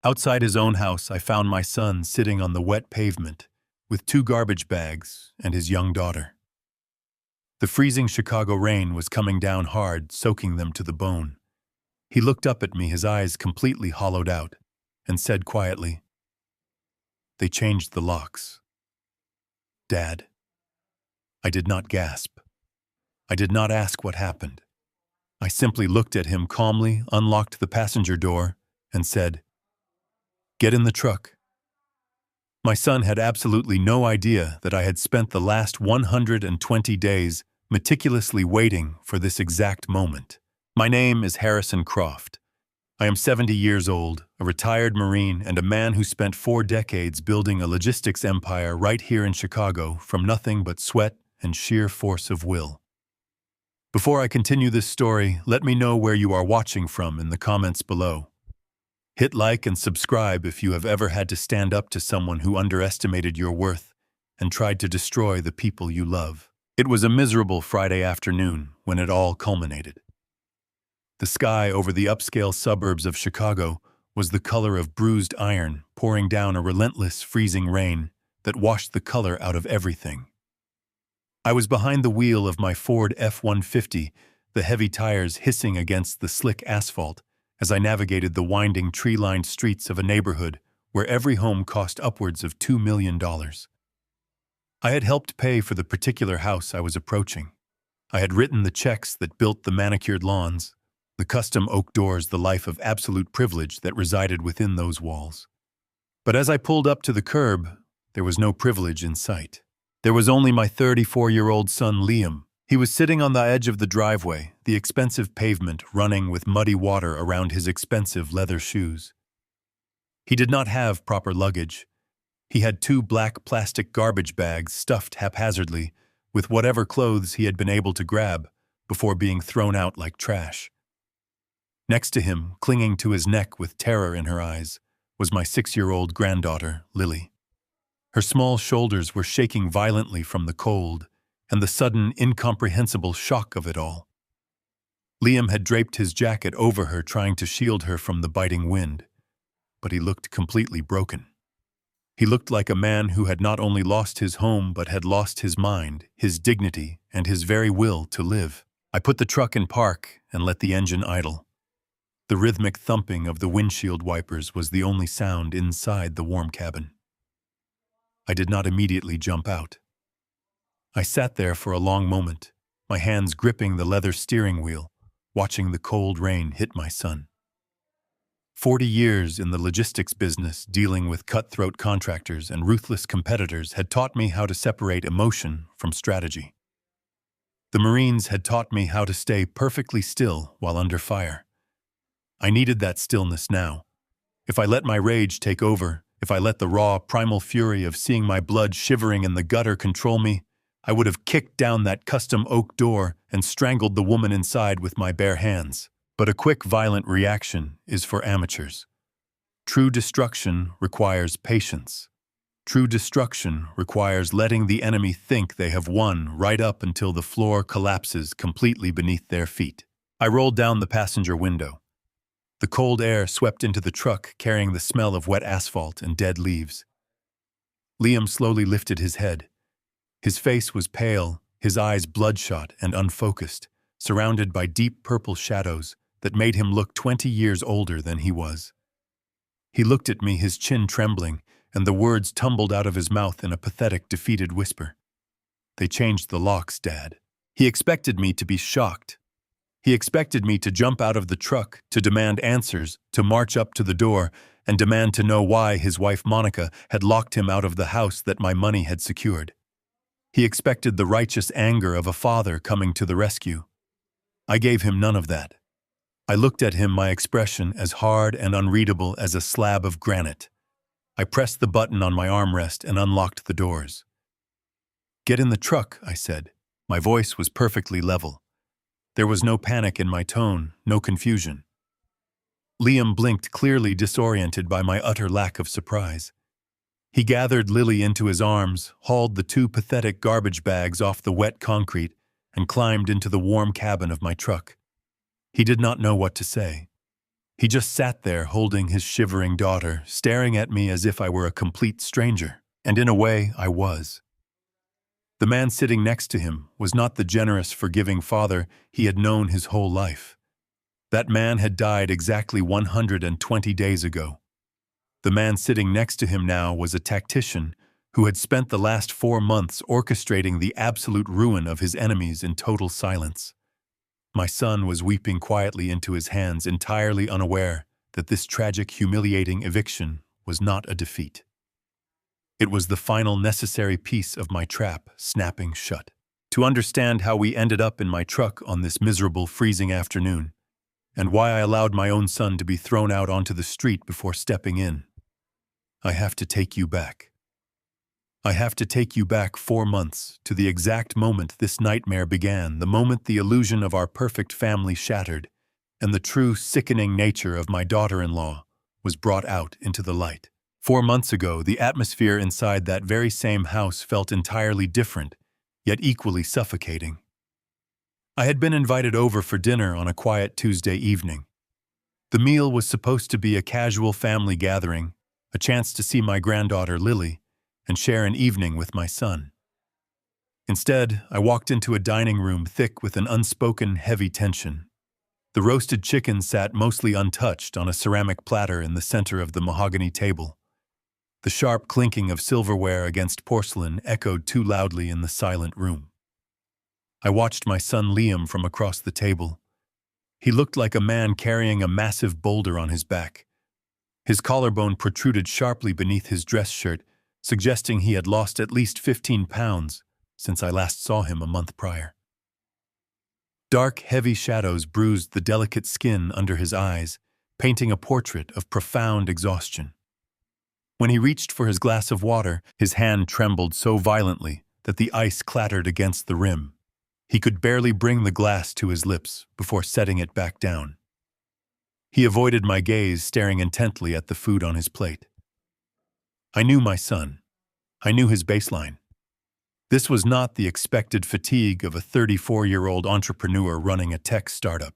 Outside his own house, I found my son sitting on the wet pavement with two garbage bags and his young daughter. The freezing Chicago rain was coming down hard, soaking them to the bone. He looked up at me, his eyes completely hollowed out, and said quietly, "They changed the locks." "Dad." I did not gasp. I did not ask what happened. I simply looked at him calmly, unlocked the passenger door, and said, "Get in the truck." My son had absolutely no idea that I had spent the last 120 days meticulously waiting for this exact moment. My name is Harrison Croft. I am 70 years old, a retired Marine, and a man who spent 4 decades building a logistics empire right here in Chicago from nothing but sweat and sheer force of will. Before I continue this story, let me know where you are watching from in the comments below. Hit like and subscribe if you have ever had to stand up to someone who underestimated your worth and tried to destroy the people you love. It was a miserable Friday afternoon when it all culminated. The sky over the upscale suburbs of Chicago was the color of bruised iron, pouring down a relentless, freezing rain that washed the color out of everything. I was behind the wheel of my Ford F-150, the heavy tires hissing against the slick asphalt as I navigated the winding, tree-lined streets of a neighborhood where every home cost upwards of $2 million. I had helped pay for the particular house I was approaching. I had written the checks that built the manicured lawns, the custom oak doors, the life of absolute privilege that resided within those walls. But as I pulled up to the curb, there was no privilege in sight. There was only my 34-year-old son, Liam. He was sitting on the edge of the driveway, the expensive pavement running with muddy water around his expensive leather shoes. He did not have proper luggage. He had 2 black plastic garbage bags stuffed haphazardly with whatever clothes he had been able to grab before being thrown out like trash. Next to him, clinging to his neck with terror in her eyes, was my 6-year-old granddaughter, Lily. Her small shoulders were shaking violently from the cold and the sudden, incomprehensible shock of it all. Liam had draped his jacket over her, trying to shield her from the biting wind, but he looked completely broken. He looked like a man who had not only lost his home but had lost his mind, his dignity, and his very will to live. I put the truck in park and let the engine idle. The rhythmic thumping of the windshield wipers was the only sound inside the warm cabin. I did not immediately jump out. I sat there for a long moment, my hands gripping the leather steering wheel, watching the cold rain hit my son. 40 years in the logistics business, dealing with cutthroat contractors and ruthless competitors, had taught me how to separate emotion from strategy. The Marines had taught me how to stay perfectly still while under fire. I needed that stillness now. If I let my rage take over, if I let the raw, primal fury of seeing my blood shivering in the gutter control me, I would have kicked down that custom oak door and strangled the woman inside with my bare hands. But a quick, violent reaction is for amateurs. True destruction requires patience. True destruction requires letting the enemy think they have won right up until the floor collapses completely beneath their feet. I rolled down the passenger window. The cold air swept into the truck, carrying the smell of wet asphalt and dead leaves. Liam slowly lifted his head. His face was pale, his eyes bloodshot and unfocused, surrounded by deep purple shadows that made him look 20 years older than he was. He looked at me, his chin trembling, and the words tumbled out of his mouth in a pathetic, defeated whisper. "They changed the locks, Dad." He expected me to be shocked. He expected me to jump out of the truck, to demand answers, to march up to the door, and demand to know why his wife Monica had locked him out of the house that my money had secured. He expected the righteous anger of a father coming to the rescue. I gave him none of that. I looked at him, my expression as hard and unreadable as a slab of granite. I pressed the button on my armrest and unlocked the doors. "Get in the truck," I said. My voice was perfectly level. There was no panic in my tone, no confusion. Liam blinked, clearly disoriented by my utter lack of surprise. He gathered Lily into his arms, hauled the 2 pathetic garbage bags off the wet concrete, and climbed into the warm cabin of my truck. He did not know what to say. He just sat there holding his shivering daughter, staring at me as if I were a complete stranger. And in a way, I was. The man sitting next to him was not the generous, forgiving father he had known his whole life. That man had died exactly 120 days ago. The man sitting next to him now was a tactician who had spent the last 4 months orchestrating the absolute ruin of his enemies in total silence. My son was weeping quietly into his hands, entirely unaware that this tragic, humiliating eviction was not a defeat. It was the final necessary piece of my trap snapping shut. To understand how we ended up in my truck on this miserable, freezing afternoon, and why I allowed my own son to be thrown out onto the street before stepping in, I have to take you back. I have to take you back 4 months to the exact moment this nightmare began, the moment the illusion of our perfect family shattered, and the true, sickening nature of my daughter-in-law was brought out into the light. 4 months ago, the atmosphere inside that very same house felt entirely different, yet equally suffocating. I had been invited over for dinner on a quiet Tuesday evening. The meal was supposed to be a casual family gathering, a chance to see my granddaughter Lily, and share an evening with my son. Instead, I walked into a dining room thick with an unspoken, heavy tension. The roasted chicken sat mostly untouched on a ceramic platter in the center of the mahogany table. The sharp clinking of silverware against porcelain echoed too loudly in the silent room. I watched my son Liam from across the table. He looked like a man carrying a massive boulder on his back. His collarbone protruded sharply beneath his dress shirt, suggesting he had lost at least 15 pounds since I last saw him a month prior. Dark, heavy shadows bruised the delicate skin under his eyes, painting a portrait of profound exhaustion. When he reached for his glass of water, his hand trembled so violently that the ice clattered against the rim. He could barely bring the glass to his lips before setting it back down. He avoided my gaze, staring intently at the food on his plate. I knew my son. I knew his baseline. This was not the expected fatigue of a 34-year-old entrepreneur running a tech startup.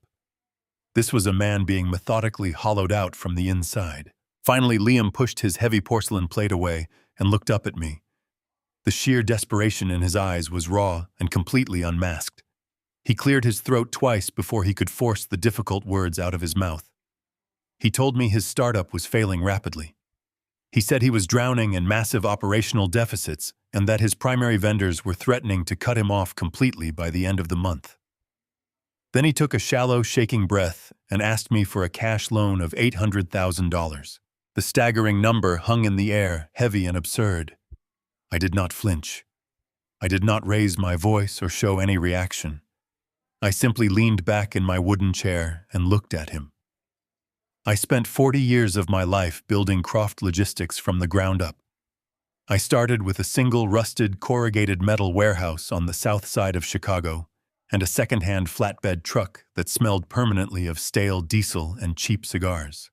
This was a man being methodically hollowed out from the inside. Finally, Liam pushed his heavy porcelain plate away and looked up at me. The sheer desperation in his eyes was raw and completely unmasked. He cleared his throat twice before he could force the difficult words out of his mouth. He told me his startup was failing rapidly. He said he was drowning in massive operational deficits and that his primary vendors were threatening to cut him off completely by the end of the month. Then he took a shallow, shaking breath and asked me for a cash loan of $800,000. The staggering number hung in the air, heavy and absurd. I did not flinch. I did not raise my voice or show any reaction. I simply leaned back in my wooden chair and looked at him. I spent 40 years of my life building Croft Logistics from the ground up. I started with a single rusted corrugated metal warehouse on the south side of Chicago and a second-hand flatbed truck that smelled permanently of stale diesel and cheap cigars.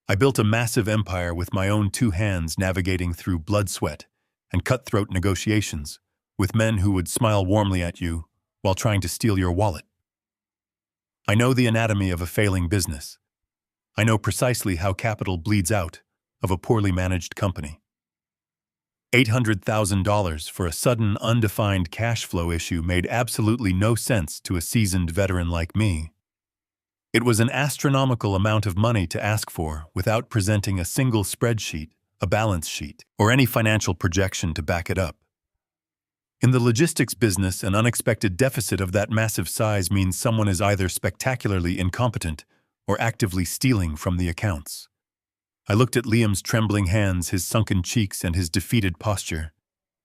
I built a massive empire with my own 2 hands, navigating through blood, sweat, and cutthroat negotiations with men who would smile warmly at you while trying to steal your wallet. I know the anatomy of a failing business. I know precisely how capital bleeds out of a poorly managed company. $800,000 for a sudden, undefined cash flow issue made absolutely no sense to a seasoned veteran like me. It was an astronomical amount of money to ask for without presenting a single spreadsheet, a balance sheet, or any financial projection to back it up. In the logistics business, an unexpected deficit of that massive size means someone is either spectacularly incompetent or actively stealing from the accounts. I looked at Liam's trembling hands, his sunken cheeks, and his defeated posture,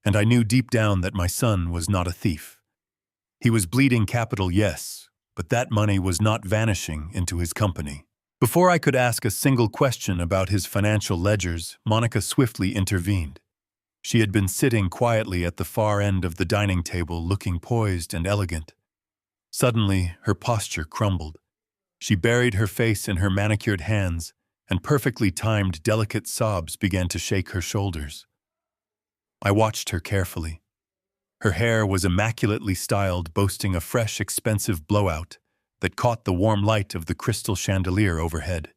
and I knew deep down that my son was not a thief. He was bleeding capital, yes, but that money was not vanishing into his company. Before I could ask a single question about his financial ledgers, Monica swiftly intervened. She had been sitting quietly at the far end of the dining table, looking poised and elegant. Suddenly, her posture crumbled. She buried her face in her manicured hands, and perfectly timed, delicate sobs began to shake her shoulders. I watched her carefully. Her hair was immaculately styled, boasting a fresh, expensive blowout that caught the warm light of the crystal chandelier overhead.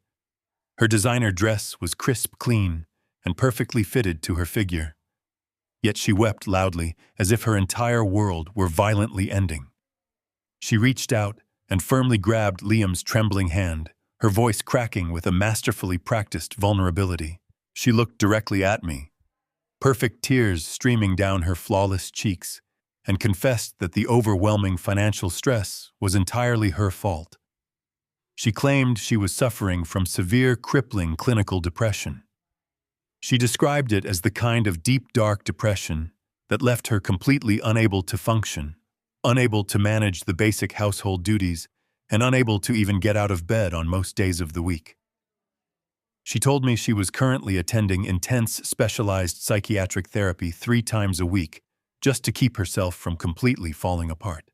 Her designer dress was crisp clean and perfectly fitted to her figure. Yet she wept loudly, as if her entire world were violently ending. She reached out and firmly grabbed Liam's trembling hand, her voice cracking with a masterfully practiced vulnerability. She looked directly at me, perfect tears streaming down her flawless cheeks, and confessed that the overwhelming financial stress was entirely her fault. She claimed she was suffering from severe, crippling clinical depression. She described it as the kind of deep, dark depression that left her completely unable to function, unable to manage the basic household duties, and unable to even get out of bed on most days of the week. She told me she was currently attending intense specialized psychiatric therapy 3 times a week just to keep herself from completely falling apart.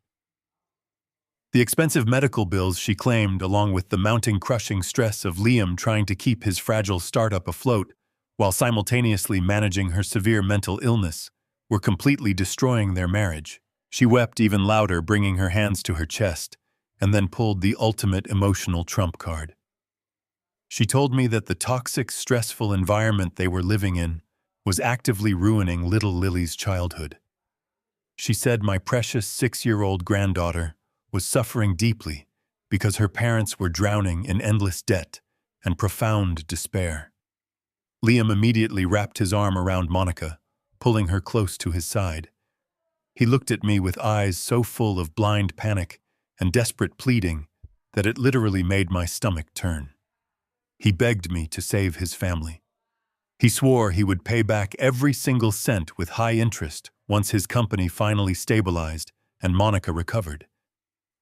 The expensive medical bills she claimed, along with the mounting crushing stress of Liam trying to keep his fragile startup afloat while simultaneously managing her severe mental illness, were completely destroying their marriage. She wept even louder, bringing her hands to her chest, and then pulled the ultimate emotional trump card. She told me that the toxic, stressful environment they were living in was actively ruining little Lily's childhood. She said my precious 6-year-old granddaughter was suffering deeply because her parents were drowning in endless debt and profound despair. Liam immediately wrapped his arm around Monica, pulling her close to his side. He looked at me with eyes so full of blind panic and desperate pleading that it literally made my stomach turn. He begged me to save his family. He swore he would pay back every single cent with high interest once his company finally stabilized and Monica recovered.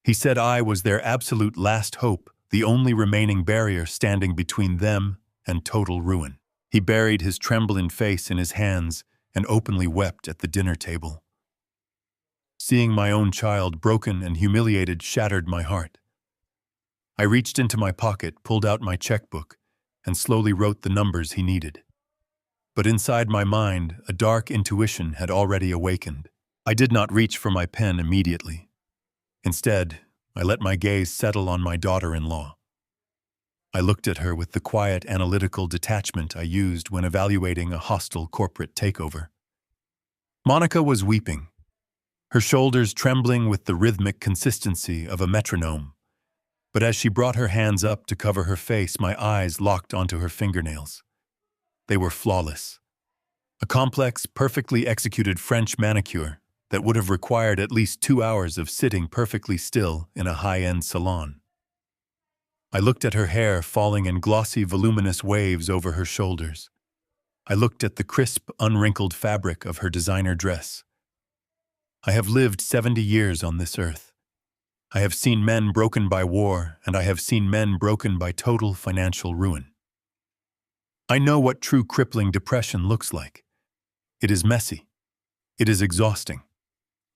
He said I was their absolute last hope, the only remaining barrier standing between them and total ruin. He buried his trembling face in his hands and openly wept at the dinner table. Seeing my own child broken and humiliated shattered my heart. I reached into my pocket, pulled out my checkbook, and slowly wrote the numbers he needed. But inside my mind, a dark intuition had already awakened. I did not reach for my pen immediately. Instead, I let my gaze settle on my daughter-in-law. I looked at her with the quiet, analytical detachment I used when evaluating a hostile corporate takeover. Monica was weeping, her shoulders trembling with the rhythmic consistency of a metronome. But as she brought her hands up to cover her face, my eyes locked onto her fingernails. They were flawless. A complex, perfectly executed French manicure that would have required at least 2 hours of sitting perfectly still in a high-end salon. I looked at her hair falling in glossy, voluminous waves over her shoulders. I looked at the crisp, unwrinkled fabric of her designer dress. I have lived 70 years on this earth. I have seen men broken by war, and I have seen men broken by total financial ruin. I know what true crippling depression looks like. It is messy. It is exhausting.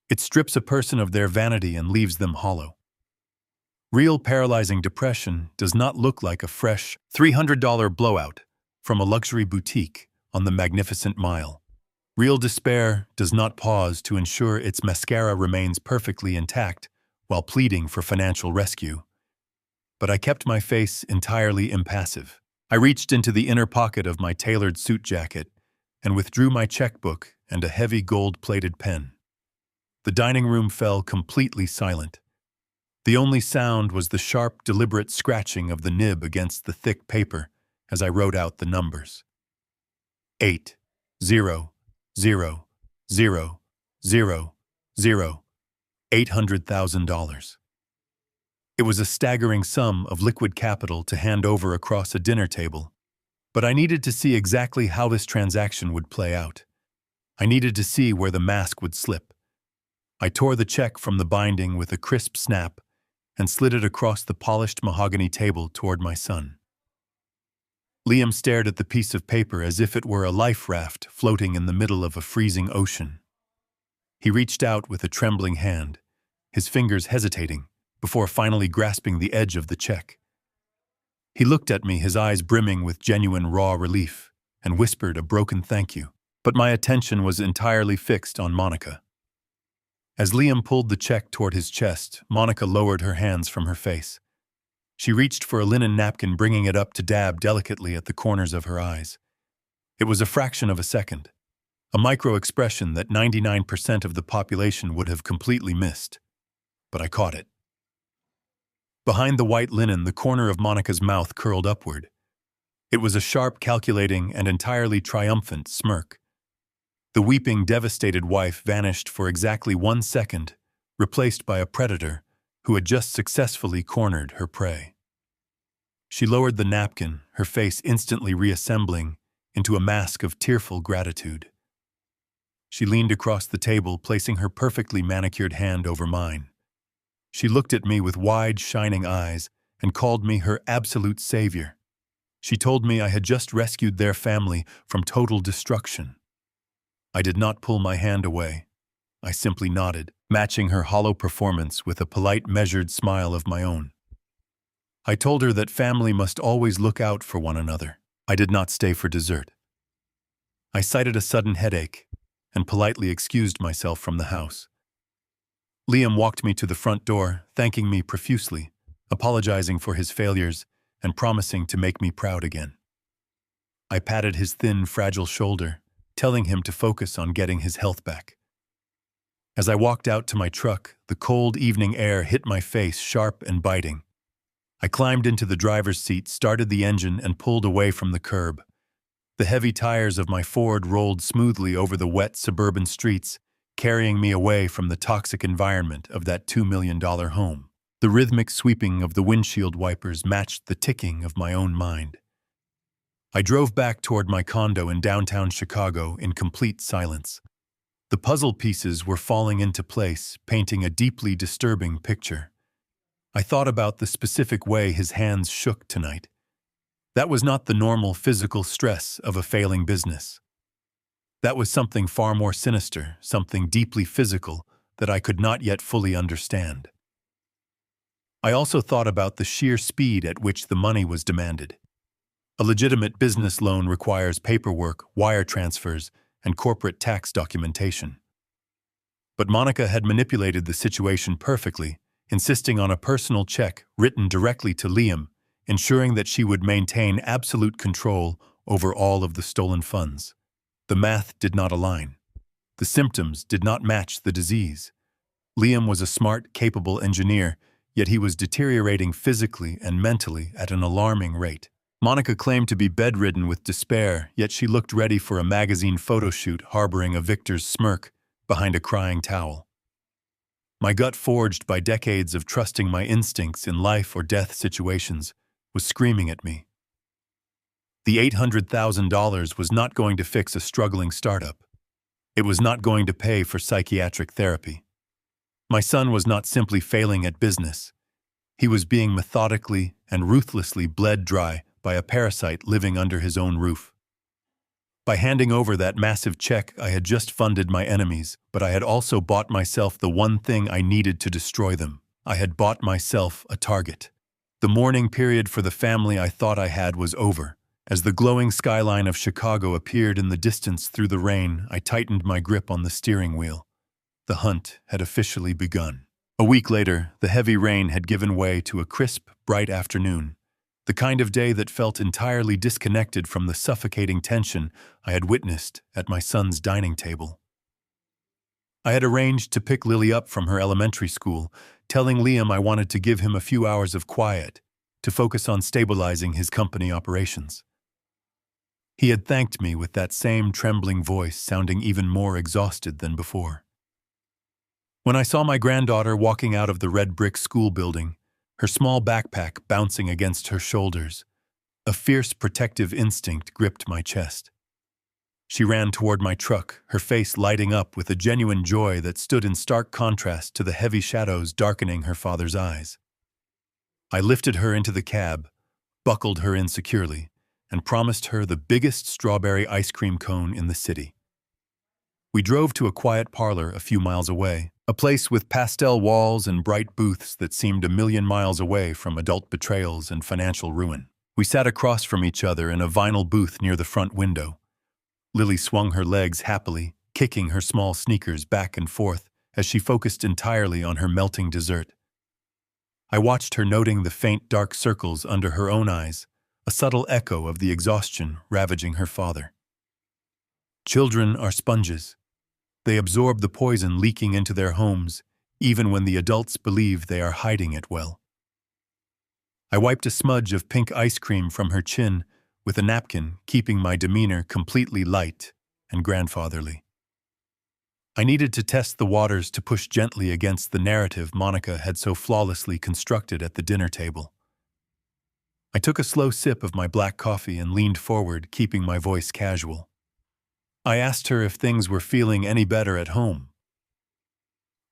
It strips a person of their vanity and leaves them hollow. Real paralyzing depression does not look like a fresh $300 blowout from a luxury boutique on the Magnificent Mile. Real despair does not pause to ensure its mascara remains perfectly intact while pleading for financial rescue. But I kept my face entirely impassive. I reached into the inner pocket of my tailored suit jacket and withdrew my checkbook and a heavy gold-plated pen. The dining room fell completely silent. The only sound was the sharp, deliberate scratching of the nib against the thick paper as I wrote out the numbers. 8, 0, 0, 0, 0, 0, $800,000. It was a staggering sum of liquid capital to hand over across a dinner table, but I needed to see exactly how this transaction would play out. I needed to see where the mask would slip. I tore the check from the binding with a crisp snap and slid it across the polished mahogany table toward my son. Liam stared at the piece of paper as if it were a life raft floating in the middle of a freezing ocean. He reached out with a trembling hand, his fingers hesitating, before finally grasping the edge of the check. He looked at me, his eyes brimming with genuine raw relief, and whispered a broken thank you. But my attention was entirely fixed on Monica. As Liam pulled the check toward his chest, Monica lowered her hands from her face. She reached for a linen napkin, bringing it up to dab delicately at the corners of her eyes. It was a fraction of a second, a micro-expression that 99% of the population would have completely missed. But I caught it. Behind the white linen, the corner of Monica's mouth curled upward. It was a sharp, calculating, and entirely triumphant smirk. The weeping, devastated wife vanished for exactly 1 second, replaced by a predator who had just successfully cornered her prey. She lowered the napkin, her face instantly reassembling into a mask of tearful gratitude. She leaned across the table, placing her perfectly manicured hand over mine. She looked at me with wide, shining eyes and called me her absolute savior. She told me I had just rescued their family from total destruction. I did not pull my hand away. I simply nodded, matching her hollow performance with a polite, measured smile of my own. I told her that family must always look out for one another. I did not stay for dessert. I cited a sudden headache and politely excused myself from the house. Liam walked me to the front door, thanking me profusely, apologizing for his failures, and promising to make me proud again. I patted his thin, fragile shoulder, telling him to focus on getting his health back. As I walked out to my truck, the cold evening air hit my face, sharp and biting. I climbed into the driver's seat, started the engine, and pulled away from the curb. The heavy tires of my Ford rolled smoothly over the wet suburban streets, carrying me away from the toxic environment of that $2 million home. The rhythmic sweeping of the windshield wipers matched the ticking of my own mind. I drove back toward my condo in downtown Chicago in complete silence. The puzzle pieces were falling into place, painting a deeply disturbing picture. I thought about the specific way his hands shook tonight. That was not the normal physical stress of a failing business. That was something far more sinister, something deeply physical that I could not yet fully understand. I also thought about the sheer speed at which the money was demanded. A legitimate business loan requires paperwork, wire transfers, and corporate tax documentation. But Monica had manipulated the situation perfectly, insisting on a personal check written directly to Liam, ensuring that she would maintain absolute control over all of the stolen funds. The math did not align. The symptoms did not match the disease. Liam was a smart, capable engineer, yet he was deteriorating physically and mentally at an alarming rate. Monica claimed to be bedridden with despair, yet she looked ready for a magazine photo shoot, harboring a victor's smirk behind a crying towel. My gut, forged by decades of trusting my instincts in life or death situations, was screaming at me. The $800,000 was not going to fix a struggling startup. It was not going to pay for psychiatric therapy. My son was not simply failing at business. He was being methodically and ruthlessly bled dry by a parasite living under his own roof. By handing over that massive check, I had just funded my enemies, but I had also bought myself the one thing I needed to destroy them. I had bought myself a target. The mourning period for the family I thought I had was over. As the glowing skyline of Chicago appeared in the distance through the rain, I tightened my grip on the steering wheel. The hunt had officially begun. A week later, the heavy rain had given way to a crisp, bright afternoon. The kind of day that felt entirely disconnected from the suffocating tension I had witnessed at my son's dining table. I had arranged to pick Lily up from her elementary school, telling Liam I wanted to give him a few hours of quiet to focus on stabilizing his company operations. He had thanked me with that same trembling voice, sounding even more exhausted than before. When I saw my granddaughter walking out of the red brick school building, her small backpack bouncing against her shoulders, a fierce protective instinct gripped my chest. She ran toward my truck, her face lighting up with a genuine joy that stood in stark contrast to the heavy shadows darkening her father's eyes. I lifted her into the cab, buckled her in securely, and promised her the biggest strawberry ice cream cone in the city. We drove to a quiet parlor a few miles away, a place with pastel walls and bright booths that seemed a million miles away from adult betrayals and financial ruin. We sat across from each other in a vinyl booth near the front window. Lily swung her legs happily, kicking her small sneakers back and forth as she focused entirely on her melting dessert. I watched her noting the faint dark circles under her own eyes, a subtle echo of the exhaustion ravaging her father. Children are sponges. They absorb the poison leaking into their homes, even when the adults believe they are hiding it well. I wiped a smudge of pink ice cream from her chin with a napkin, keeping my demeanor completely light and grandfatherly. I needed to test the waters to push gently against the narrative Monica had so flawlessly constructed at the dinner table. I took a slow sip of my black coffee and leaned forward, keeping my voice casual. I asked her if things were feeling any better at home.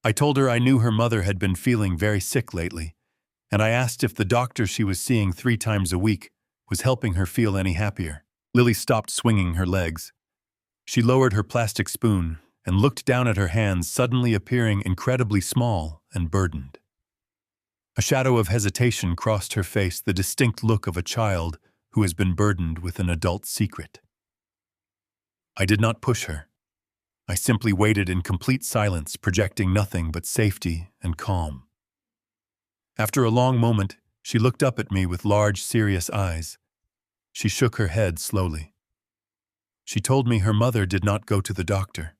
I told her I knew her mother had been feeling very sick lately, and I asked if the doctor she was seeing 3 times a week was helping her feel any happier. Lily stopped swinging her legs. She lowered her plastic spoon and looked down at her hands, suddenly appearing incredibly small and burdened. A shadow of hesitation crossed her face, the distinct look of a child who has been burdened with an adult secret. I did not push her. I simply waited in complete silence, projecting nothing but safety and calm. After a long moment, she looked up at me with large, serious eyes. She shook her head slowly. She told me her mother did not go to the doctor.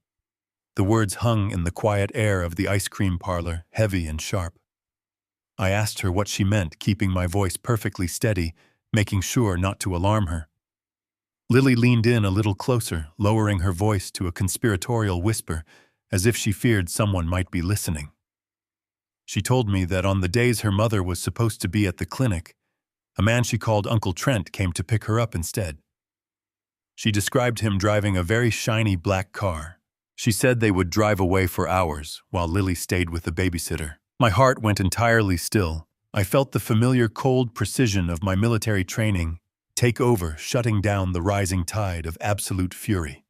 The words hung in the quiet air of the ice cream parlor, heavy and sharp. I asked her what she meant, keeping my voice perfectly steady, making sure not to alarm her. Lily leaned in a little closer, lowering her voice to a conspiratorial whisper, as if she feared someone might be listening. She told me that on the days her mother was supposed to be at the clinic, a man she called Uncle Trent came to pick her up instead. She described him driving a very shiny black car. She said they would drive away for hours while Lily stayed with the babysitter. My heart went entirely still. I felt the familiar cold precision of my military training take over, shutting down the rising tide of absolute fury.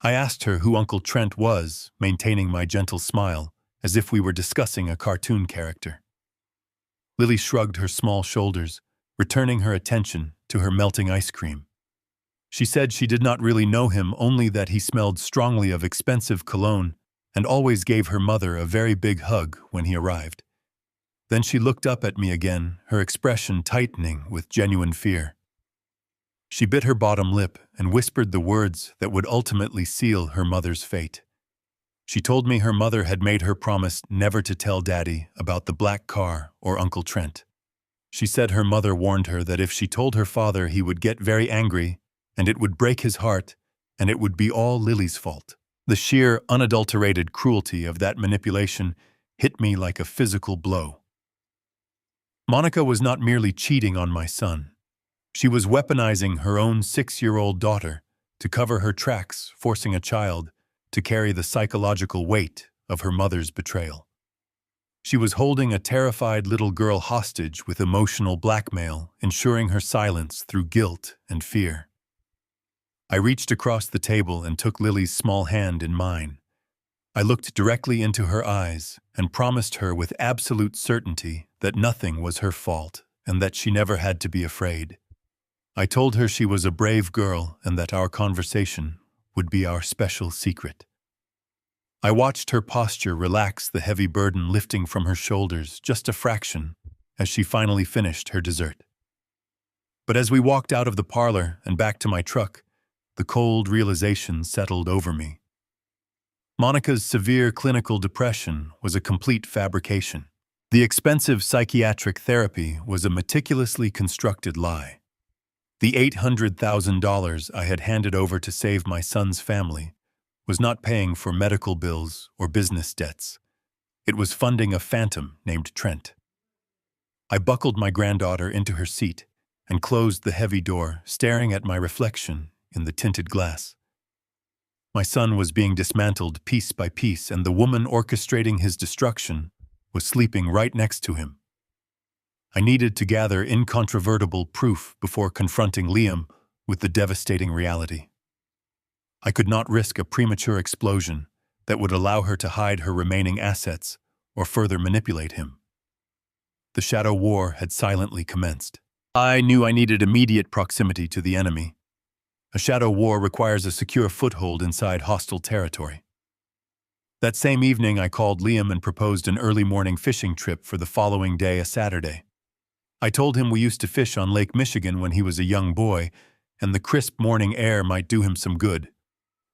I asked her who Uncle Trent was, maintaining my gentle smile, as if we were discussing a cartoon character. Lily shrugged her small shoulders, returning her attention to her melting ice cream. She said she did not really know him, only that he smelled strongly of expensive cologne and always gave her mother a very big hug when he arrived. Then she looked up at me again, her expression tightening with genuine fear. She bit her bottom lip and whispered the words that would ultimately seal her mother's fate. She told me her mother had made her promise never to tell Daddy about the black car or Uncle Trent. She said her mother warned her that if she told her father, he would get very angry and it would break his heart, and it would be all Lily's fault. The sheer, unadulterated cruelty of that manipulation hit me like a physical blow. Monica was not merely cheating on my son. She was weaponizing her own 6-year-old daughter to cover her tracks, forcing a child to carry the psychological weight of her mother's betrayal. She was holding a terrified little girl hostage with emotional blackmail, ensuring her silence through guilt and fear. I reached across the table and took Lily's small hand in mine. I looked directly into her eyes and promised her with absolute certainty that nothing was her fault and that she never had to be afraid. I told her she was a brave girl and that our conversation would be our special secret. I watched her posture relax, the heavy burden lifting from her shoulders just a fraction as she finally finished her dessert. But as we walked out of the parlor and back to my truck, the cold realization settled over me. Monica's severe clinical depression was a complete fabrication. The expensive psychiatric therapy was a meticulously constructed lie. The $800,000 I had handed over to save my son's family was not paying for medical bills or business debts. It was funding a phantom named Trent. I buckled my granddaughter into her seat and closed the heavy door, staring at my reflection in the tinted glass. My son was being dismantled piece by piece, and the woman orchestrating his destruction was sleeping right next to him. I needed to gather incontrovertible proof before confronting Liam with the devastating reality. I could not risk a premature explosion that would allow her to hide her remaining assets or further manipulate him. The shadow war had silently commenced. I knew I needed immediate proximity to the enemy. A shadow war requires a secure foothold inside hostile territory. That same evening, I called Liam and proposed an early morning fishing trip for the following day, a Saturday. I told him we used to fish on Lake Michigan when he was a young boy, and the crisp morning air might do him some good.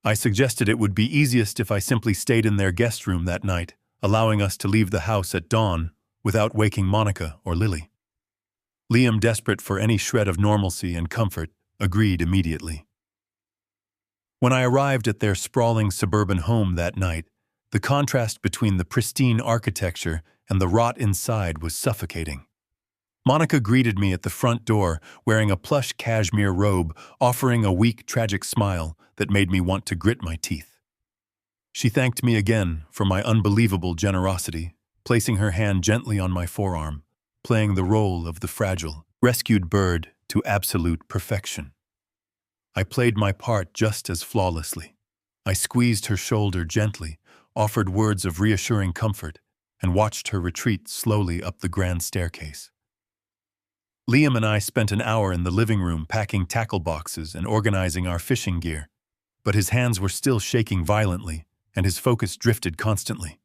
I suggested it would be easiest if I simply stayed in their guest room that night, allowing us to leave the house at dawn without waking Monica or Lily. Liam, desperate for any shred of normalcy and comfort, agreed immediately. When I arrived at their sprawling suburban home that night, the contrast between the pristine architecture and the rot inside was suffocating. Monica greeted me at the front door, wearing a plush cashmere robe, offering a weak, tragic smile that made me want to grit my teeth. She thanked me again for my unbelievable generosity, placing her hand gently on my forearm, playing the role of the fragile, rescued bird to absolute perfection. I played my part just as flawlessly. I squeezed her shoulder gently, offered words of reassuring comfort, and watched her retreat slowly up the grand staircase. Liam and I spent an hour in the living room packing tackle boxes and organizing our fishing gear, but his hands were still shaking violently, and his focus drifted constantly.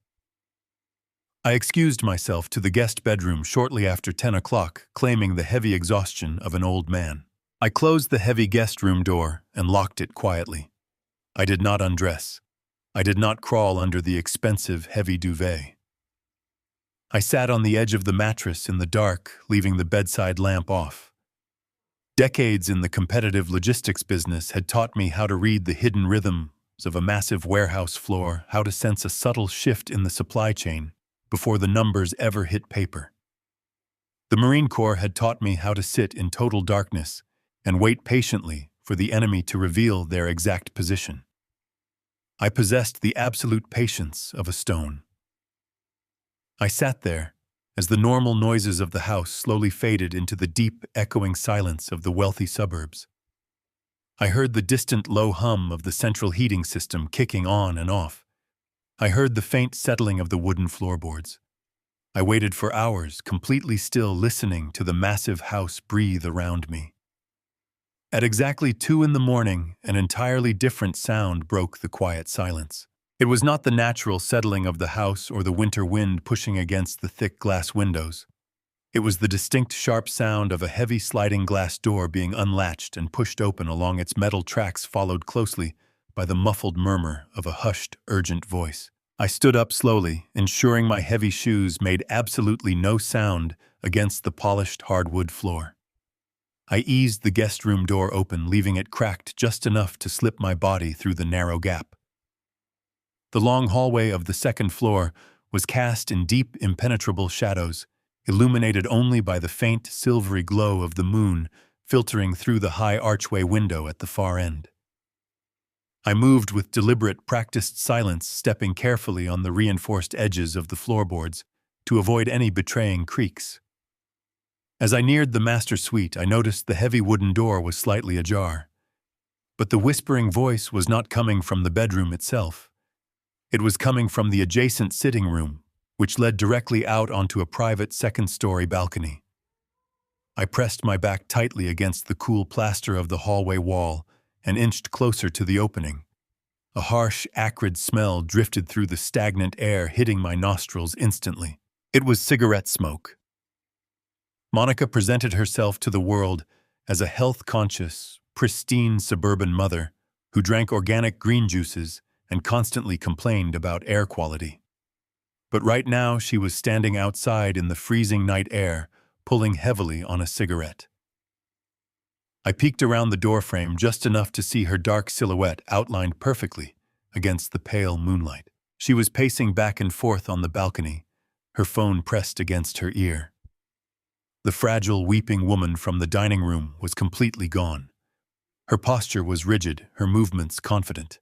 I excused myself to the guest bedroom shortly after 10 o'clock, claiming the heavy exhaustion of an old man. I closed the heavy guest room door and locked it quietly. I did not undress. I did not crawl under the expensive, heavy duvet. I sat on the edge of the mattress in the dark, leaving the bedside lamp off. Decades in the competitive logistics business had taught me how to read the hidden rhythms of a massive warehouse floor, how to sense a subtle shift in the supply chain before the numbers ever hit paper. The Marine Corps had taught me how to sit in total darkness and wait patiently for the enemy to reveal their exact position. I possessed the absolute patience of a stone. I sat there as the normal noises of the house slowly faded into the deep, echoing silence of the wealthy suburbs. I heard the distant low hum of the central heating system kicking on and off. I heard the faint settling of the wooden floorboards. I waited for hours, completely still, listening to the massive house breathe around me. At exactly 2 a.m, an entirely different sound broke the quiet silence. It was not the natural settling of the house or the winter wind pushing against the thick glass windows. It was the distinct sharp sound of a heavy sliding glass door being unlatched and pushed open along its metal tracks, followed closely by the muffled murmur of a hushed, urgent voice. I stood up slowly, ensuring my heavy shoes made absolutely no sound against the polished hardwood floor. I eased the guest room door open, leaving it cracked just enough to slip my body through the narrow gap. The long hallway of the second floor was cast in deep, impenetrable shadows, illuminated only by the faint, silvery glow of the moon filtering through the high archway window at the far end. I moved with deliberate, practiced silence, stepping carefully on the reinforced edges of the floorboards to avoid any betraying creaks. As I neared the master suite, I noticed the heavy wooden door was slightly ajar. But the whispering voice was not coming from the bedroom itself. It was coming from the adjacent sitting room, which led directly out onto a private second-story balcony. I pressed my back tightly against the cool plaster of the hallway wall and inched closer to the opening. A harsh, acrid smell drifted through the stagnant air, hitting my nostrils instantly. It was cigarette smoke. Monica presented herself to the world as a health-conscious, pristine suburban mother who drank organic green juices and constantly complained about air quality. But right now she was standing outside in the freezing night air, pulling heavily on a cigarette. I peeked around the doorframe just enough to see her dark silhouette outlined perfectly against the pale moonlight. She was pacing back and forth on the balcony, her phone pressed against her ear. The fragile, weeping woman from the dining room was completely gone. Her posture was rigid, her movements confident.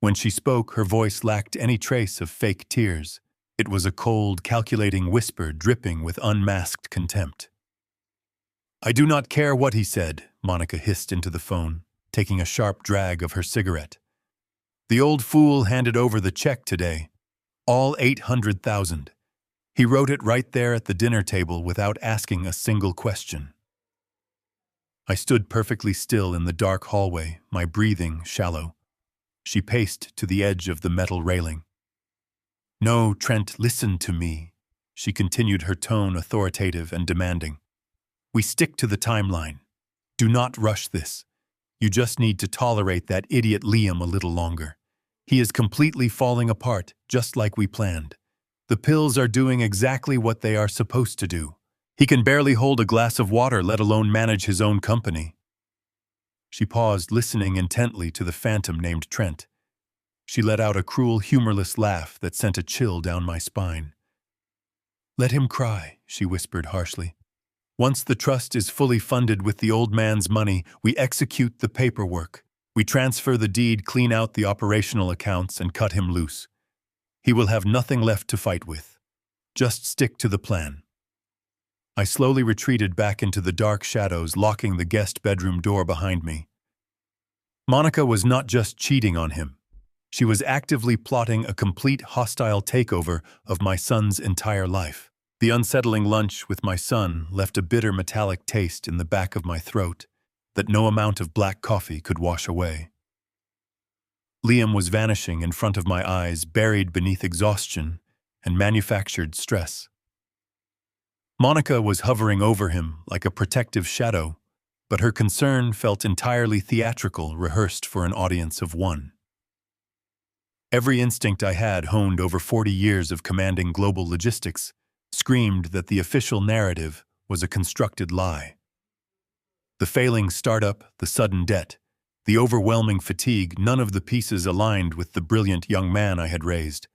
When she spoke, her voice lacked any trace of fake tears. It was a cold, calculating whisper dripping with unmasked contempt. "I do not care what he said," Monica hissed into the phone, taking a sharp drag of her cigarette. "The old fool handed over the check today. All 800,000. He wrote it right there at the dinner table without asking a single question." I stood perfectly still in the dark hallway, my breathing shallow. She paced to the edge of the metal railing. No, Trent, listen to me. She continued, her tone authoritative and demanding. We stick to the timeline. Do not rush this. You just need to tolerate that idiot Liam a little longer. He is completely falling apart, just like we planned. The pills are doing exactly what they are supposed to do. He can barely hold a glass of water, let alone manage his own company. She paused, listening intently to the phantom named Trent. She let out a cruel, humorless laugh that sent a chill down my spine. Let him cry, she whispered harshly. Once the trust is fully funded with the old man's money, we execute the paperwork. We transfer the deed, clean out the operational accounts, and cut him loose. He will have nothing left to fight with. Just stick to the plan. I slowly retreated back into the dark shadows, locking the guest bedroom door behind me. Monica was not just cheating on him. She was actively plotting a complete hostile takeover of my son's entire life. The unsettling lunch with my son left a bitter metallic taste in the back of my throat that no amount of black coffee could wash away. Liam was vanishing in front of my eyes, buried beneath exhaustion and manufactured stress. Monica was hovering over him like a protective shadow, but her concern felt entirely theatrical, rehearsed for an audience of one. Every instinct I had, honed over 40 years of commanding global logistics, screamed that the official narrative was a constructed lie. The failing startup, the sudden debt, the overwhelming fatigue, none of the pieces aligned with the brilliant young man I had raised.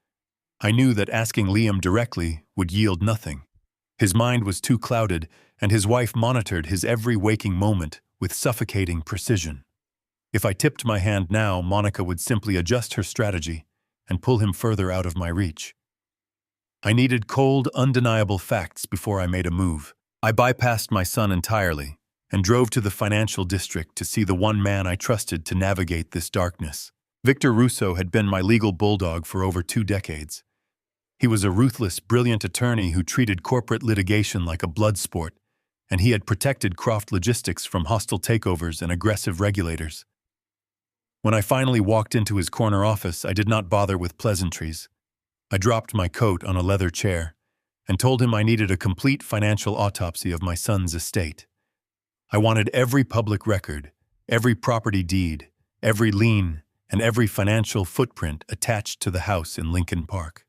I knew that asking Liam directly would yield nothing. His mind was too clouded, and his wife monitored his every waking moment with suffocating precision. If I tipped my hand now, Monica would simply adjust her strategy and pull him further out of my reach. I needed cold, undeniable facts before I made a move. I bypassed my son entirely and drove to the financial district to see the one man I trusted to navigate this darkness. Victor Russo had been my legal bulldog for over 2 decades. He was a ruthless, brilliant attorney who treated corporate litigation like a blood sport, and he had protected Croft Logistics from hostile takeovers and aggressive regulators. When I finally walked into his corner office, I did not bother with pleasantries. I dropped my coat on a leather chair and told him I needed a complete financial autopsy of my son's estate. I wanted every public record, every property deed, every lien, and every financial footprint attached to the house in Lincoln Park.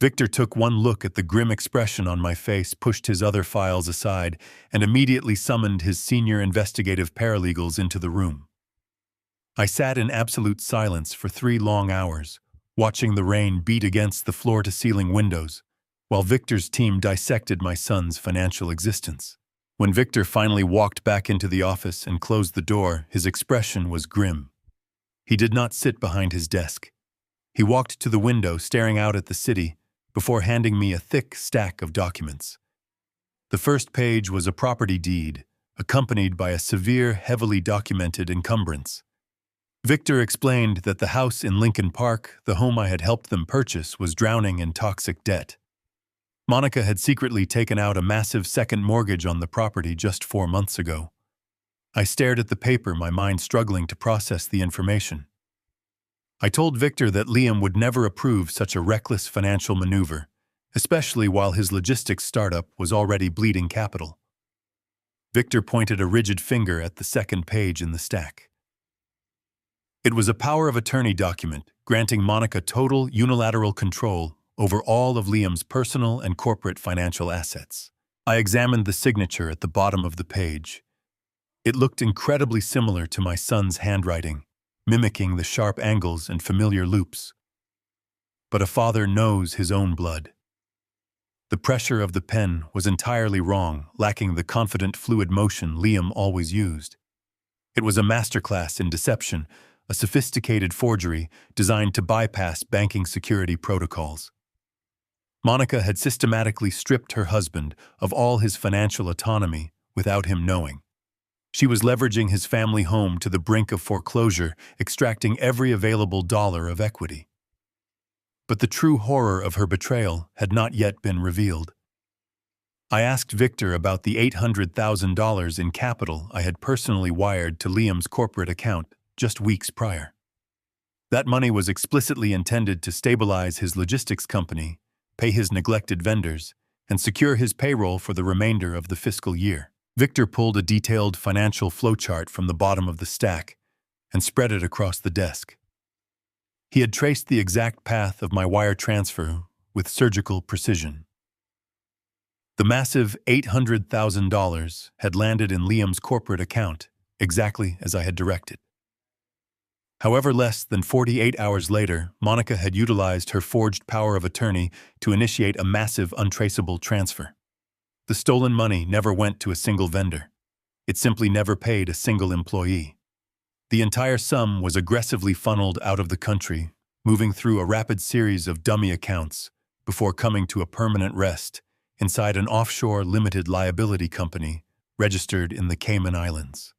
Victor took one look at the grim expression on my face, pushed his other files aside, and immediately summoned his senior investigative paralegals into the room. I sat in absolute silence for 3 long hours, watching the rain beat against the floor-to-ceiling windows, while Victor's team dissected my son's financial existence. When Victor finally walked back into the office and closed the door, his expression was grim. He did not sit behind his desk. He walked to the window, staring out at the city, before handing me a thick stack of documents. The first page was a property deed, accompanied by a severe, heavily documented encumbrance. Victor explained that the house in Lincoln Park, the home I had helped them purchase, was drowning in toxic debt. Monica had secretly taken out a massive second mortgage on the property just 4 months ago. I stared at the paper, my mind struggling to process the information. I told Victor that Liam would never approve such a reckless financial maneuver, especially while his logistics startup was already bleeding capital. Victor pointed a rigid finger at the second page in the stack. It was a power of attorney document granting Monica total unilateral control over all of Liam's personal and corporate financial assets. I examined the signature at the bottom of the page. It looked incredibly similar to my son's handwriting, mimicking the sharp angles and familiar loops. But a father knows his own blood. The pressure of the pen was entirely wrong, lacking the confident, fluid motion Liam always used. It was a masterclass in deception, a sophisticated forgery designed to bypass banking security protocols. Monica had systematically stripped her husband of all his financial autonomy without him knowing. She was leveraging his family home to the brink of foreclosure, extracting every available dollar of equity. But the true horror of her betrayal had not yet been revealed. I asked Victor about the $800,000 in capital I had personally wired to Liam's corporate account just weeks prior. That money was explicitly intended to stabilize his logistics company, pay his neglected vendors, and secure his payroll for the remainder of the fiscal year. Victor pulled a detailed financial flowchart from the bottom of the stack and spread it across the desk. He had traced the exact path of my wire transfer with surgical precision. The massive $800,000 had landed in Liam's corporate account, exactly as I had directed. However, less than 48 hours later, Monica had utilized her forged power of attorney to initiate a massive untraceable transfer. The stolen money never went to a single vendor. It simply never paid a single employee. The entire sum was aggressively funneled out of the country, moving through a rapid series of dummy accounts before coming to a permanent rest inside an offshore limited liability company registered in the Cayman Islands.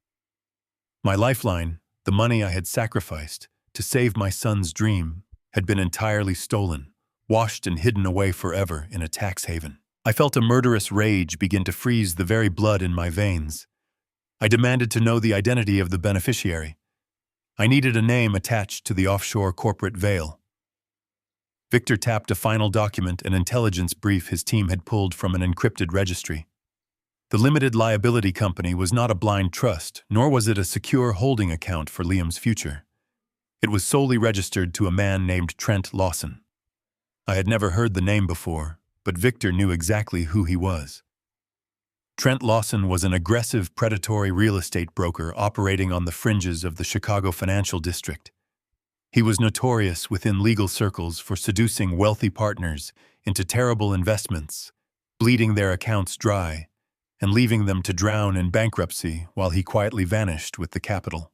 My lifeline, the money I had sacrificed to save my son's dream, had been entirely stolen, washed and hidden away forever in a tax haven. I felt a murderous rage begin to freeze the very blood in my veins. I demanded to know the identity of the beneficiary. I needed a name attached to the offshore corporate veil. Victor tapped a final document, an intelligence brief his team had pulled from an encrypted registry. The limited liability company was not a blind trust, nor was it a secure holding account for Liam's future. It was solely registered to a man named Trent Lawson. I had never heard the name before, but Victor knew exactly who he was. Trent Lawson was an aggressive, predatory real estate broker operating on the fringes of the Chicago financial district. He was notorious within legal circles for seducing wealthy partners into terrible investments, bleeding their accounts dry, and leaving them to drown in bankruptcy while he quietly vanished with the capital.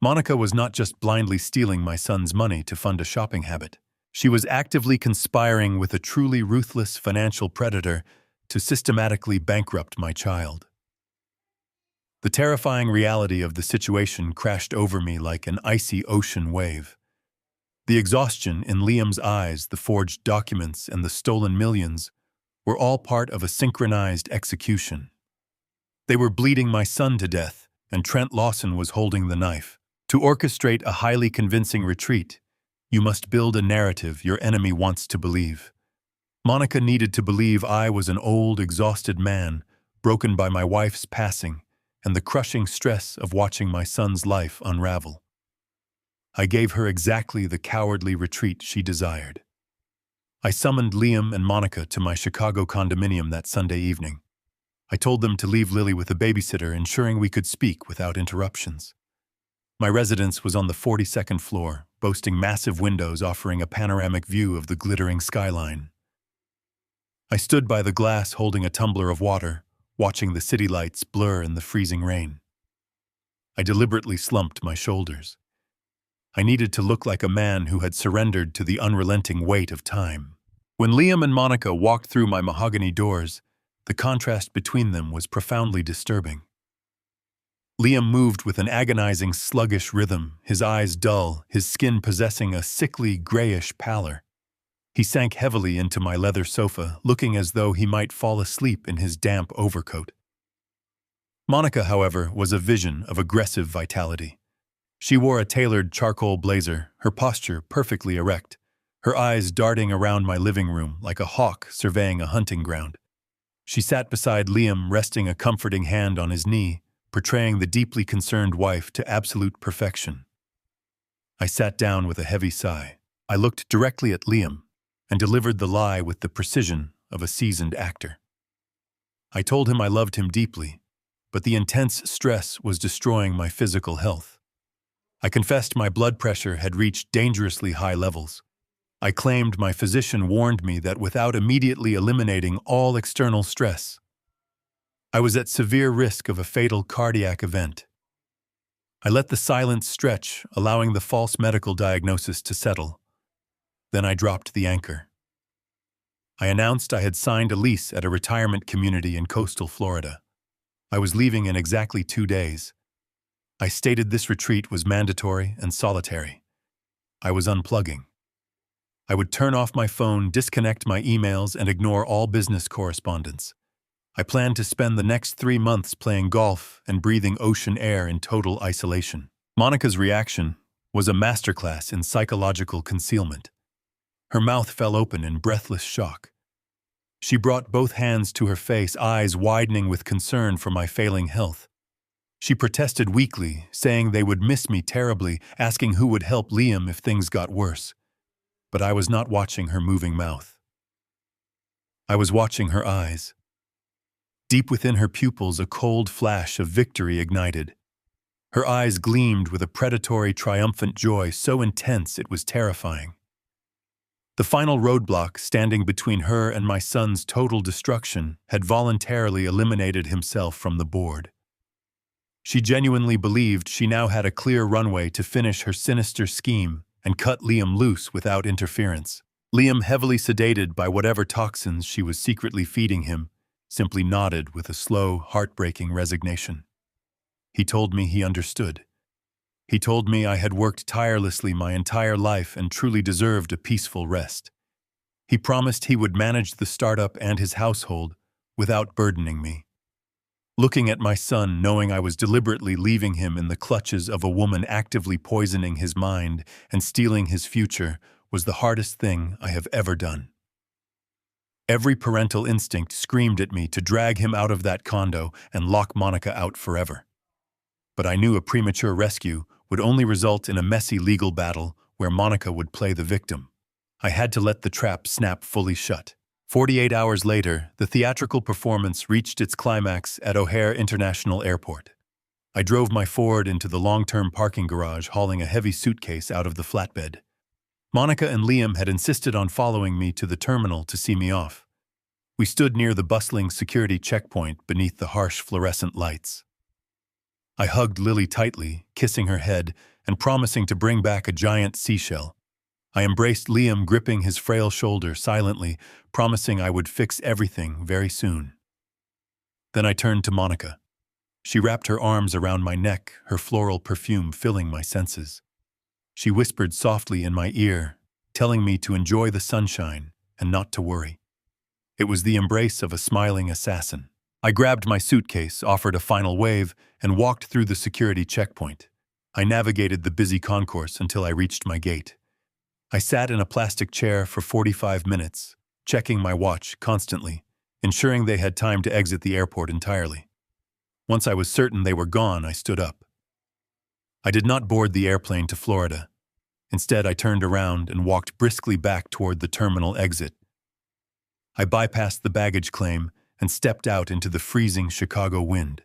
Monica was not just blindly stealing my son's money to fund a shopping habit. She was actively conspiring with a truly ruthless financial predator to systematically bankrupt my child. The terrifying reality of the situation crashed over me like an icy ocean wave. The exhaustion in Liam's eyes, the forged documents, and the stolen millions were all part of a synchronized execution. They were bleeding my son to death, and Trent Lawson was holding the knife. To orchestrate a highly convincing retreat, you must build a narrative your enemy wants to believe. Monica needed to believe I was an old, exhausted man, broken by my wife's passing and the crushing stress of watching my son's life unravel. I gave her exactly the cowardly retreat she desired. I summoned Liam and Monica to my Chicago condominium that Sunday evening. I told them to leave Lily with a babysitter, ensuring we could speak without interruptions. My residence was on the 42nd floor, boasting massive windows offering a panoramic view of the glittering skyline. I stood by the glass holding a tumbler of water, watching the city lights blur in the freezing rain. I deliberately slumped my shoulders. I needed to look like a man who had surrendered to the unrelenting weight of time. When Liam and Monica walked through my mahogany doors, the contrast between them was profoundly disturbing. Liam moved with an agonizing, sluggish rhythm, his eyes dull, his skin possessing a sickly, grayish pallor. He sank heavily into my leather sofa, looking as though he might fall asleep in his damp overcoat. Monica, however, was a vision of aggressive vitality. She wore a tailored charcoal blazer, her posture perfectly erect, her eyes darting around my living room like a hawk surveying a hunting ground. She sat beside Liam, resting a comforting hand on his knee, portraying the deeply concerned wife to absolute perfection. I sat down with a heavy sigh. I looked directly at Liam and delivered the lie with the precision of a seasoned actor. I told him I loved him deeply, but the intense stress was destroying my physical health. I confessed my blood pressure had reached dangerously high levels. I claimed my physician warned me that without immediately eliminating all external stress, I was at severe risk of a fatal cardiac event. I let the silence stretch, allowing the false medical diagnosis to settle. Then I dropped the anchor. I announced I had signed a lease at a retirement community in coastal Florida. I was leaving in exactly 2 days. I stated this retreat was mandatory and solitary. I was unplugging. I would turn off my phone, disconnect my emails, and ignore all business correspondence. I planned to spend the next 3 months playing golf and breathing ocean air in total isolation. Monica's reaction was a masterclass in psychological concealment. Her mouth fell open in breathless shock. She brought both hands to her face, eyes widening with concern for my failing health. She protested weakly, saying they would miss me terribly, asking who would help Liam if things got worse. But I was not watching her moving mouth. I was watching her eyes. Deep within her pupils, a cold flash of victory ignited. Her eyes gleamed with a predatory, triumphant joy so intense it was terrifying. The final roadblock standing between her and my son's total destruction had voluntarily eliminated himself from the board. She genuinely believed she now had a clear runway to finish her sinister scheme and cut Liam loose without interference. Liam, heavily sedated by whatever toxins she was secretly feeding him, simply nodded with a slow, heartbreaking resignation. He told me he understood. He told me I had worked tirelessly my entire life and truly deserved a peaceful rest. He promised he would manage the startup and his household without burdening me. Looking at my son, knowing I was deliberately leaving him in the clutches of a woman actively poisoning his mind and stealing his future, was the hardest thing I have ever done. Every parental instinct screamed at me to drag him out of that condo and lock Monica out forever. But I knew a premature rescue would only result in a messy legal battle where Monica would play the victim. I had to let the trap snap fully shut. 48 hours later, the theatrical performance reached its climax at O'Hare International Airport. I drove my Ford into the long-term parking garage, hauling a heavy suitcase out of the flatbed. Monica and Liam had insisted on following me to the terminal to see me off. We stood near the bustling security checkpoint beneath the harsh fluorescent lights. I hugged Lily tightly, kissing her head and promising to bring back a giant seashell. I embraced Liam, gripping his frail shoulder silently, promising I would fix everything very soon. Then I turned to Monica. She wrapped her arms around my neck, her floral perfume filling my senses. She whispered softly in my ear, telling me to enjoy the sunshine and not to worry. It was the embrace of a smiling assassin. I grabbed my suitcase, offered a final wave, and walked through the security checkpoint. I navigated the busy concourse until I reached my gate. I sat in a plastic chair for 45 minutes, checking my watch constantly, ensuring they had time to exit the airport entirely. Once I was certain they were gone, I stood up. I did not board the airplane to Florida. Instead, I turned around and walked briskly back toward the terminal exit. I bypassed the baggage claim and stepped out into the freezing Chicago wind.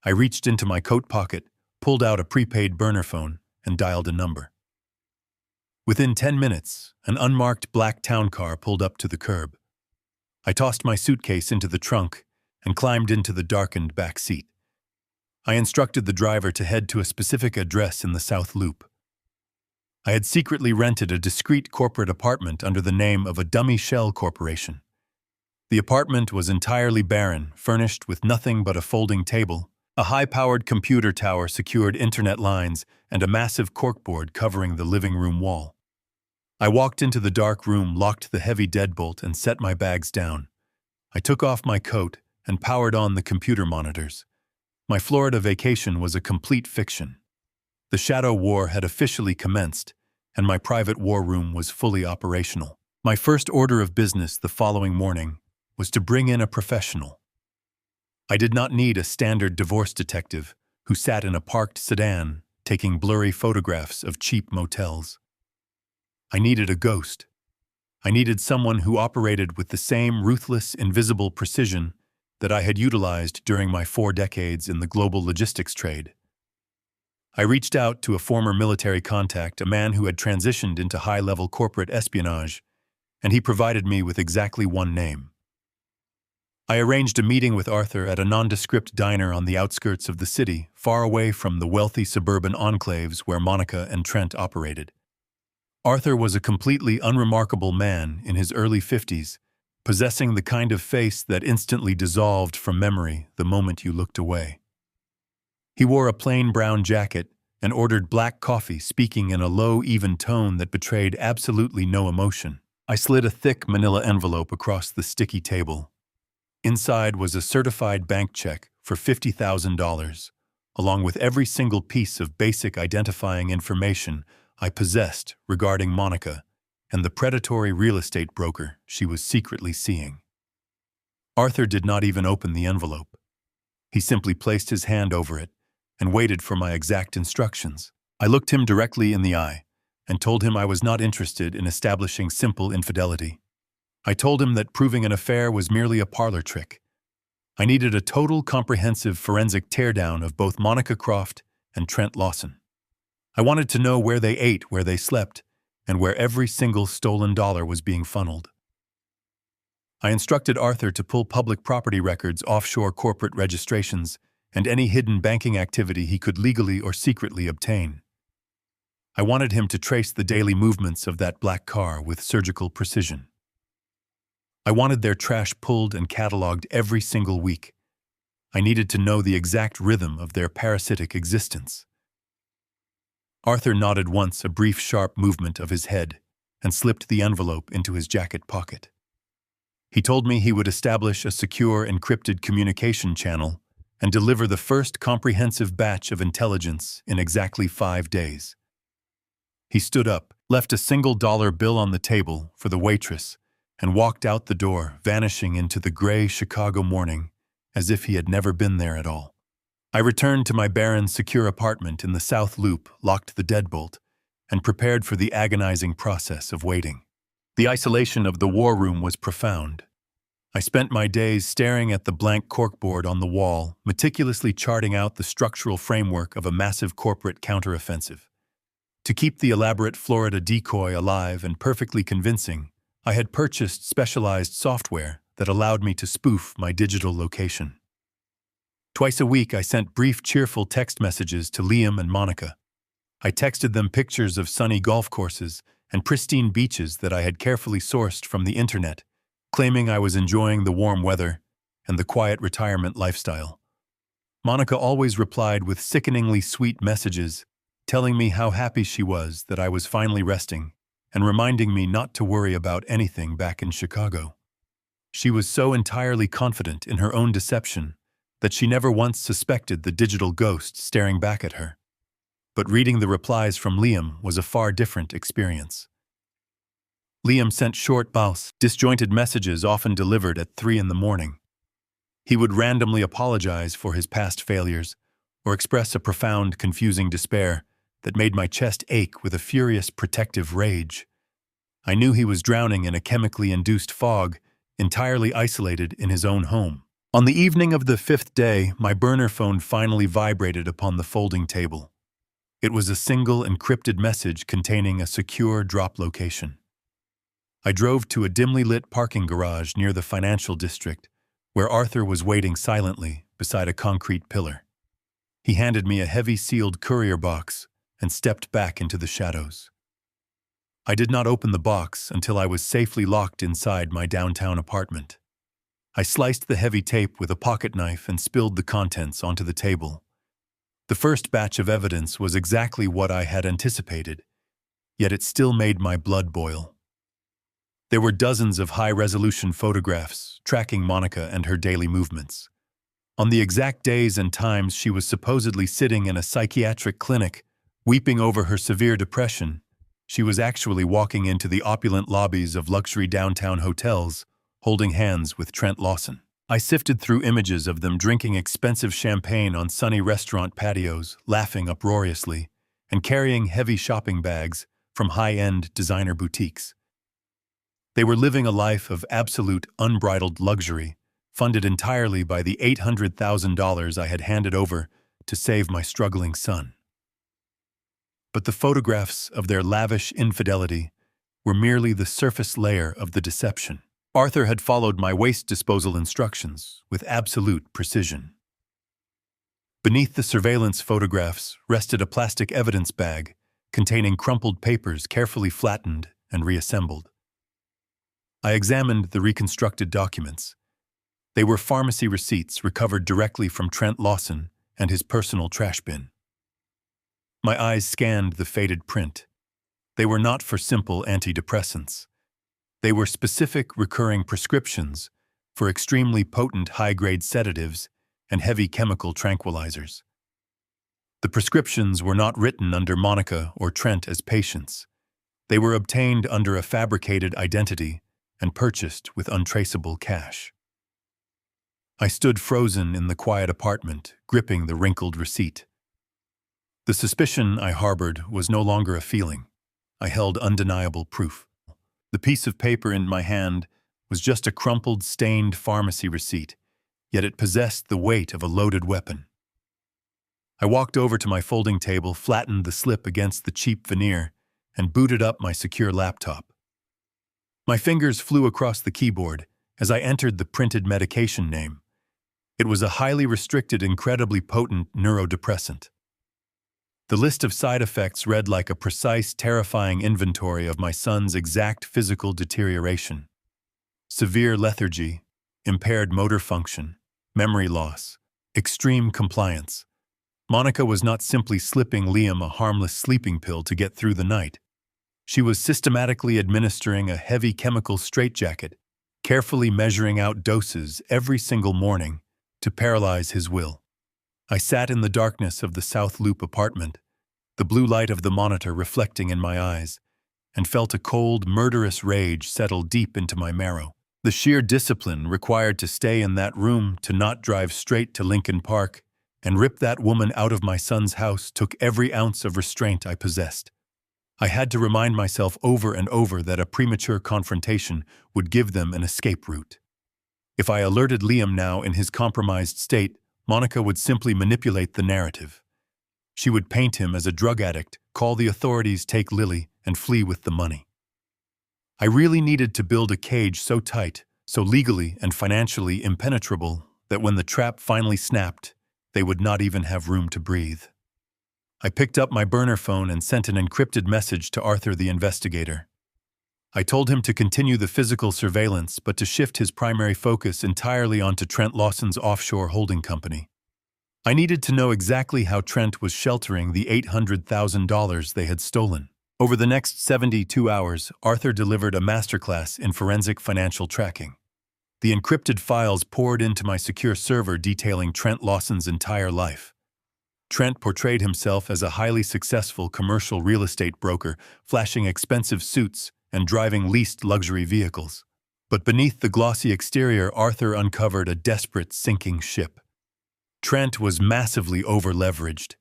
I reached into my coat pocket, pulled out a prepaid burner phone, and dialed a number. Within 10 minutes, an unmarked black town car pulled up to the curb. I tossed my suitcase into the trunk and climbed into the darkened back seat. I instructed the driver to head to a specific address in the South Loop. I had secretly rented a discreet corporate apartment under the name of a dummy shell corporation. The apartment was entirely barren, furnished with nothing but a folding table, a high-powered computer tower secured internet lines, and a massive corkboard covering the living room wall. I walked into the dark room, locked the heavy deadbolt, and set my bags down. I took off my coat and powered on the computer monitors. My Florida vacation was a complete fiction. The shadow war had officially commenced, and my private war room was fully operational. My first order of business the following morning was to bring in a professional. I did not need a standard divorce detective who sat in a parked sedan taking blurry photographs of cheap motels. I needed a ghost. I needed someone who operated with the same ruthless, invisible precision that I had utilized during my 4 decades in the global logistics trade. I reached out to a former military contact, a man who had transitioned into high-level corporate espionage, and he provided me with exactly one name. I arranged a meeting with Arthur at a nondescript diner on the outskirts of the city, far away from the wealthy suburban enclaves where Monica and Trent operated. Arthur was a completely unremarkable man in his early 50s, possessing the kind of face that instantly dissolved from memory the moment you looked away. He wore a plain brown jacket and ordered black coffee, speaking in a low, even tone that betrayed absolutely no emotion. I slid a thick manila envelope across the sticky table. Inside was a certified bank check for $50,000, along with every single piece of basic identifying information I possessed regarding Monica and the predatory real estate broker she was secretly seeing. Arthur did not even open the envelope. He simply placed his hand over it and waited for my exact instructions. I looked him directly in the eye and told him I was not interested in establishing simple infidelity. I told him that proving an affair was merely a parlor trick. I needed a total, comprehensive forensic teardown of both Monica Croft and Trent Lawson. I wanted to know where they ate, where they slept, and where every single stolen dollar was being funneled. I instructed Arthur to pull public property records, offshore corporate registrations, and any hidden banking activity he could legally or secretly obtain. I wanted him to trace the daily movements of that black car with surgical precision. I wanted their trash pulled and cataloged every single week. I needed to know the exact rhythm of their parasitic existence. Arthur nodded once, a brief sharp movement of his head, and slipped the envelope into his jacket pocket. He told me he would establish a secure encrypted communication channel and deliver the first comprehensive batch of intelligence in exactly 5 days. He stood up, left a $1 bill on the table for the waitress, and walked out the door, vanishing into the gray Chicago morning as if he had never been there at all. I returned to my barren, secure apartment in the South Loop, locked the deadbolt, and prepared for the agonizing process of waiting. The isolation of the war room was profound. I spent my days staring at the blank corkboard on the wall, meticulously charting out the structural framework of a massive corporate counteroffensive. To keep the elaborate Florida decoy alive and perfectly convincing, I had purchased specialized software that allowed me to spoof my digital location. Twice a week, I sent brief, cheerful text messages to Liam and Monica. I texted them pictures of sunny golf courses and pristine beaches that I had carefully sourced from the internet, claiming I was enjoying the warm weather and the quiet retirement lifestyle. Monica always replied with sickeningly sweet messages, telling me how happy she was that I was finally resting and reminding me not to worry about anything back in Chicago. She was so entirely confident in her own deception that she never once suspected the digital ghost staring back at her. But reading the replies from Liam was a far different experience. Liam sent short, disjointed messages often delivered at 3 a.m. He would randomly apologize for his past failures or express a profound, confusing despair that made my chest ache with a furious, protective rage. I knew he was drowning in a chemically induced fog, entirely isolated in his own home. On the evening of the 5th day, my burner phone finally vibrated upon the folding table. It was a single encrypted message containing a secure drop location. I drove to a dimly lit parking garage near the financial district, where Arthur was waiting silently beside a concrete pillar. He handed me a heavy sealed courier box and stepped back into the shadows. I did not open the box until I was safely locked inside my downtown apartment. I sliced the heavy tape with a pocket knife and spilled the contents onto the table. The first batch of evidence was exactly what I had anticipated, yet it still made my blood boil. There were dozens of high-resolution photographs tracking Monica and her daily movements. On the exact days and times she was supposedly sitting in a psychiatric clinic, weeping over her severe depression, she was actually walking into the opulent lobbies of luxury downtown hotels, holding hands with Trent Lawson. I sifted through images of them drinking expensive champagne on sunny restaurant patios, laughing uproariously, and carrying heavy shopping bags from high-end designer boutiques. They were living a life of absolute, unbridled luxury, funded entirely by the $800,000 I had handed over to save my struggling son. But the photographs of their lavish infidelity were merely the surface layer of the deception. Arthur had followed my waste disposal instructions with absolute precision. Beneath the surveillance photographs rested a plastic evidence bag containing crumpled papers carefully flattened and reassembled. I examined the reconstructed documents. They were pharmacy receipts recovered directly from Trent Lawson and his personal trash bin. My eyes scanned the faded print. They were not for simple antidepressants. They were specific recurring prescriptions for extremely potent high-grade sedatives and heavy chemical tranquilizers. The prescriptions were not written under Monica or Trent as patients. They were obtained under a fabricated identity and purchased with untraceable cash. I stood frozen in the quiet apartment, gripping the wrinkled receipt. The suspicion I harbored was no longer a feeling. I held undeniable proof. The piece of paper in my hand was just a crumpled, stained pharmacy receipt, yet it possessed the weight of a loaded weapon. I walked over to my folding table, flattened the slip against the cheap veneer, and booted up my secure laptop. My fingers flew across the keyboard as I entered the printed medication name. It was a highly restricted, incredibly potent neurodepressant. The list of side effects read like a precise, terrifying inventory of my son's exact physical deterioration. Severe lethargy, impaired motor function, memory loss, extreme compliance. Monica was not simply slipping Liam a harmless sleeping pill to get through the night. She was systematically administering a heavy chemical straitjacket, carefully measuring out doses every single morning to paralyze his will. I sat in the darkness of the South Loop apartment, the blue light of the monitor reflecting in my eyes, and felt a cold, murderous rage settle deep into my marrow. The sheer discipline required to stay in that room, to not drive straight to Lincoln Park and rip that woman out of my son's house, took every ounce of restraint I possessed. I had to remind myself over and over that a premature confrontation would give them an escape route. If I alerted Liam now in his compromised state, Monica would simply manipulate the narrative. She would paint him as a drug addict, call the authorities, take Lily, and flee with the money. I really needed to build a cage so tight, so legally and financially impenetrable, that when the trap finally snapped, they would not even have room to breathe. I picked up my burner phone and sent an encrypted message to Arthur, the investigator. I told him to continue the physical surveillance, but to shift his primary focus entirely onto Trent Lawson's offshore holding company. I needed to know exactly how Trent was sheltering the $800,000 they had stolen. Over the next 72 hours, Arthur delivered a masterclass in forensic financial tracking. The encrypted files poured into my secure server detailing Trent Lawson's entire life. Trent portrayed himself as a highly successful commercial real estate broker, flashing expensive suits and driving leased luxury vehicles. But beneath the glossy exterior, Arthur uncovered a desperate, sinking ship. Trent was massively over-leveraged.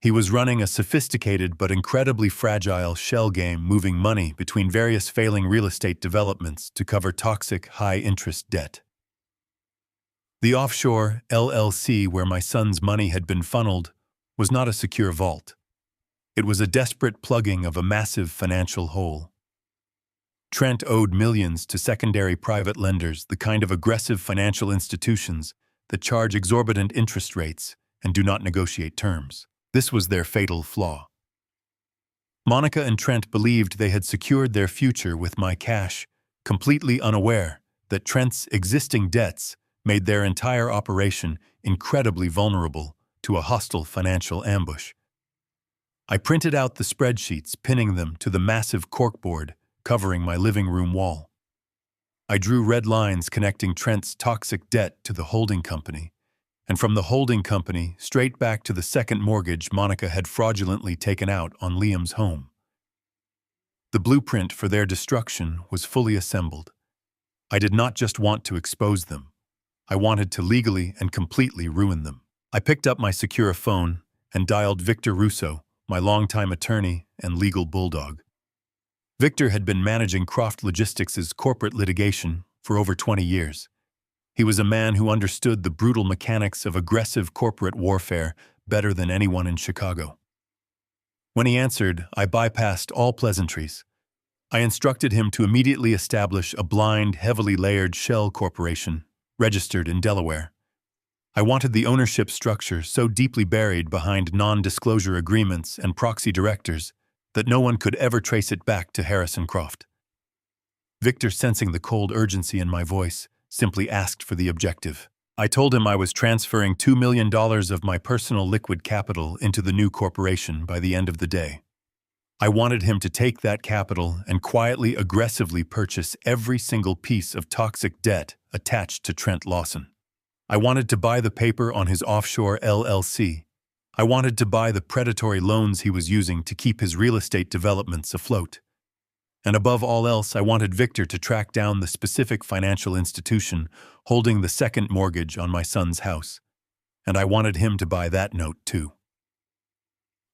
He was running a sophisticated but incredibly fragile shell game, moving money between various failing real estate developments to cover toxic, high-interest debt. The offshore LLC where my son's money had been funneled was not a secure vault. It was a desperate plugging of a massive financial hole. Trent owed millions to secondary private lenders, the kind of aggressive financial institutions that charge exorbitant interest rates and do not negotiate terms. This was their fatal flaw. Monica and Trent believed they had secured their future with my cash, completely unaware that Trent's existing debts made their entire operation incredibly vulnerable to a hostile financial ambush. I printed out the spreadsheets, pinning them to the massive corkboard covering my living room wall. I drew red lines connecting Trent's toxic debt to the holding company, and from the holding company straight back to the second mortgage Monica had fraudulently taken out on Liam's home. The blueprint for their destruction was fully assembled. I did not just want to expose them. I wanted to legally and completely ruin them. I picked up my secure phone and dialed Victor Russo, my longtime attorney and legal bulldog. Victor had been managing Croft Logistics' corporate litigation for over 20 years. He was a man who understood the brutal mechanics of aggressive corporate warfare better than anyone in Chicago. When he answered, I bypassed all pleasantries. I instructed him to immediately establish a blind, heavily layered shell corporation, registered in Delaware. I wanted the ownership structure so deeply buried behind non-disclosure agreements and proxy directors that no one could ever trace it back to Harrison Croft. Victor, sensing the cold urgency in my voice, simply asked for the objective. I told him I was transferring $2 million of my personal liquid capital into the new corporation by the end of the day. I wanted him to take that capital and quietly, aggressively purchase every single piece of toxic debt attached to Trent Lawson. I wanted to buy the paper on his offshore LLC. I wanted to buy the predatory loans he was using to keep his real estate developments afloat. And above all else, I wanted Victor to track down the specific financial institution holding the second mortgage on my son's house. And I wanted him to buy that note too.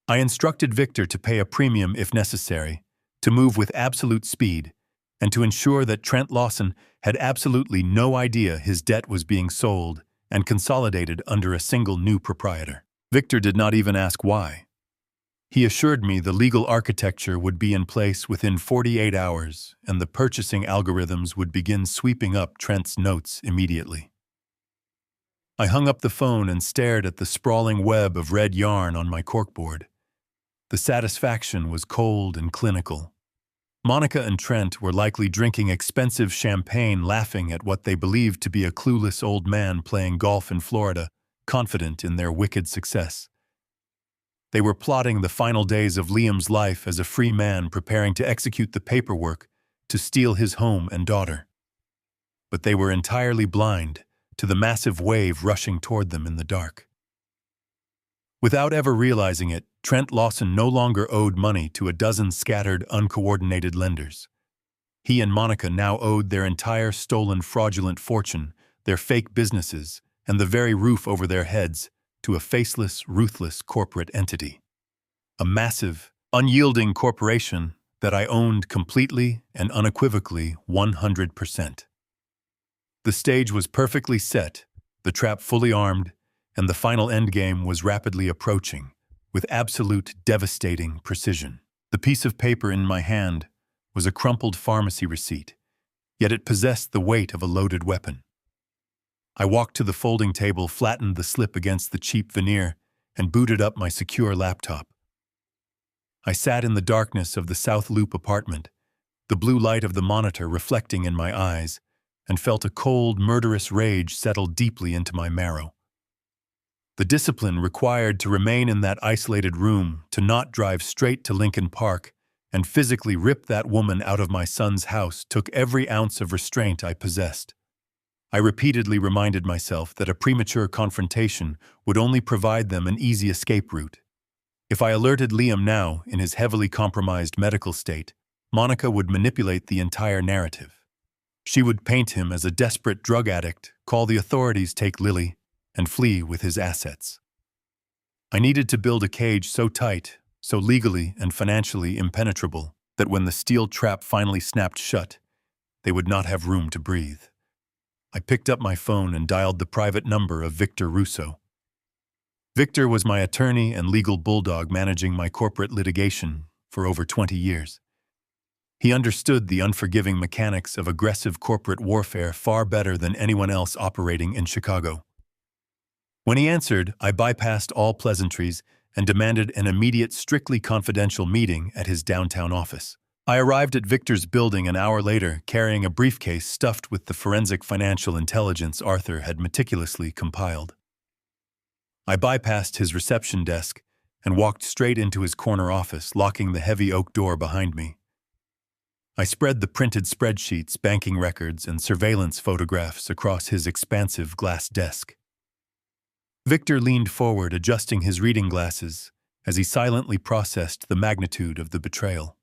I instructed Victor to pay a premium if necessary, to move with absolute speed, and to ensure that Trent Lawson had absolutely no idea his debt was being sold and consolidated under a single new proprietor. Victor did not even ask why. He assured me the legal architecture would be in place within 48 hours and the purchasing algorithms would begin sweeping up Trent's notes immediately. I hung up the phone and stared at the sprawling web of red yarn on my corkboard. The satisfaction was cold and clinical. Monica and Trent were likely drinking expensive champagne, laughing at what they believed to be a clueless old man playing golf in Florida, confident in their wicked success. They were plotting the final days of Liam's life as a free man preparing to execute the paperwork to steal his home and daughter. But they were entirely blind to the massive wave rushing toward them in the dark. Without ever realizing it, Trent Lawson no longer owed money to a dozen scattered, uncoordinated lenders. He and Monica now owed their entire stolen fraudulent fortune, their fake businesses, and the very roof over their heads to a faceless, ruthless corporate entity. A massive, unyielding corporation that I owned completely and unequivocally 100%. The stage was perfectly set, the trap fully armed, and the final endgame was rapidly approaching, with absolute devastating precision. The piece of paper in my hand was a crumpled pharmacy receipt, yet it possessed the weight of a loaded weapon. I walked to the folding table, flattened the slip against the cheap veneer, and booted up my secure laptop. I sat in the darkness of the South Loop apartment, the blue light of the monitor reflecting in my eyes, and felt a cold, murderous rage settle deeply into my marrow. The discipline required to remain in that isolated room, to not drive straight to Lincoln Park and physically rip that woman out of my son's house, took every ounce of restraint I possessed. I repeatedly reminded myself that a premature confrontation would only provide them an easy escape route. If I alerted Liam now, in his heavily compromised medical state, Monica would manipulate the entire narrative. She would paint him as a desperate drug addict, call the authorities, take Lily, and flee with his assets. I needed to build a cage so tight, so legally and financially impenetrable, that when the steel trap finally snapped shut, they would not have room to breathe. I picked up my phone and dialed the private number of Victor Russo. Victor was my attorney and legal bulldog managing my corporate litigation for over 20 years. He understood the unforgiving mechanics of aggressive corporate warfare far better than anyone else operating in Chicago. When he answered, I bypassed all pleasantries and demanded an immediate, strictly confidential meeting at his downtown office. I arrived at Victor's building an hour later, carrying a briefcase stuffed with the forensic financial intelligence Arthur had meticulously compiled. I bypassed his reception desk and walked straight into his corner office, locking the heavy oak door behind me. I spread the printed spreadsheets, banking records, and surveillance photographs across his expansive glass desk. Victor leaned forward, adjusting his reading glasses as he silently processed the magnitude of the betrayal.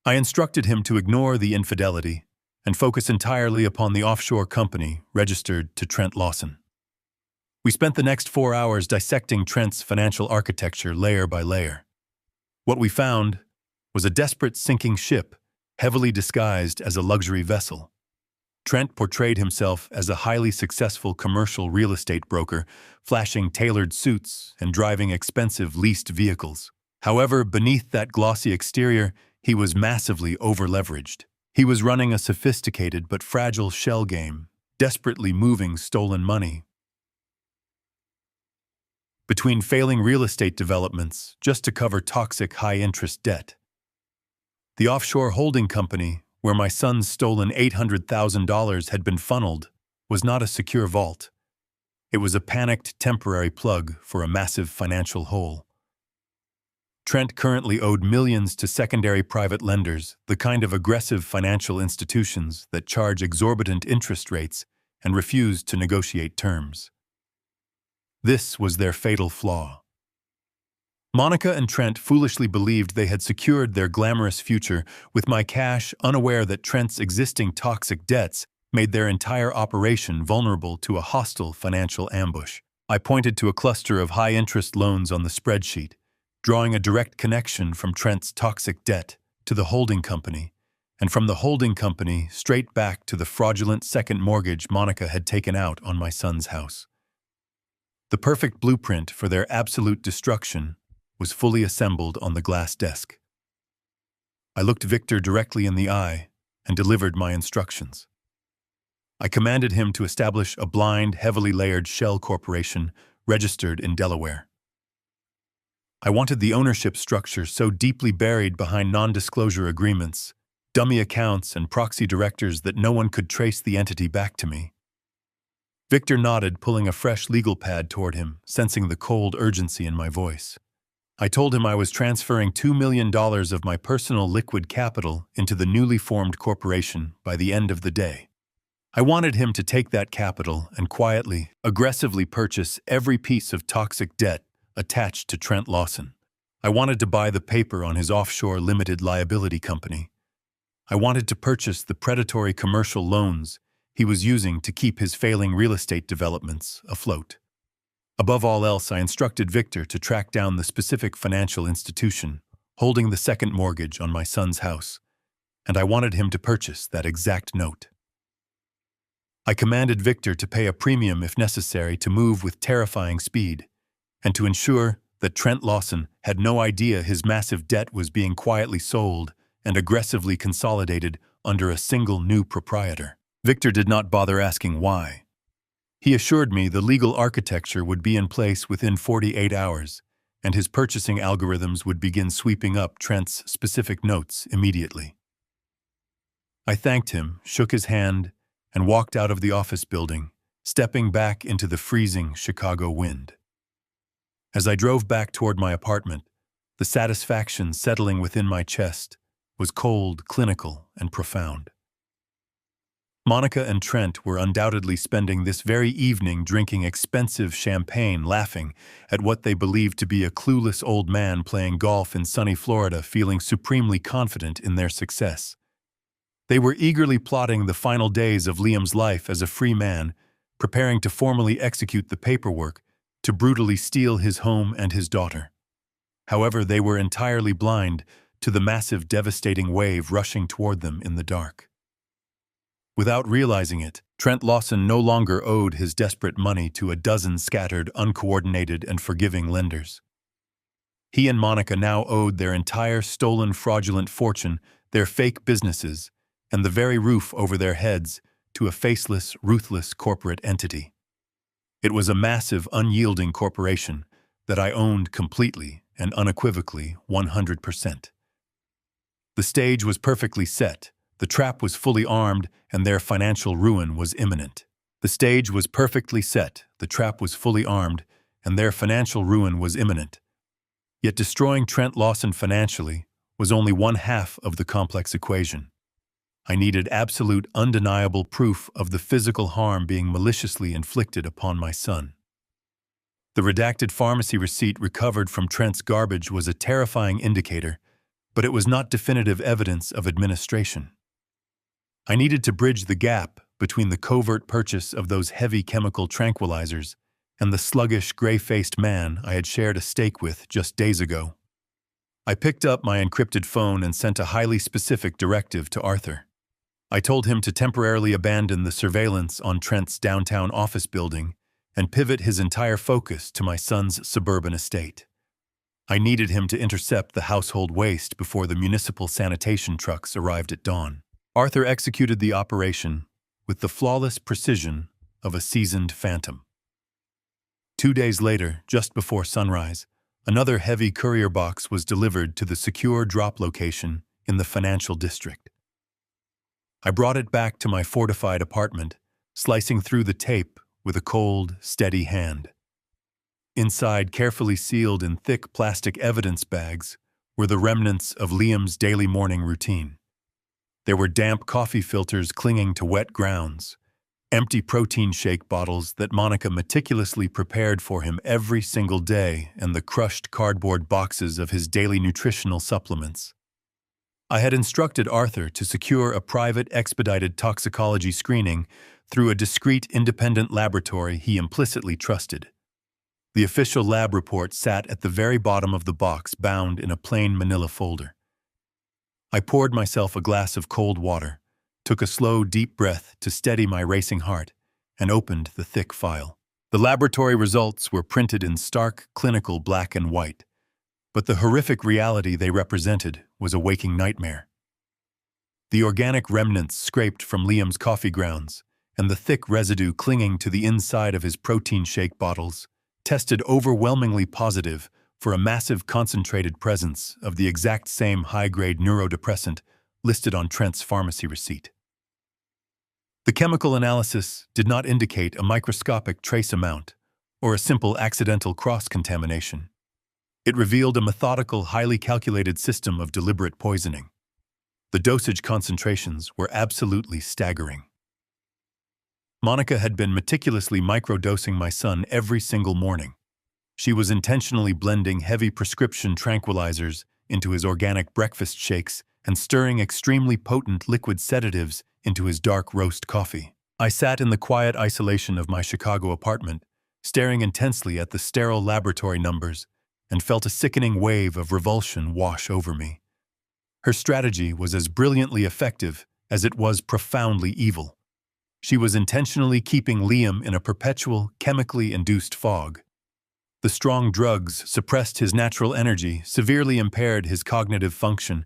I instructed him to ignore the infidelity and focus entirely upon the offshore company registered to Trent Lawson. We spent the next 4 hours dissecting Trent's financial architecture layer by layer. What we found was a desperate sinking ship, heavily disguised as a luxury vessel. Trent portrayed himself as a highly successful commercial real estate broker, flashing tailored suits and driving expensive leased vehicles. However, beneath that glossy exterior, he was massively over-leveraged. He was running a sophisticated but fragile shell game, desperately moving stolen money between failing real estate developments just to cover toxic high-interest debt. The offshore holding company, where my son's stolen $800,000 had been funneled, was not a secure vault. It was a panicked temporary plug for a massive financial hole. Trent currently owed millions to secondary private lenders, the kind of aggressive financial institutions that charge exorbitant interest rates and refuse to negotiate terms. This was their fatal flaw. Monica and Trent foolishly believed they had secured their glamorous future with my cash, unaware that Trent's existing toxic debts made their entire operation vulnerable to a hostile financial ambush. I pointed to a cluster of high-interest loans on the spreadsheet, drawing a direct connection from Trent's toxic debt to the holding company, and from the holding company straight back to the fraudulent second mortgage Monica had taken out on my son's house. The perfect blueprint for their absolute destruction was fully assembled on the glass desk. I looked Victor directly in the eye and delivered my instructions. I commanded him to establish a blind, heavily layered shell corporation registered in Delaware. I wanted the ownership structure so deeply buried behind non-disclosure agreements, dummy accounts, and proxy directors that no one could trace the entity back to me. Victor nodded, pulling a fresh legal pad toward him, sensing the cold urgency in my voice. I told him I was transferring $2 million of my personal liquid capital into the newly formed corporation by the end of the day. I wanted him to take that capital and quietly, aggressively purchase every piece of toxic debt attached to Trent Lawson. I wanted to buy the paper on his offshore limited liability company. I wanted to purchase the predatory commercial loans he was using to keep his failing real estate developments afloat. Above all else, I instructed Victor to track down the specific financial institution holding the second mortgage on my son's house, and I wanted him to purchase that exact note. I commanded Victor to pay a premium if necessary to move with terrifying speed, and to ensure that Trent Lawson had no idea his massive debt was being quietly sold and aggressively consolidated under a single new proprietor. Victor did not bother asking why. He assured me the legal architecture would be in place within 48 hours, and his purchasing algorithms would begin sweeping up Trent's specific notes immediately. I thanked him, shook his hand, and walked out of the office building, stepping back into the freezing Chicago wind. As I drove back toward my apartment, the satisfaction settling within my chest was cold, clinical, and profound. Monica and Trent were undoubtedly spending this very evening drinking expensive champagne, laughing at what they believed to be a clueless old man playing golf in sunny Florida, feeling supremely confident in their success. They were eagerly plotting the final days of Liam's life as a free man, preparing to formally execute the paperwork to brutally steal his home and his daughter. However, they were entirely blind to the massive, devastating wave rushing toward them in the dark. Without realizing it, Trent Lawson no longer owed his desperate money to a dozen scattered, uncoordinated, and forgiving lenders. He and Monica now owed their entire stolen, fraudulent fortune, their fake businesses, and the very roof over their heads to a faceless, ruthless corporate entity. It was a massive, unyielding corporation that I owned completely and unequivocally 100%. The stage was perfectly set. The trap was fully armed, and their financial ruin was imminent. The stage was perfectly set, the trap was fully armed, and their financial ruin was imminent. Yet destroying Trent Lawson financially was only one half of the complex equation. I needed absolute, undeniable proof of the physical harm being maliciously inflicted upon my son. The redacted pharmacy receipt recovered from Trent's garbage was a terrifying indicator, but it was not definitive evidence of administration. I needed to bridge the gap between the covert purchase of those heavy chemical tranquilizers and the sluggish, gray-faced man I had shared a stake with just days ago. I picked up my encrypted phone and sent a highly specific directive to Arthur. I told him to temporarily abandon the surveillance on Trent's downtown office building and pivot his entire focus to my son's suburban estate. I needed him to intercept the household waste before the municipal sanitation trucks arrived at dawn. Arthur executed the operation with the flawless precision of a seasoned phantom. 2 days later, just before sunrise, another heavy courier box was delivered to the secure drop location in the financial district. I brought it back to my fortified apartment, slicing through the tape with a cold, steady hand. Inside, carefully sealed in thick plastic evidence bags, were the remnants of Liam's daily morning routine. There were damp coffee filters clinging to wet grounds, empty protein shake bottles that Monica meticulously prepared for him every single day, and the crushed cardboard boxes of his daily nutritional supplements. I had instructed Arthur to secure a private expedited toxicology screening through a discreet independent laboratory he implicitly trusted. The official lab report sat at the very bottom of the box, bound in a plain manila folder. I poured myself a glass of cold water, took a slow, deep breath to steady my racing heart, and opened the thick file. The laboratory results were printed in stark, clinical black and white, but the horrific reality they represented was a waking nightmare. The organic remnants scraped from Liam's coffee grounds and the thick residue clinging to the inside of his protein shake bottles tested overwhelmingly positive for a massive concentrated presence of the exact same high-grade neurodepressant listed on Trent's pharmacy receipt. The chemical analysis did not indicate a microscopic trace amount or a simple accidental cross-contamination. It revealed a methodical, highly calculated system of deliberate poisoning. The dosage concentrations were absolutely staggering. Monica had been meticulously microdosing my son every single morning. She was intentionally blending heavy prescription tranquilizers into his organic breakfast shakes and stirring extremely potent liquid sedatives into his dark roast coffee. I sat in the quiet isolation of my Chicago apartment, staring intensely at the sterile laboratory numbers, and felt a sickening wave of revulsion wash over me. Her strategy was as brilliantly effective as it was profoundly evil. She was intentionally keeping Liam in a perpetual, chemically induced fog. The strong drugs suppressed his natural energy, severely impaired his cognitive function,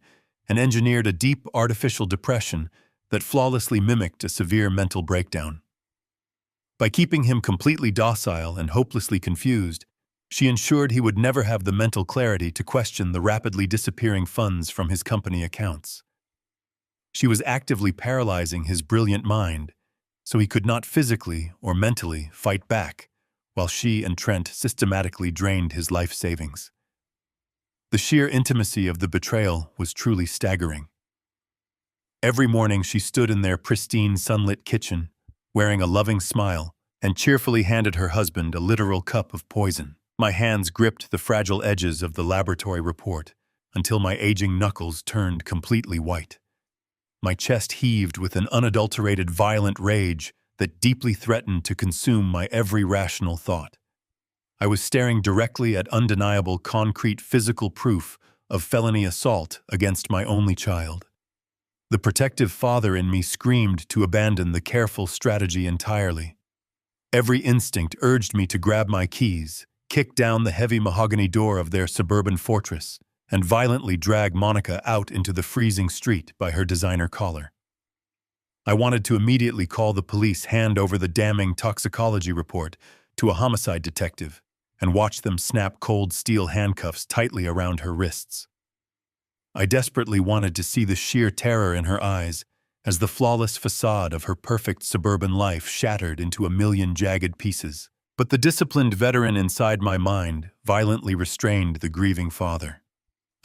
and engineered a deep artificial depression that flawlessly mimicked a severe mental breakdown. By keeping him completely docile and hopelessly confused, she ensured he would never have the mental clarity to question the rapidly disappearing funds from his company accounts. She was actively paralyzing his brilliant mind, so he could not physically or mentally fight back, while she and Trent systematically drained his life savings. The sheer intimacy of the betrayal was truly staggering. Every morning she stood in their pristine, sunlit kitchen, wearing a loving smile, and cheerfully handed her husband a literal cup of poison. My hands gripped the fragile edges of the laboratory report until my aging knuckles turned completely white. My chest heaved with an unadulterated, violent rage that deeply threatened to consume my every rational thought. I was staring directly at undeniable, concrete physical proof of felony assault against my only child. The protective father in me screamed to abandon the careful strategy entirely. Every instinct urged me to grab my keys, kick down the heavy mahogany door of their suburban fortress, and violently drag Monica out into the freezing street by her designer collar. I wanted to immediately call the police, hand over the damning toxicology report to a homicide detective, and watch them snap cold steel handcuffs tightly around her wrists. I desperately wanted to see the sheer terror in her eyes as the flawless facade of her perfect suburban life shattered into a million jagged pieces. But the disciplined veteran inside my mind violently restrained the grieving father.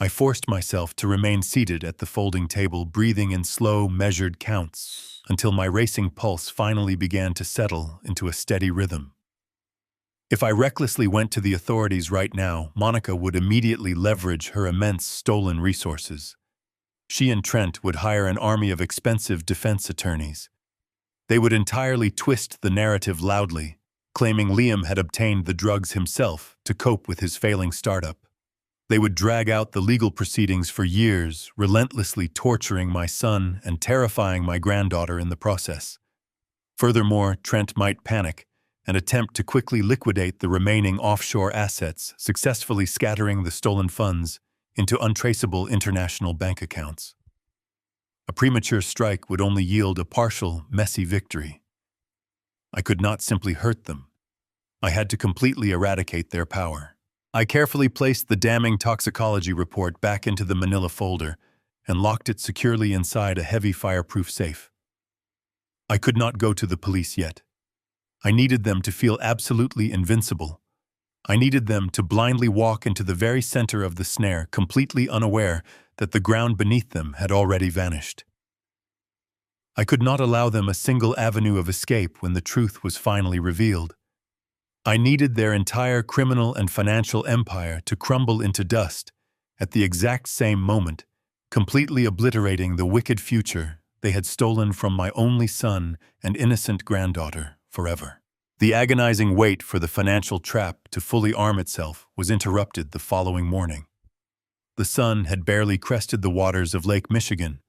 I forced myself to remain seated at the folding table, breathing in slow, measured counts, until my racing pulse finally began to settle into a steady rhythm. If I recklessly went to the authorities right now, Monica would immediately leverage her immense stolen resources. She and Trent would hire an army of expensive defense attorneys. They would entirely twist the narrative loudly, claiming Liam had obtained the drugs himself to cope with his failing startup. They would drag out the legal proceedings for years, relentlessly torturing my son and terrifying my granddaughter in the process. Furthermore, Trent might panic and attempt to quickly liquidate the remaining offshore assets, successfully scattering the stolen funds into untraceable international bank accounts. A premature strike would only yield a partial, messy victory. I could not simply hurt them. I had to completely eradicate their power. I carefully placed the damning toxicology report back into the manila folder and locked it securely inside a heavy fireproof safe. I could not go to the police yet. I needed them to feel absolutely invincible. I needed them to blindly walk into the very center of the snare, completely unaware that the ground beneath them had already vanished. I could not allow them a single avenue of escape when the truth was finally revealed. I needed their entire criminal and financial empire to crumble into dust at the exact same moment, completely obliterating the wicked future they had stolen from my only son and innocent granddaughter forever. The agonizing wait for the financial trap to fully arm itself was interrupted the following morning. The sun had barely crested the waters of Lake Michigan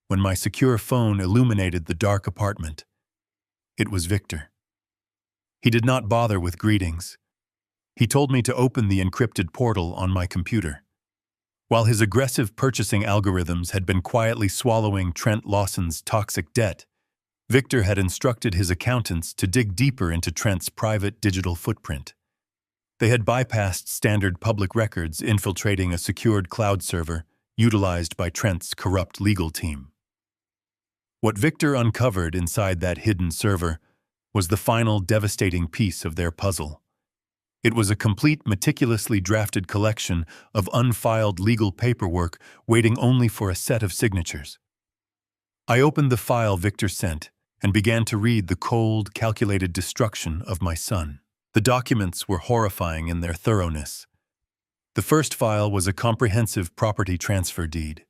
when my secure phone illuminated the dark apartment. It was Victor. He did not bother with greetings. He told me to open the encrypted portal on my computer. While his aggressive purchasing algorithms had been quietly swallowing Trent Lawson's toxic debt, Victor had instructed his accountants to dig deeper into Trent's private digital footprint. They had bypassed standard public records, infiltrating a secured cloud server utilized by Trent's corrupt legal team. What Victor uncovered inside that hidden server was the final devastating piece of their puzzle. It was a complete, meticulously drafted collection of unfiled legal paperwork waiting only for a set of signatures. I opened the file Victor sent and began to read the cold, calculated destruction of my son. The documents were horrifying in their thoroughness. The first file was a comprehensive property transfer deed.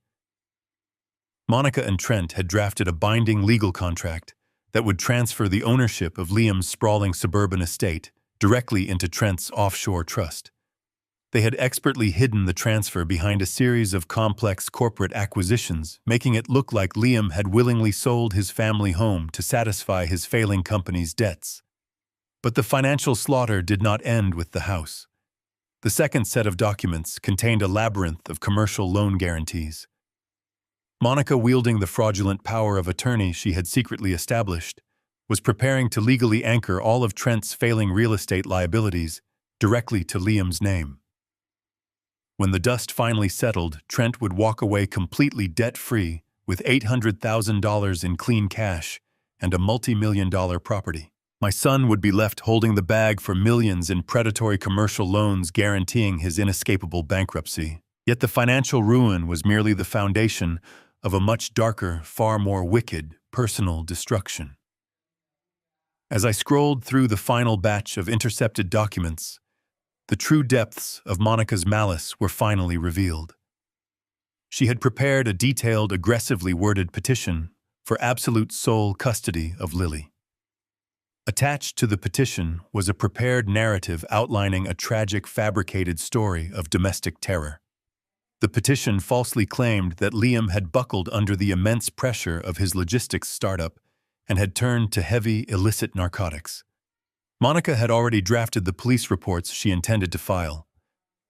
Monica and Trent had drafted a binding legal contract that would transfer the ownership of Liam's sprawling suburban estate directly into Trent's offshore trust. They had expertly hidden the transfer behind a series of complex corporate acquisitions, making it look like Liam had willingly sold his family home to satisfy his failing company's debts. But the financial slaughter did not end with the house. The second set of documents contained a labyrinth of commercial loan guarantees. Monica, wielding the fraudulent power of attorney she had secretly established, was preparing to legally anchor all of Trent's failing real estate liabilities directly to Liam's name. When the dust finally settled, Trent would walk away completely debt-free with $800,000 in clean cash and a multi-million-dollar property. My son would be left holding the bag for millions in predatory commercial loans guaranteeing his inescapable bankruptcy. Yet the financial ruin was merely the foundation of a much darker, far more wicked, personal destruction. As I scrolled through the final batch of intercepted documents, the true depths of Monica's malice were finally revealed. She had prepared a detailed, aggressively worded petition for absolute sole custody of Lily. Attached to the petition was a prepared narrative outlining a tragic, fabricated story of domestic terror. The petition falsely claimed that Liam had buckled under the immense pressure of his logistics startup and had turned to heavy, illicit narcotics. Monica had already drafted the police reports she intended to file.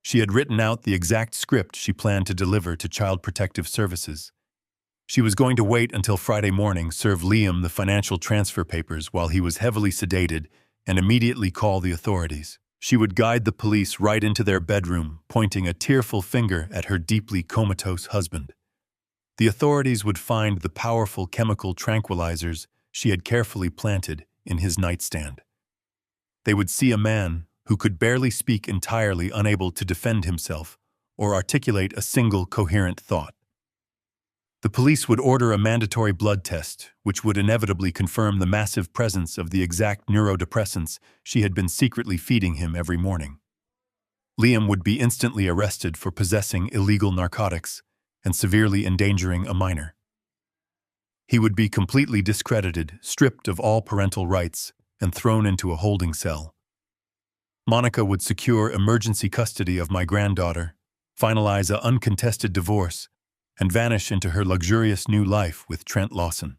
She had written out the exact script she planned to deliver to Child Protective Services. She was going to wait until Friday morning, serve Liam the financial transfer papers while he was heavily sedated, and immediately call the authorities. She would guide the police right into their bedroom, pointing a tearful finger at her deeply comatose husband. The authorities would find the powerful chemical tranquilizers she had carefully planted in his nightstand. They would see a man who could barely speak, entirely unable to defend himself or articulate a single coherent thought. The police would order a mandatory blood test, which would inevitably confirm the massive presence of the exact neurodepressants she had been secretly feeding him every morning. Liam would be instantly arrested for possessing illegal narcotics and severely endangering a minor. He would be completely discredited, stripped of all parental rights, and thrown into a holding cell. Monica would secure emergency custody of my granddaughter, finalize an uncontested divorce, and vanish into her luxurious new life with Trent Lawson.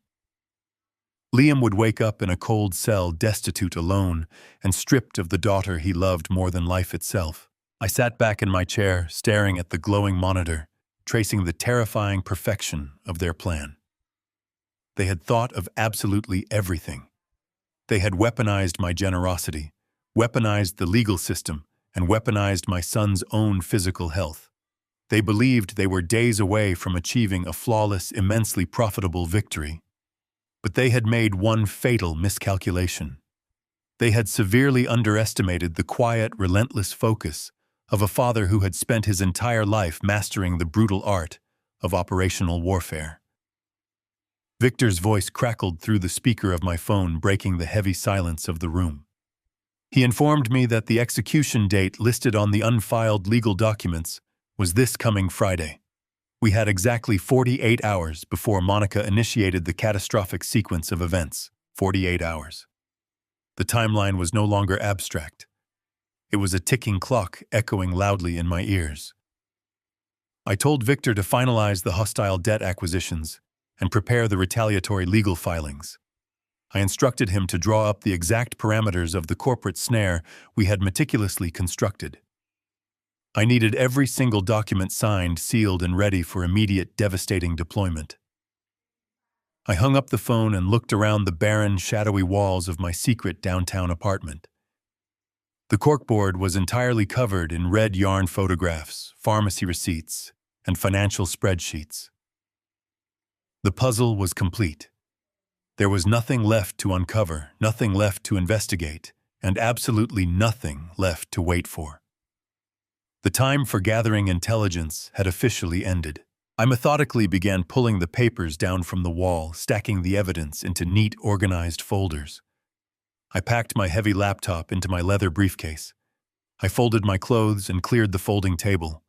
Liam would wake up in a cold cell, destitute, alone, and stripped of the daughter he loved more than life itself. I sat back in my chair, staring at the glowing monitor, tracing the terrifying perfection of their plan. They had thought of absolutely everything. They had weaponized my generosity, weaponized the legal system, and weaponized my son's own physical health. They believed they were days away from achieving a flawless, immensely profitable victory. But they had made one fatal miscalculation. They had severely underestimated the quiet, relentless focus of a father who had spent his entire life mastering the brutal art of operational warfare. Victor's voice crackled through the speaker of my phone, breaking the heavy silence of the room. He informed me that the execution date listed on the unfiled legal documents was this coming Friday. We had exactly 48 hours before Monica initiated the catastrophic sequence of events. 48 hours. The timeline was no longer abstract. It was a ticking clock echoing loudly in my ears. I told Victor to finalize the hostile debt acquisitions and prepare the retaliatory legal filings. I instructed him to draw up the exact parameters of the corporate snare we had meticulously constructed. I needed every single document signed, sealed, and ready for immediate, devastating deployment. I hung up the phone and looked around the barren, shadowy walls of my secret downtown apartment. The corkboard was entirely covered in red yarn photographs, pharmacy receipts, and financial spreadsheets. The puzzle was complete. There was nothing left to uncover, nothing left to investigate, and absolutely nothing left to wait for. The time for gathering intelligence had officially ended. I methodically began pulling the papers down from the wall, stacking the evidence into neat, organized folders. I packed my heavy laptop into my leather briefcase. I folded my clothes and cleared the folding table.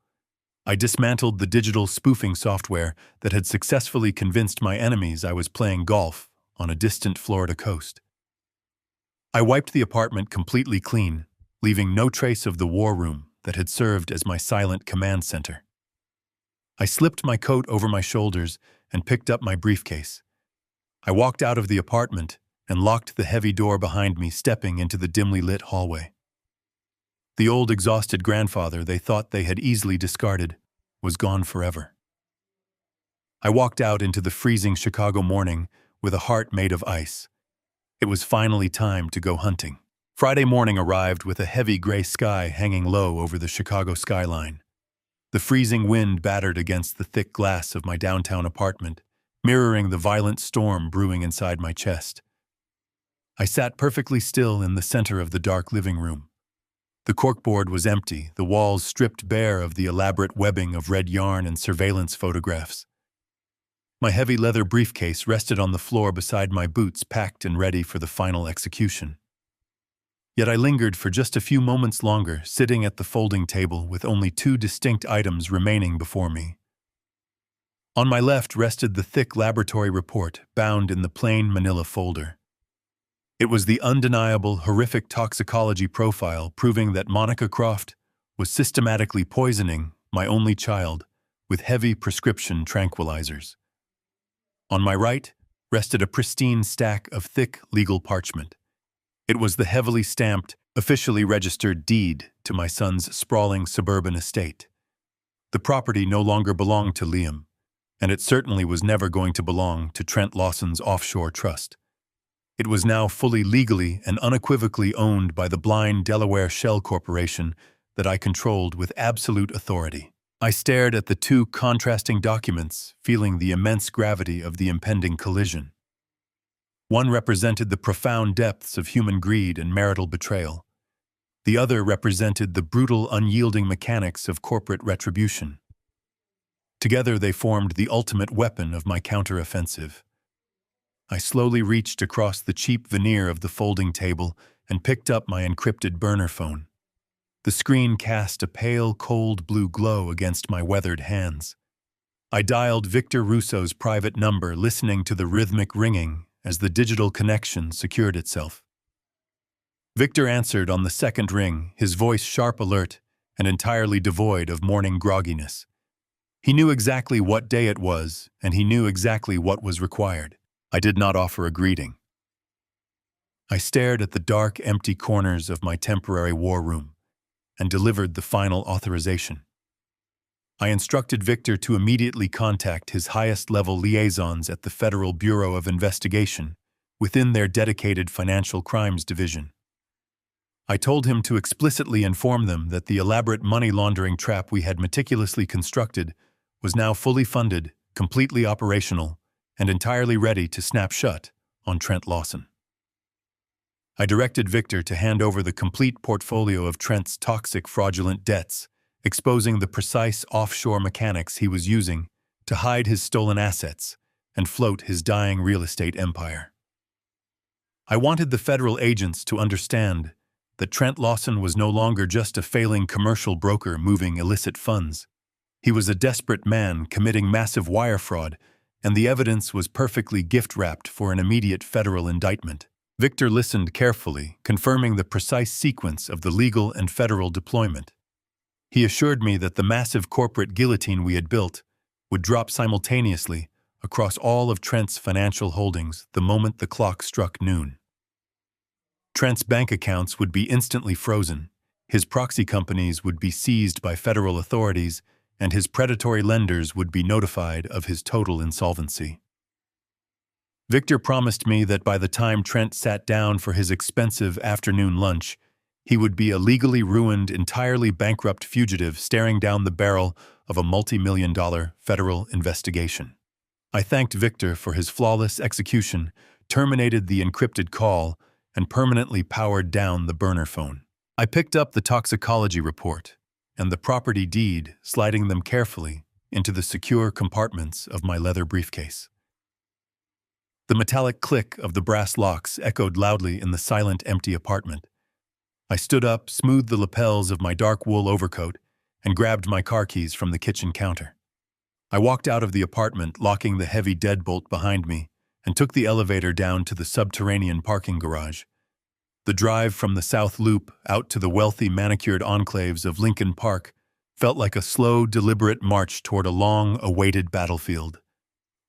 I dismantled the digital spoofing software that had successfully convinced my enemies I was playing golf on a distant Florida coast. I wiped the apartment completely clean, leaving no trace of the war room that had served as my silent command center. I slipped my coat over my shoulders and picked up my briefcase. I walked out of the apartment and locked the heavy door behind me, stepping into the dimly lit hallway. The old exhausted grandfather they thought they had easily discarded was gone forever. I walked out into the freezing Chicago morning with a heart made of ice. It was finally time to go hunting. Friday morning arrived with a heavy gray sky hanging low over the Chicago skyline. The freezing wind battered against the thick glass of my downtown apartment, mirroring the violent storm brewing inside my chest. I sat perfectly still in the center of the dark living room. The corkboard was empty, the walls stripped bare of the elaborate webbing of red yarn and surveillance photographs. My heavy leather briefcase rested on the floor beside my boots, packed and ready for the final execution. Yet I lingered for just a few moments longer, sitting at the folding table with only two distinct items remaining before me. On my left rested the thick laboratory report, bound in the plain manila folder. It was the undeniable, horrific toxicology profile proving that Monica Croft was systematically poisoning my only child with heavy prescription tranquilizers. On my right rested a pristine stack of thick legal parchment. It was the heavily stamped, officially registered deed to my son's sprawling suburban estate. The property no longer belonged to Liam, and it certainly was never going to belong to Trent Lawson's offshore trust. It was now fully legally and unequivocally owned by the blind Delaware Shell Corporation that I controlled with absolute authority. I stared at the two contrasting documents, feeling the immense gravity of the impending collision. One represented the profound depths of human greed and marital betrayal. The other represented the brutal, unyielding mechanics of corporate retribution. Together they formed the ultimate weapon of my counteroffensive. I slowly reached across the cheap veneer of the folding table and picked up my encrypted burner phone. The screen cast a pale, cold blue glow against my weathered hands. I dialed Victor Russo's private number, listening to the rhythmic ringing as the digital connection secured itself. Victor answered on the second ring, his voice sharp, alert, and entirely devoid of morning grogginess. He knew exactly what day it was, and he knew exactly what was required. I did not offer a greeting. I stared at the dark, empty corners of my temporary war room and delivered the final authorization. I instructed Victor to immediately contact his highest-level liaisons at the Federal Bureau of Investigation within their dedicated Financial Crimes Division. I told him to explicitly inform them that the elaborate money laundering trap we had meticulously constructed was now fully funded, completely operational, and entirely ready to snap shut on Trent Lawson. I directed Victor to hand over the complete portfolio of Trent's toxic, fraudulent debts, exposing the precise offshore mechanics he was using to hide his stolen assets and float his dying real estate empire. I wanted the federal agents to understand that Trent Lawson was no longer just a failing commercial broker moving illicit funds. He was a desperate man committing massive wire fraud, and the evidence was perfectly gift-wrapped for an immediate federal indictment. Victor listened carefully, confirming the precise sequence of the legal and federal deployment. He assured me that the massive corporate guillotine we had built would drop simultaneously across all of Trent's financial holdings the moment the clock struck noon. Trent's bank accounts would be instantly frozen, his proxy companies would be seized by federal authorities, and his predatory lenders would be notified of his total insolvency. Victor promised me that by the time Trent sat down for his expensive afternoon lunch, he would be a legally ruined, entirely bankrupt fugitive staring down the barrel of a multi-million-dollar federal investigation. I thanked Victor for his flawless execution, terminated the encrypted call, and permanently powered down the burner phone. I picked up the toxicology report and the property deed, sliding them carefully into the secure compartments of my leather briefcase. The metallic click of the brass locks echoed loudly in the silent, empty apartment. I stood up, smoothed the lapels of my dark wool overcoat, and grabbed my car keys from the kitchen counter. I walked out of the apartment, locking the heavy deadbolt behind me, and took the elevator down to the subterranean parking garage. The drive from the South Loop out to the wealthy, manicured enclaves of Lincoln Park felt like a slow, deliberate march toward a long-awaited battlefield.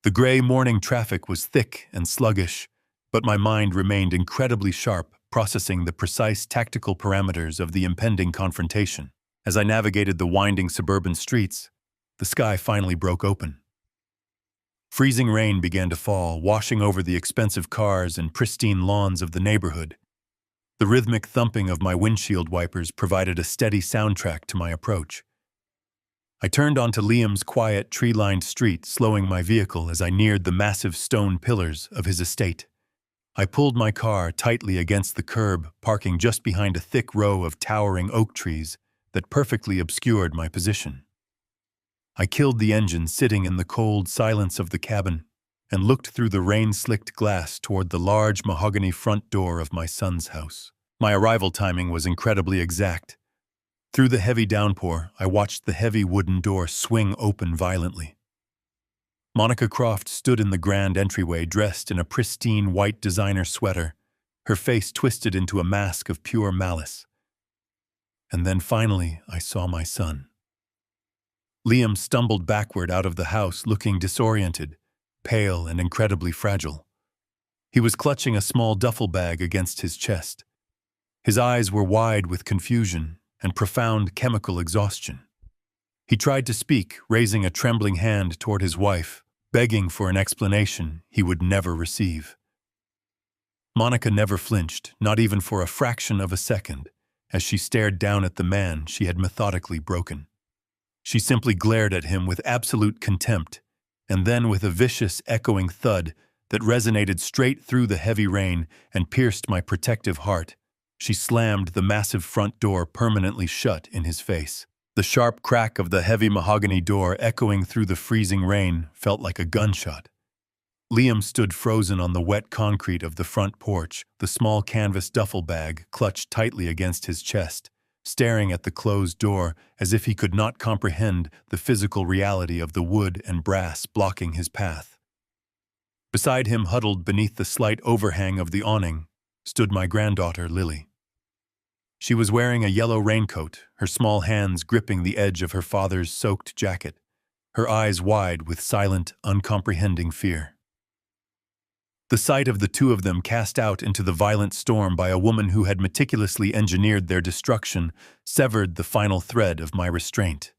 The gray morning traffic was thick and sluggish, but my mind remained incredibly sharp, processing the precise tactical parameters of the impending confrontation. As I navigated the winding suburban streets, the sky finally broke open. Freezing rain began to fall, washing over the expensive cars and pristine lawns of the neighborhood. The rhythmic thumping of my windshield wipers provided a steady soundtrack to my approach. I turned onto Liam's quiet, tree-lined street, slowing my vehicle as I neared the massive stone pillars of his estate. I pulled my car tightly against the curb, parking just behind a thick row of towering oak trees that perfectly obscured my position. I killed the engine sitting in the cold silence of the cabin and looked through the rain-slicked glass toward the large mahogany front door of my son's house. My arrival timing was incredibly exact. Through the heavy downpour, I watched the heavy wooden door swing open violently. Monica Croft stood in the grand entryway dressed in a pristine white designer sweater, her face twisted into a mask of pure malice. And then finally, I saw my son. Liam stumbled backward out of the house looking disoriented, pale and incredibly fragile. He was clutching a small duffel bag against his chest. His eyes were wide with confusion and profound chemical exhaustion. He tried to speak, raising a trembling hand toward his wife, begging for an explanation he would never receive. Monica never flinched, not even for a fraction of a second, as she stared down at the man she had methodically broken. She simply glared at him with absolute contempt, and then with a vicious, echoing thud that resonated straight through the heavy rain and pierced my protective heart, she slammed the massive front door permanently shut in his face. The sharp crack of the heavy mahogany door echoing through the freezing rain felt like a gunshot. Liam stood frozen on the wet concrete of the front porch, the small canvas duffel bag clutched tightly against his chest, staring at the closed door as if he could not comprehend the physical reality of the wood and brass blocking his path. Beside him, huddled beneath the slight overhang of the awning, stood my granddaughter, Lily. She was wearing a yellow raincoat, her small hands gripping the edge of her father's soaked jacket, her eyes wide with silent, uncomprehending fear. The sight of the two of them cast out into the violent storm by a woman who had meticulously engineered their destruction severed the final thread of my restraint.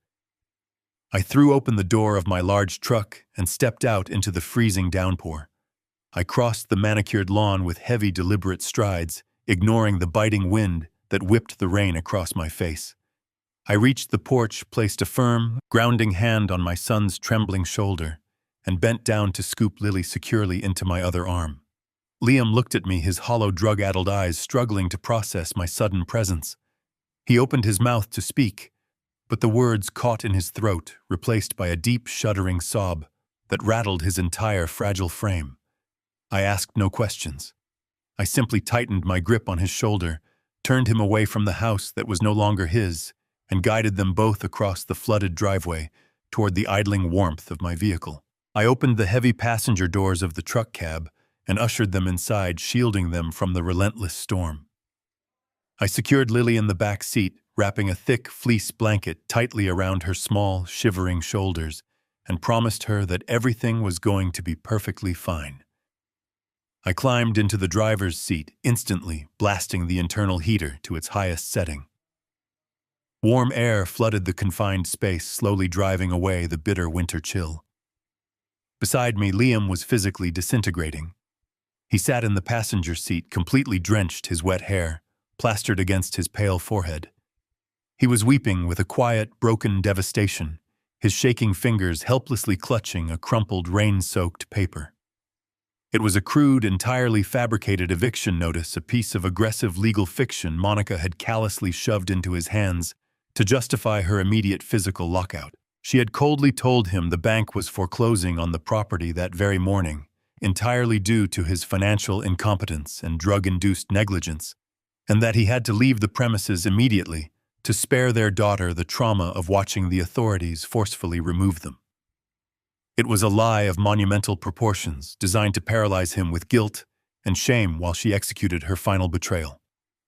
I threw open the door of my large truck and stepped out into the freezing downpour. I crossed the manicured lawn with heavy, deliberate strides, ignoring the biting wind that whipped the rain across my face. I reached the porch, placed a firm, grounding hand on my son's trembling shoulder, and bent down to scoop Lily securely into my other arm. Liam looked at me, his hollow, drug-addled eyes struggling to process my sudden presence. He opened his mouth to speak, but the words caught in his throat, replaced by a deep, shuddering sob. that rattled his entire fragile frame. I asked no questions. I simply tightened my grip on his shoulder, turned him away from the house that was no longer his, and guided them both across the flooded driveway toward the idling warmth of my vehicle. I opened the heavy passenger doors of the truck cab and ushered them inside, shielding them from the relentless storm. I secured Lily in the back seat, wrapping a thick fleece blanket tightly around her small, shivering shoulders, and promised her that everything was going to be perfectly fine. I climbed into the driver's seat, instantly blasting the internal heater to its highest setting. Warm air flooded the confined space, slowly driving away the bitter winter chill. Beside me, Liam was physically disintegrating. He sat in the passenger seat, completely drenched, his wet hair plastered against his pale forehead. He was weeping with a quiet, broken devastation, his shaking fingers helplessly clutching a crumpled, rain-soaked paper. It was a crude, entirely fabricated eviction notice, a piece of aggressive legal fiction Monica had callously shoved into his hands to justify her immediate physical lockout. She had coldly told him the bank was foreclosing on the property that very morning, entirely due to his financial incompetence and drug-induced negligence, and that he had to leave the premises immediately to spare their daughter the trauma of watching the authorities forcefully remove them. It was a lie of monumental proportions, designed to paralyze him with guilt and shame while she executed her final betrayal.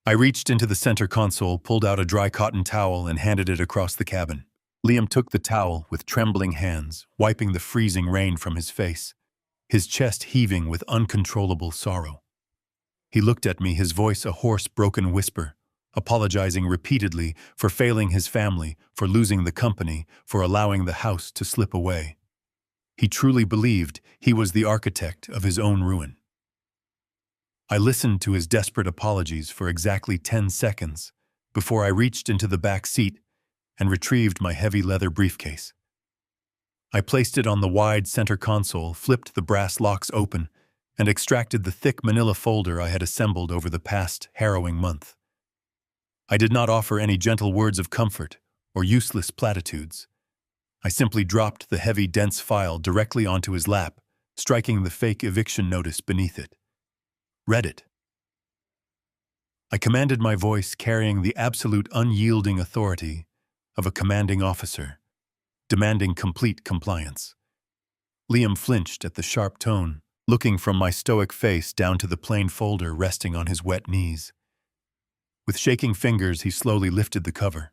I reached into the center console, pulled out a dry cotton towel, and handed it across the cabin. Liam took the towel with trembling hands, wiping the freezing rain from his face, his chest heaving with uncontrollable sorrow. He looked at me, his voice a hoarse, broken whisper, apologizing repeatedly for failing his family, for losing the company, for allowing the house to slip away. He truly believed he was the architect of his own ruin. I listened to his desperate apologies for exactly 10 seconds before I reached into the back seat and retrieved my heavy leather briefcase. I placed it on the wide center console, flipped the brass locks open, and extracted the thick manila folder I had assembled over the past harrowing month. I did not offer any gentle words of comfort or useless platitudes. I simply dropped the heavy, dense file directly onto his lap, striking the fake eviction notice beneath it. Read it. I commanded, my voice carrying the absolute unyielding authority of a commanding officer, demanding complete compliance. Liam flinched at the sharp tone, looking from my stoic face down to the plain folder resting on his wet knees. With shaking fingers, he slowly lifted the cover.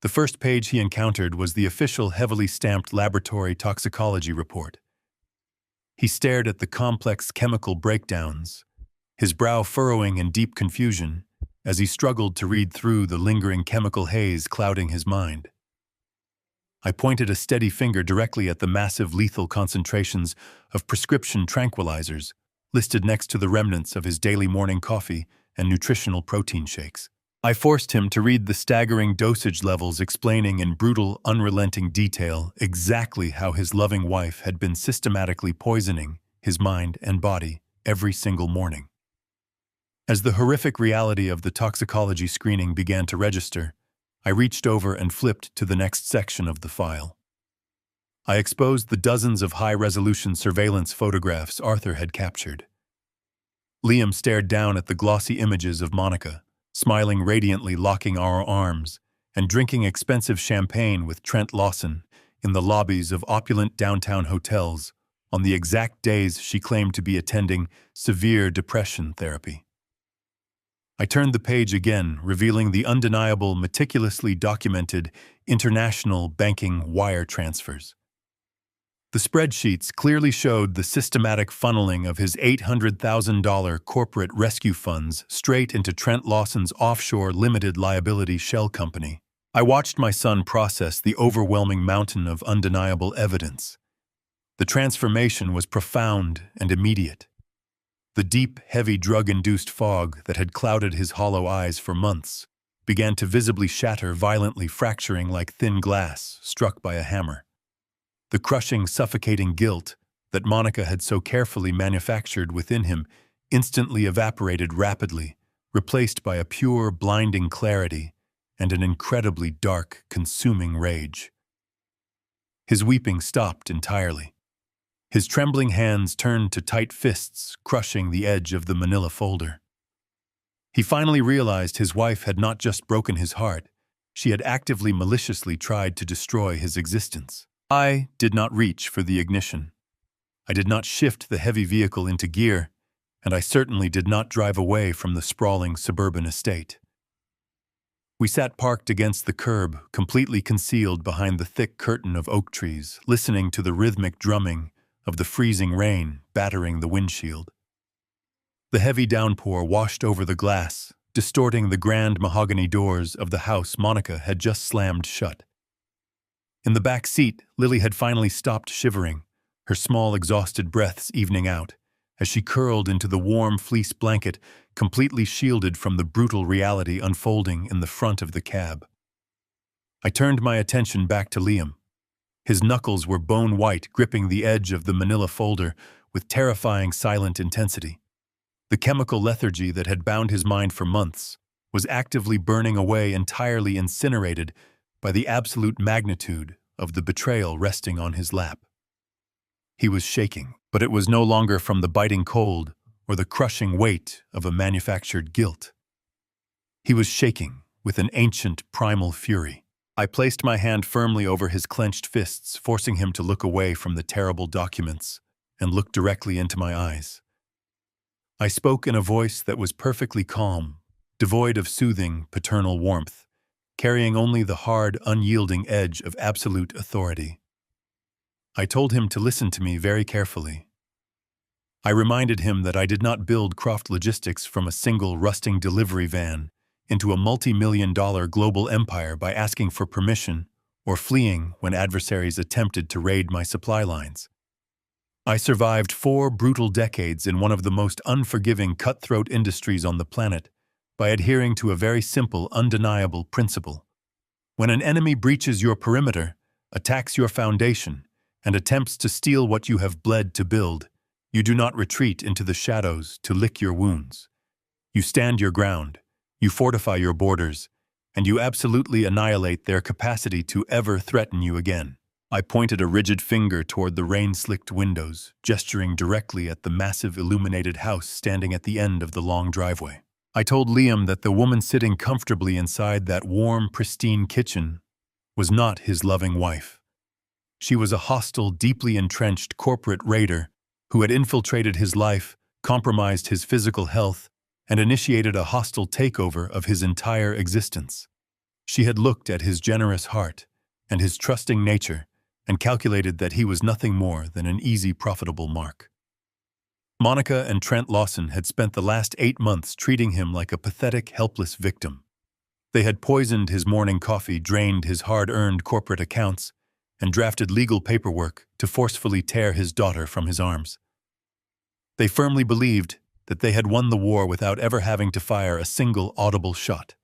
The first page he encountered was the official, heavily stamped laboratory toxicology report. He stared at the complex chemical breakdowns, his brow furrowing in deep confusion as he struggled to read through the lingering chemical haze clouding his mind. I pointed a steady finger directly at the massive lethal concentrations of prescription tranquilizers listed next to the remnants of his daily morning coffee and nutritional protein shakes. I forced him to read the staggering dosage levels, explaining in brutal, unrelenting detail exactly how his loving wife had been systematically poisoning his mind and body every single morning. As the horrific reality of the toxicology screening began to register, I reached over and flipped to the next section of the file. I exposed the dozens of high-resolution surveillance photographs Arthur had captured. Liam stared down at the glossy images of Monica, smiling radiantly, locking our arms, and drinking expensive champagne with Trent Lawson in the lobbies of opulent downtown hotels on the exact days she claimed to be attending severe depression therapy. I turned the page again, revealing the undeniable, meticulously documented international banking wire transfers. The spreadsheets clearly showed the systematic funneling of his $800,000 corporate rescue funds straight into Trent Lawson's offshore limited liability shell company. I watched my son process the overwhelming mountain of undeniable evidence. The transformation was profound and immediate. The deep, heavy drug-induced fog that had clouded his hollow eyes for months began to visibly shatter, violently fracturing like thin glass struck by a hammer. The crushing, suffocating guilt that Monica had so carefully manufactured within him instantly evaporated rapidly, replaced by a pure, blinding clarity and an incredibly dark, consuming rage. His weeping stopped entirely. His trembling hands turned to tight fists, crushing the edge of the manila folder. He finally realized his wife had not just broken his heart, she had actively maliciously tried to destroy his existence. I did not reach for the ignition. I did not shift the heavy vehicle into gear, and I certainly did not drive away from the sprawling suburban estate. We sat parked against the curb, completely concealed behind the thick curtain of oak trees, listening to the rhythmic drumming of the freezing rain battering the windshield. The heavy downpour washed over the glass, distorting the grand mahogany doors of the house Monica had just slammed shut. In the back seat, Lily had finally stopped shivering, her small, exhausted breaths evening out, as she curled into the warm fleece blanket, completely shielded from the brutal reality unfolding in the front of the cab. I turned my attention back to Liam. His knuckles were bone-white, gripping the edge of the manila folder with terrifying silent intensity. The chemical lethargy that had bound his mind for months was actively burning away, entirely incinerated by the absolute magnitude of the betrayal resting on his lap. He was shaking, but it was no longer from the biting cold or the crushing weight of a manufactured guilt. He was shaking with an ancient primal fury. I placed my hand firmly over his clenched fists, forcing him to look away from the terrible documents and look directly into my eyes. I spoke in a voice that was perfectly calm, devoid of soothing, paternal warmth, carrying only the hard, unyielding edge of absolute authority. I told him to listen to me very carefully. I reminded him that I did not build Croft Logistics from a single rusting delivery van into a multi-million-dollar global empire by asking for permission or fleeing when adversaries attempted to raid my supply lines. I survived 4 brutal decades in one of the most unforgiving cutthroat industries on the planet by adhering to a very simple, undeniable principle. When an enemy breaches your perimeter, attacks your foundation, and attempts to steal what you have bled to build, you do not retreat into the shadows to lick your wounds. You stand your ground, you fortify your borders, and you absolutely annihilate their capacity to ever threaten you again. I pointed a rigid finger toward the rain-slicked windows, gesturing directly at the massive illuminated house standing at the end of the long driveway. I told Liam that the woman sitting comfortably inside that warm, pristine kitchen was not his loving wife. She was a hostile, deeply entrenched corporate raider who had infiltrated his life, compromised his physical health, and initiated a hostile takeover of his entire existence. She had looked at his generous heart and his trusting nature and calculated that he was nothing more than an easy, profitable mark. Monica and Trent Lawson had spent the last 8 months treating him like a pathetic, helpless victim. They had poisoned his morning coffee, drained his hard-earned corporate accounts, and drafted legal paperwork to forcefully tear his daughter from his arms. They firmly believed that they had won the war without ever having to fire a single audible shot.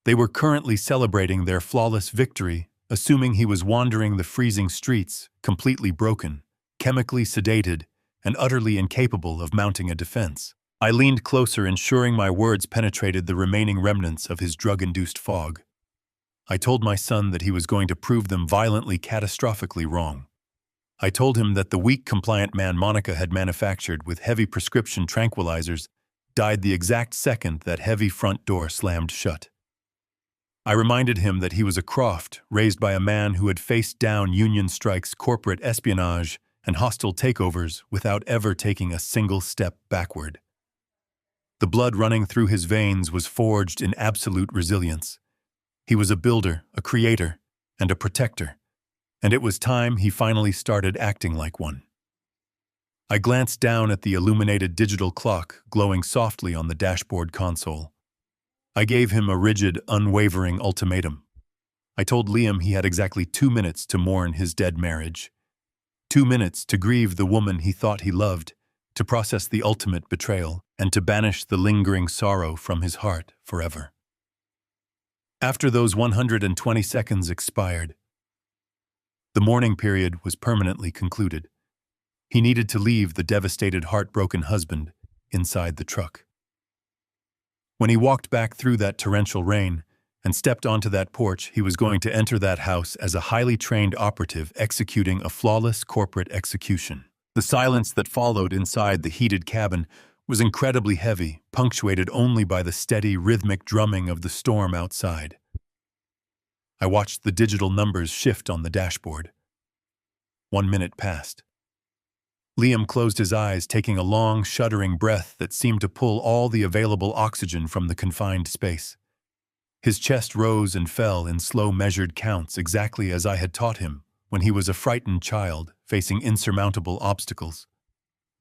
They were currently celebrating their flawless victory, assuming he was wandering the freezing streets, completely broken, chemically sedated, and utterly incapable of mounting a defense. I leaned closer, ensuring my words penetrated the remaining remnants of his drug-induced fog. I told my son that he was going to prove them violently, catastrophically wrong. I told him that the weak, compliant man Monica had manufactured with heavy prescription tranquilizers died the exact second that heavy front door slammed shut. I reminded him that he was a Croft raised by a man who had faced down union strikes, corporate espionage, and hostile takeovers without ever taking a single step backward. The blood running through his veins was forged in absolute resilience. He was a builder, a creator, and a protector, and it was time he finally started acting like one. I glanced down at the illuminated digital clock glowing softly on the dashboard console. I gave him a rigid, unwavering ultimatum. I told Liam he had exactly 2 minutes to mourn his dead marriage. 2 minutes to grieve the woman he thought he loved, to process the ultimate betrayal, and to banish the lingering sorrow from his heart forever. After those 120 seconds expired, the mourning period was permanently concluded. He needed to leave the devastated, heartbroken husband inside the truck. When he walked back through that torrential rain and stepped onto that porch, he was going to enter that house as a highly trained operative executing a flawless corporate execution. The silence that followed inside the heated cabin was incredibly heavy, punctuated only by the steady, rhythmic drumming of the storm outside. I watched the digital numbers shift on the dashboard. 1 minute passed. Liam closed his eyes, taking a long, shuddering breath that seemed to pull all the available oxygen from the confined space. His chest rose and fell in slow, measured counts, exactly as I had taught him when he was a frightened child facing insurmountable obstacles.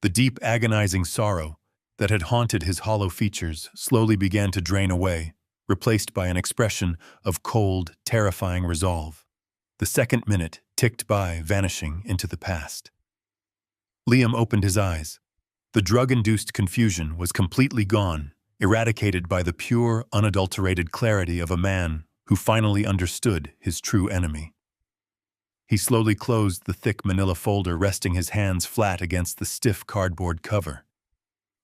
The deep, agonizing sorrow that had haunted his hollow features slowly began to drain away, replaced by an expression of cold, terrifying resolve. The second minute ticked by, vanishing into the past. Liam opened his eyes. The drug-induced confusion was completely gone, eradicated by the pure, unadulterated clarity of a man who finally understood his true enemy. He slowly closed the thick manila folder, resting his hands flat against the stiff cardboard cover.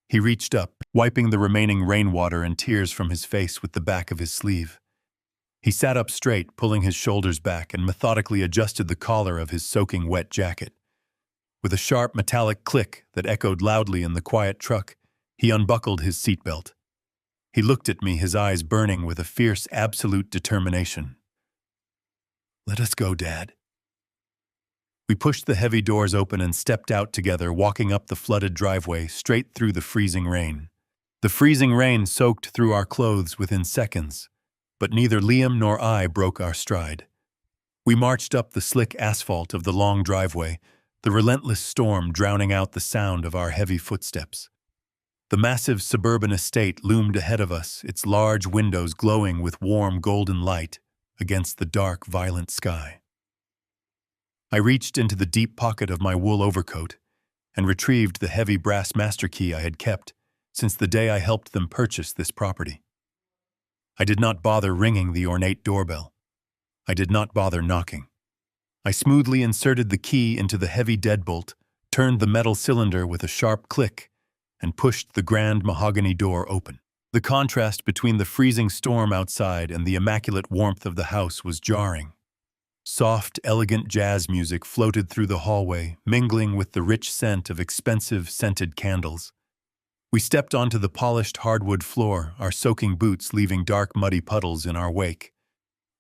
He reached up, wiping the remaining rainwater and tears from his face with the back of his sleeve. He sat up straight, pulling his shoulders back, and methodically adjusted the collar of his soaking wet jacket. With a sharp metallic click that echoed loudly in the quiet truck, he unbuckled his seatbelt. He looked at me, his eyes burning with a fierce, absolute determination. "Let us go, Dad." We pushed the heavy doors open and stepped out together, walking up the flooded driveway straight through the freezing rain. The freezing rain soaked through our clothes within seconds, but neither Liam nor I broke our stride. We marched up the slick asphalt of the long driveway, the relentless storm drowning out the sound of our heavy footsteps. The massive suburban estate loomed ahead of us, its large windows glowing with warm golden light against the dark, violent sky. I reached into the deep pocket of my wool overcoat and retrieved the heavy brass master key I had kept since the day I helped them purchase this property. I did not bother ringing the ornate doorbell. I did not bother knocking. I smoothly inserted the key into the heavy deadbolt, turned the metal cylinder with a sharp click, and pushed the grand mahogany door open. The contrast between the freezing storm outside and the immaculate warmth of the house was jarring. Soft, elegant jazz music floated through the hallway, mingling with the rich scent of expensive, scented candles. We stepped onto the polished hardwood floor, our soaking boots leaving dark, muddy puddles in our wake.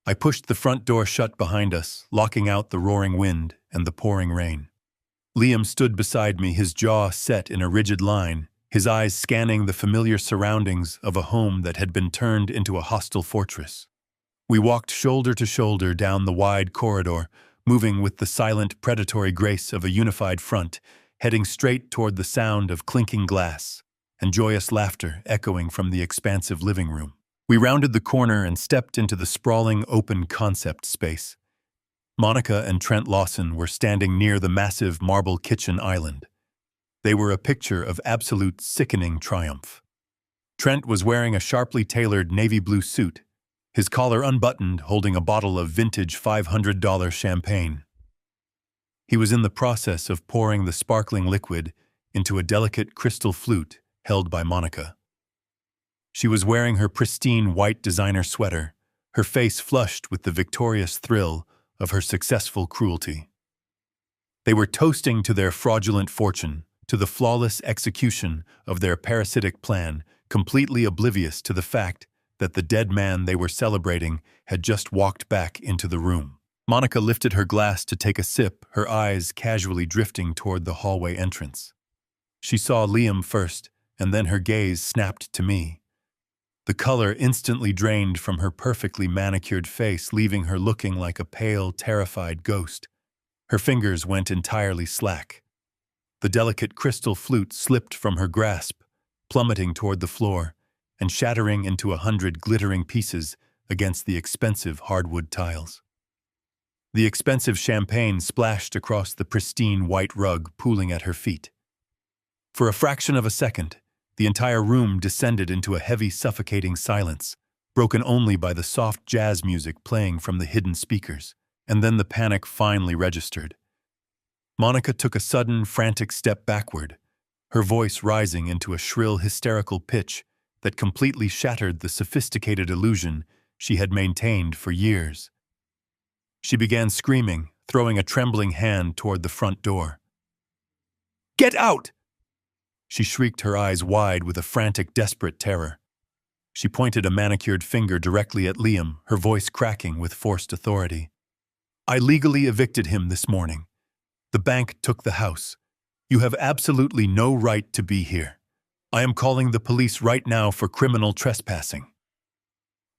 I pushed the front door shut behind us, locking out the roaring wind and the pouring rain. Liam stood beside me, his jaw set in a rigid line, his eyes scanning the familiar surroundings of a home that had been turned into a hostile fortress. We walked shoulder to shoulder down the wide corridor, moving with the silent, predatory grace of a unified front, heading straight toward the sound of clinking glass and joyous laughter echoing from the expansive living room. We rounded the corner and stepped into the sprawling, open concept space. Monica and Trent Lawson were standing near the massive marble kitchen island. They were a picture of absolute sickening triumph. Trent was wearing a sharply tailored navy blue suit, his collar unbuttoned, holding a bottle of vintage $500 champagne. He was in the process of pouring the sparkling liquid into a delicate crystal flute held by Monica. She was wearing her pristine white designer sweater, her face flushed with the victorious thrill of her successful cruelty. They were toasting to their fraudulent fortune, to the flawless execution of their parasitic plan, completely oblivious to the fact that the dead man they were celebrating had just walked back into the room. Monica lifted her glass to take a sip, her eyes casually drifting toward the hallway entrance. She saw Liam first, and then her gaze snapped to me. The color instantly drained from her perfectly manicured face, leaving her looking like a pale, terrified ghost. Her fingers went entirely slack. The delicate crystal flute slipped from her grasp, plummeting toward the floor and shattering into 100 glittering pieces against the expensive hardwood tiles. The expensive champagne splashed across the pristine white rug pooling at her feet. For a fraction of a second, the entire room descended into a heavy, suffocating silence, broken only by the soft jazz music playing from the hidden speakers, and then the panic finally registered. Monica took a sudden, frantic step backward, her voice rising into a shrill, hysterical pitch that completely shattered the sophisticated illusion she had maintained for years. She began screaming, throwing a trembling hand toward the front door. Get out! She shrieked, her eyes wide with a frantic, desperate terror. She pointed a manicured finger directly at Liam, her voice cracking with forced authority. I legally evicted him this morning. The bank took the house. You have absolutely no right to be here. I am calling the police right now for criminal trespassing.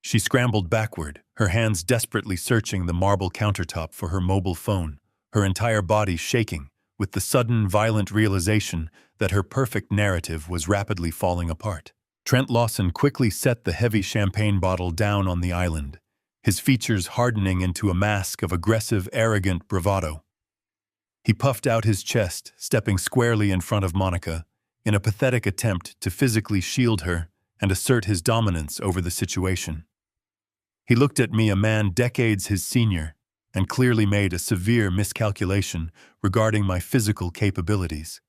She scrambled backward, her hands desperately searching the marble countertop for her mobile phone, her entire body shaking with the sudden, violent realization that her perfect narrative was rapidly falling apart. Trent Lawson quickly set the heavy champagne bottle down on the island, his features hardening into a mask of aggressive, arrogant bravado. He puffed out his chest, stepping squarely in front of Monica, in a pathetic attempt to physically shield her and assert his dominance over the situation. He looked at me, a man decades his senior, and clearly made a severe miscalculation regarding my physical capabilities.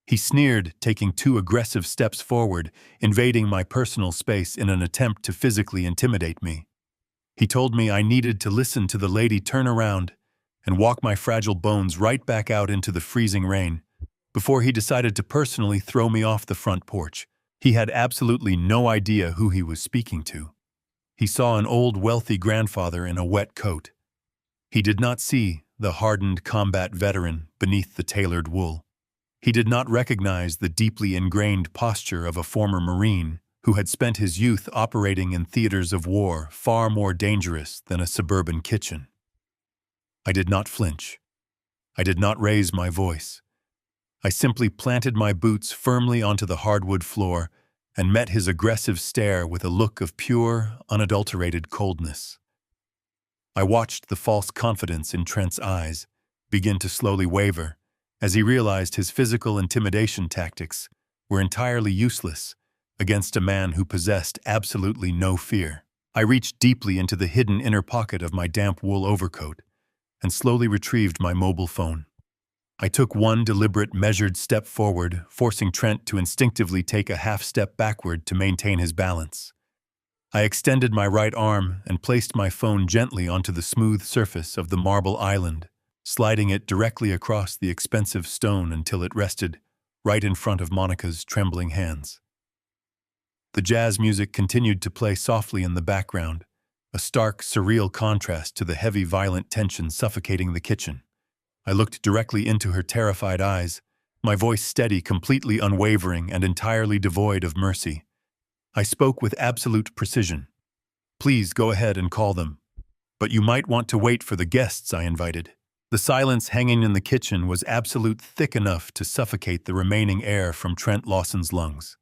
He sneered, taking 2 aggressive steps forward, invading my personal space in an attempt to physically intimidate me. He told me I needed to listen to the lady, turn around, and walk my fragile bones right back out into the freezing rain, before he decided to personally throw me off the front porch. He had absolutely no idea who he was speaking to. He saw an old, wealthy grandfather in a wet coat. He did not see the hardened combat veteran beneath the tailored wool. He did not recognize the deeply ingrained posture of a former Marine who had spent his youth operating in theaters of war far more dangerous than a suburban kitchen. I did not flinch. I did not raise my voice. I simply planted my boots firmly onto the hardwood floor and met his aggressive stare with a look of pure, unadulterated coldness. I watched the false confidence in Trent's eyes begin to slowly waver as he realized his physical intimidation tactics were entirely useless against a man who possessed absolutely no fear. I reached deeply into the hidden inner pocket of my damp wool overcoat and slowly retrieved my mobile phone. I took 1 deliberate, measured step forward, forcing Trent to instinctively take a half step backward to maintain his balance. I extended my right arm and placed my phone gently onto the smooth surface of the marble island, sliding it directly across the expensive stone until it rested right in front of Monica's trembling hands. The jazz music continued to play softly in the background, a stark, surreal contrast to the heavy, violent tension suffocating the kitchen. I looked directly into her terrified eyes, my voice steady, completely unwavering, and entirely devoid of mercy. I spoke with absolute precision. Please go ahead and call them. But you might want to wait for the guests I invited. The silence hanging in the kitchen was absolute thick enough to suffocate the remaining air from Trent Lawson's lungs.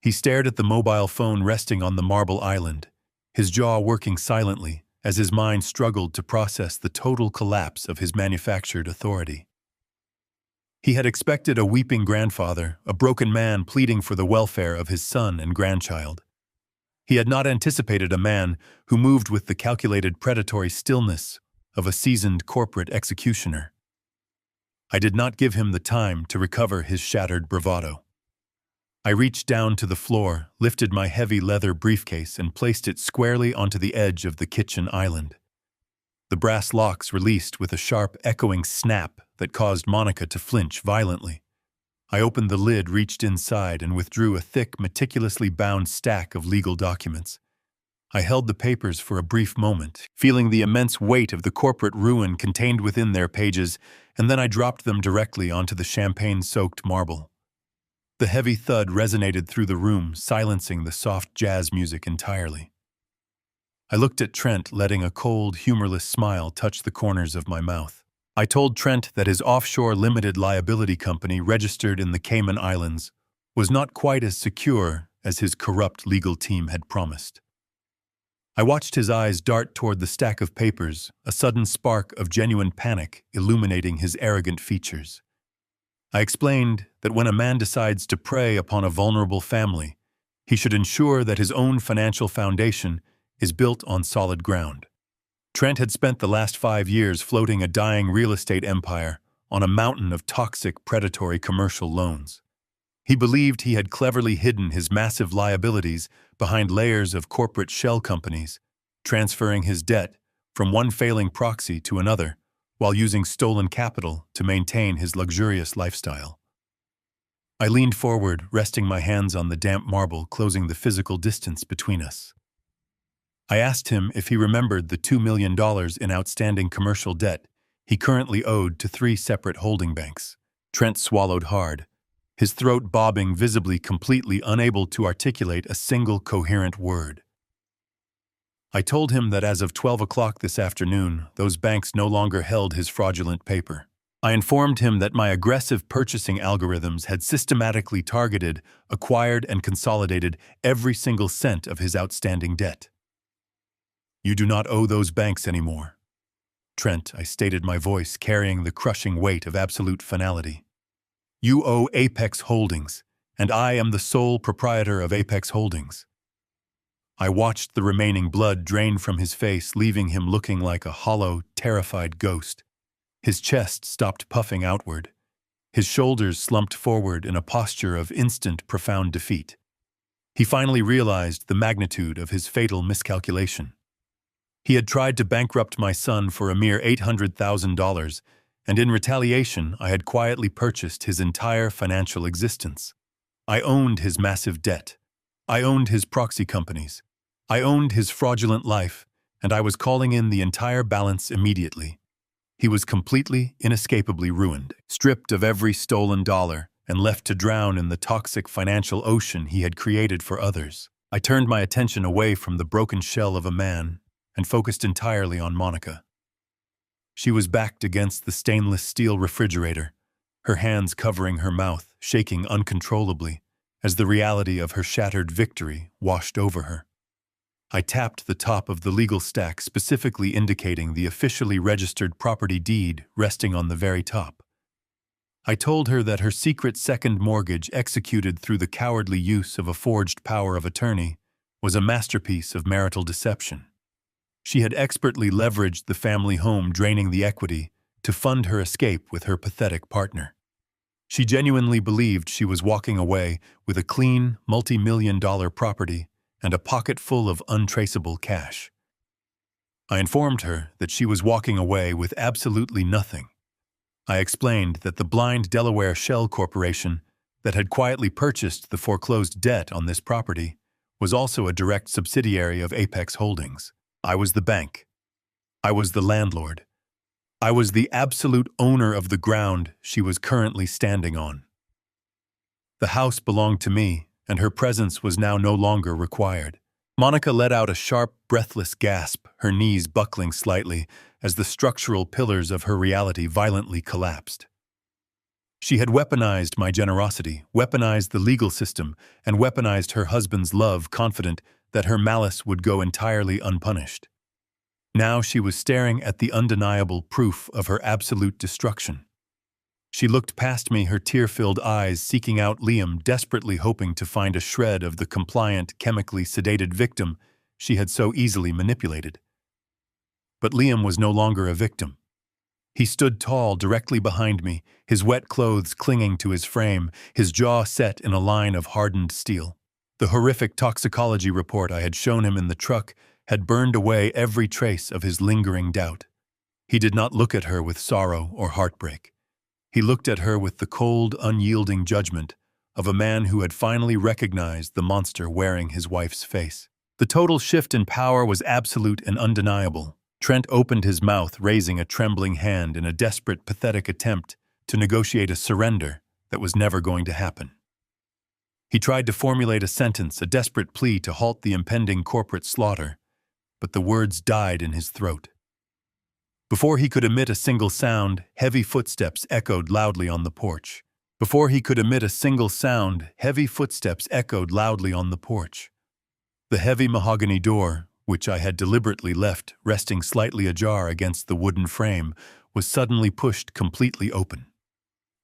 He stared at the mobile phone resting on the marble island, his jaw working silently as his mind struggled to process the total collapse of his manufactured authority. He had expected a weeping grandfather, a broken man pleading for the welfare of his son and grandchild. He had not anticipated a man who moved with the calculated predatory stillness of a seasoned corporate executioner. I did not give him the time to recover his shattered bravado. I reached down to the floor, lifted my heavy leather briefcase, and placed it squarely onto the edge of the kitchen island. The brass locks released with a sharp, echoing snap that caused Monica to flinch violently. I opened the lid, reached inside, and withdrew a thick, meticulously bound stack of legal documents. I held the papers for a brief moment, feeling the immense weight of the corporate ruin contained within their pages, and then I dropped them directly onto the champagne-soaked marble. The heavy thud resonated through the room, silencing the soft jazz music entirely. I looked at Trent, letting a cold, humorless smile touch the corners of my mouth. I told Trent that his offshore limited liability company registered in the Cayman Islands was not quite as secure as his corrupt legal team had promised. I watched his eyes dart toward the stack of papers, a sudden spark of genuine panic illuminating his arrogant features. I explained that when a man decides to prey upon a vulnerable family, he should ensure that his own financial foundation is built on solid ground. Trent had spent the last 5 years floating a dying real estate empire on a mountain of toxic, predatory commercial loans. He believed he had cleverly hidden his massive liabilities behind layers of corporate shell companies, transferring his debt from one failing proxy to another while using stolen capital to maintain his luxurious lifestyle. I leaned forward, resting my hands on the damp marble, closing the physical distance between us. I asked him if he remembered the $2 million in outstanding commercial debt he currently owed to 3 separate holding banks. Trent swallowed hard, his throat bobbing visibly, completely unable to articulate a single coherent word. I told him that as of 12 o'clock this afternoon, those banks no longer held his fraudulent paper. I informed him that my aggressive purchasing algorithms had systematically targeted, acquired, and consolidated every single cent of his outstanding debt. "You do not owe those banks anymore, Trent," I stated, my voice carrying the crushing weight of absolute finality. "You owe Apex Holdings, and I am the sole proprietor of Apex Holdings." I watched the remaining blood drain from his face, leaving him looking like a hollow, terrified ghost. His chest stopped puffing outward. His shoulders slumped forward in a posture of instant, profound defeat. He finally realized the magnitude of his fatal miscalculation. He had tried to bankrupt my son for a mere $800,000, and in retaliation, I had quietly purchased his entire financial existence. I owned his massive debt. I owned his proxy companies. I owned his fraudulent life, and I was calling in the entire balance immediately. He was completely, inescapably ruined, stripped of every stolen dollar, and left to drown in the toxic financial ocean he had created for others. I turned my attention away from the broken shell of a man and focused entirely on Monica. She was backed against the stainless steel refrigerator, her hands covering her mouth, shaking uncontrollably as the reality of her shattered victory washed over her. I tapped the top of the legal stack, specifically indicating the officially registered property deed resting on the very top. I told her that her secret second mortgage, executed through the cowardly use of a forged power of attorney, was a masterpiece of marital deception. She had expertly leveraged the family home, draining the equity, to fund her escape with her pathetic partner. She genuinely believed she was walking away with a clean, multi-million-dollar property and a pocket full of untraceable cash. I informed her that she was walking away with absolutely nothing. I explained that the blind Delaware shell corporation that had quietly purchased the foreclosed debt on this property was also a direct subsidiary of Apex Holdings. I was the bank. I was the landlord. I was the absolute owner of the ground she was currently standing on. The house belonged to me, and her presence was now no longer required. Monica let out a sharp, breathless gasp, her knees buckling slightly as the structural pillars of her reality violently collapsed. She had weaponized my generosity, weaponized the legal system, and weaponized her husband's love, confident that her malice would go entirely unpunished. Now she was staring at the undeniable proof of her absolute destruction. She looked past me, her tear-filled eyes seeking out Liam, desperately hoping to find a shred of the compliant, chemically sedated victim she had so easily manipulated. But Liam was no longer a victim. He stood tall directly behind me, his wet clothes clinging to his frame, his jaw set in a line of hardened steel. The horrific toxicology report I had shown him in the truck had burned away every trace of his lingering doubt. He did not look at her with sorrow or heartbreak. He looked at her with the cold, unyielding judgment of a man who had finally recognized the monster wearing his wife's face. The total shift in power was absolute and undeniable. Trent opened his mouth, raising a trembling hand in a desperate, pathetic attempt to negotiate a surrender that was never going to happen. He tried to formulate a sentence, a desperate plea to halt the impending corporate slaughter, but the words died in his throat. Before he could emit a single sound, heavy footsteps echoed loudly on the porch. Before he could emit a single sound, heavy footsteps echoed loudly on the porch. The heavy mahogany door, which I had deliberately left resting slightly ajar against the wooden frame, was suddenly pushed completely open.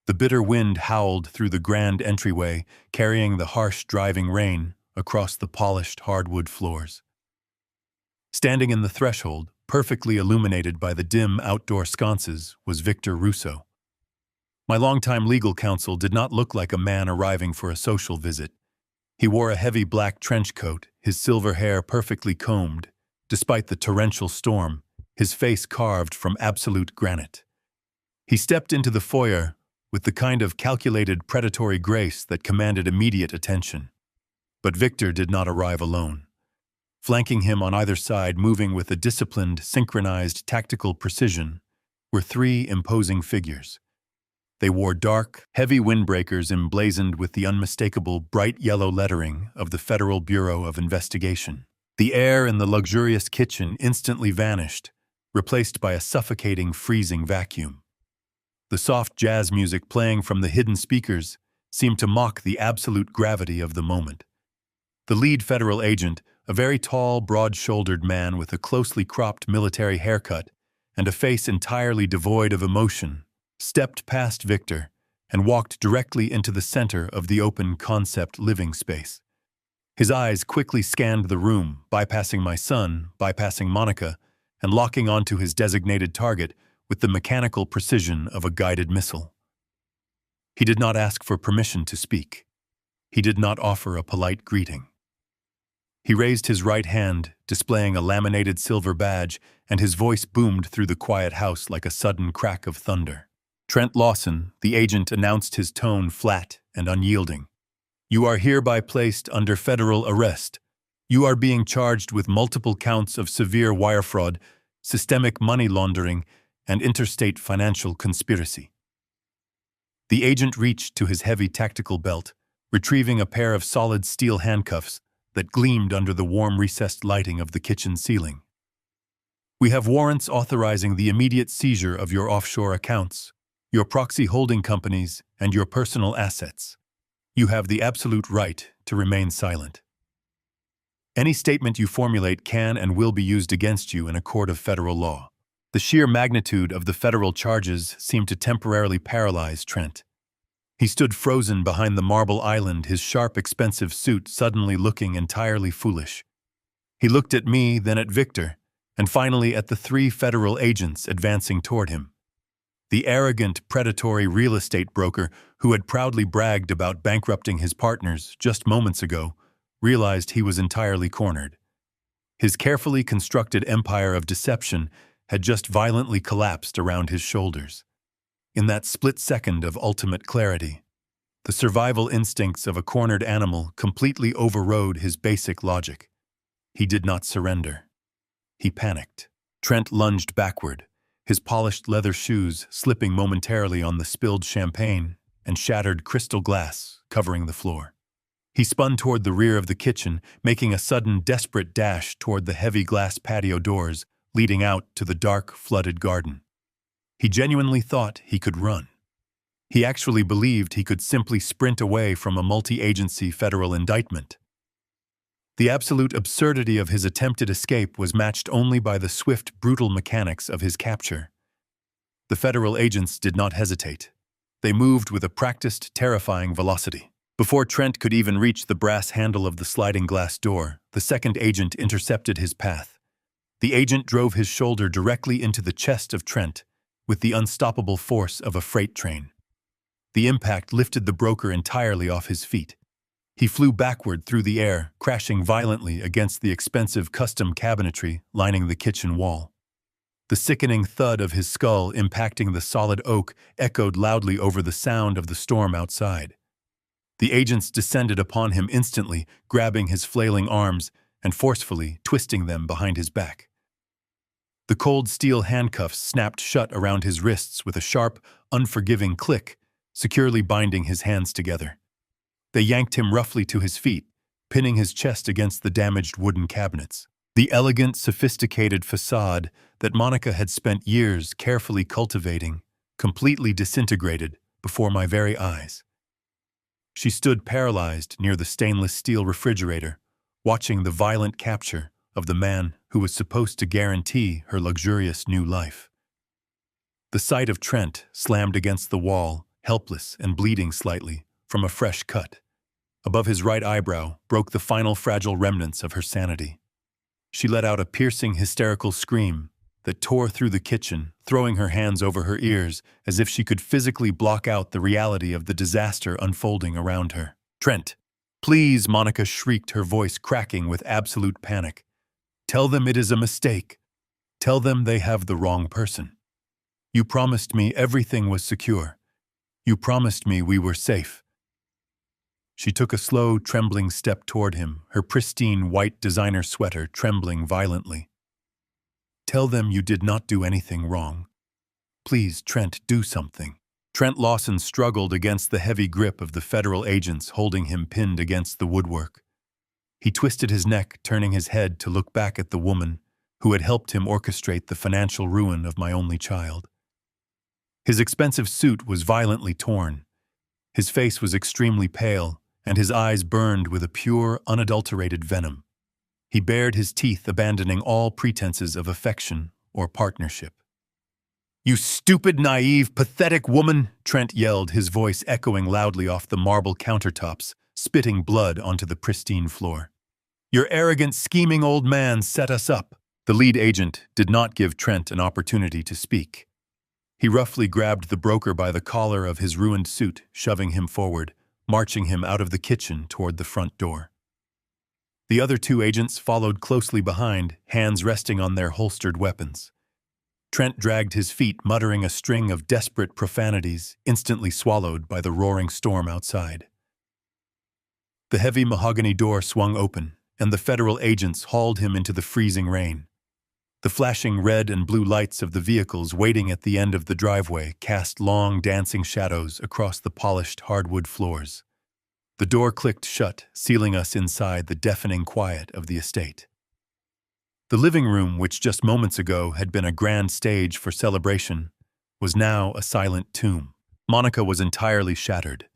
The bitter wind howled through the grand entryway, carrying the harsh driving rain across the polished hardwood floors. Standing in the threshold, perfectly illuminated by the dim outdoor sconces, was Victor Russo. My longtime legal counsel did not look like a man arriving for a social visit. He wore a heavy black trench coat, his silver hair perfectly combed. Despite the torrential storm, his face carved from absolute granite. He stepped into the foyer with the kind of calculated predatory grace that commanded immediate attention. But Victor did not arrive alone. Flanking him on either side, moving with a disciplined, synchronized, tactical precision, were three imposing figures. They wore dark, heavy windbreakers emblazoned with the unmistakable bright yellow lettering of the Federal Bureau of Investigation. The air in the luxurious kitchen instantly vanished, replaced by a suffocating, freezing vacuum. The soft jazz music playing from the hidden speakers seemed to mock the absolute gravity of the moment. The lead federal agent, a very tall, broad-shouldered man with a closely cropped military haircut and a face entirely devoid of emotion, stepped past Victor and walked directly into the center of the open concept living space. His eyes quickly scanned the room, bypassing my son, bypassing Monica, and locking onto his designated target with the mechanical precision of a guided missile. He did not ask for permission to speak. He did not offer a polite greeting. He raised his right hand, displaying a laminated silver badge, and his voice boomed through the quiet house like a sudden crack of thunder. Trent Lawson, the agent, announced, his tone flat and unyielding. "You are hereby placed under federal arrest. You are being charged with multiple counts of severe wire fraud, systemic money laundering, and interstate financial conspiracy." The agent reached to his heavy tactical belt, retrieving a pair of solid steel handcuffs that gleamed under the warm recessed lighting of the kitchen ceiling. "We have warrants authorizing the immediate seizure of your offshore accounts, your proxy holding companies, and your personal assets. You have the absolute right to remain silent. Any statement you formulate can and will be used against you in a court of federal law." The sheer magnitude of the federal charges seemed to temporarily paralyze Trent. He stood frozen behind the marble island, his sharp, expensive suit suddenly looking entirely foolish. He looked at me, then at Victor, and finally at the three federal agents advancing toward him. The arrogant, predatory real estate broker who had proudly bragged about bankrupting his partners just moments ago realized he was entirely cornered. His carefully constructed empire of deception had just violently collapsed around his shoulders. In that split second of ultimate clarity, the survival instincts of a cornered animal completely overrode his basic logic. He did not surrender. He panicked. Trent lunged backward, his polished leather shoes slipping momentarily on the spilled champagne and shattered crystal glass covering the floor. He spun toward the rear of the kitchen, making a sudden, desperate dash toward the heavy glass patio doors leading out to the dark, flooded garden. He genuinely thought he could run. He actually believed he could simply sprint away from a multi-agency federal indictment. The absolute absurdity of his attempted escape was matched only by the swift, brutal mechanics of his capture. The federal agents did not hesitate. They moved with a practiced, terrifying velocity. Before Trent could even reach the brass handle of the sliding glass door, the second agent intercepted his path. The agent drove his shoulder directly into the chest of Trent with the unstoppable force of a freight train. The impact lifted the broker entirely off his feet. He flew backward through the air, crashing violently against the expensive custom cabinetry lining the kitchen wall. The sickening thud of his skull impacting the solid oak echoed loudly over the sound of the storm outside. The agents descended upon him instantly, grabbing his flailing arms and forcefully twisting them behind his back. The cold steel handcuffs snapped shut around his wrists with a sharp, unforgiving click, securely binding his hands together. They yanked him roughly to his feet, pinning his chest against the damaged wooden cabinets. The elegant, sophisticated facade that Monica had spent years carefully cultivating completely disintegrated before my very eyes. She stood paralyzed near the stainless steel refrigerator, watching the violent capture of the man who was supposed to guarantee her luxurious new life. The sight of Trent slammed against the wall, helpless and bleeding slightly from a fresh cut. Above his right eyebrow broke the final fragile remnants of her sanity. She let out a piercing, hysterical scream that tore through the kitchen, throwing her hands over her ears as if she could physically block out the reality of the disaster unfolding around her. "Trent, please," Monica shrieked, her voice cracking with absolute panic. "Tell them it is a mistake. Tell them they have the wrong person. You promised me everything was secure. You promised me we were safe. She took a slow, trembling step toward him, her pristine white designer sweater trembling violently. Tell them you did not do anything wrong. Please, Trent, do something. Trent Lawson struggled against the heavy grip of the federal agents holding him pinned against the woodwork. He twisted his neck, turning his head to look back at the woman who had helped him orchestrate the financial ruin of my only child. His expensive suit was violently torn. His face was extremely pale, and his eyes burned with a pure, unadulterated venom. He bared his teeth, abandoning all pretenses of affection or partnership. "You stupid, naive, pathetic woman!" Trent yelled, his voice echoing loudly off the marble countertops, spitting blood onto the pristine floor. "Your arrogant, scheming old man set us up." The lead agent did not give Trent an opportunity to speak. He roughly grabbed the broker by the collar of his ruined suit, shoving him forward, marching him out of the kitchen toward the front door. The other two agents followed closely behind, hands resting on their holstered weapons. Trent dragged his feet, muttering a string of desperate profanities, instantly swallowed by the roaring storm outside. The heavy mahogany door swung open, and the federal agents hauled him into the freezing rain. The flashing red and blue lights of the vehicles waiting at the end of the driveway cast long, dancing shadows across the polished hardwood floors. The door clicked shut, sealing us inside the deafening quiet of the estate. The living room, which just moments ago had been a grand stage for celebration, was now a silent tomb. Monica was entirely shattered.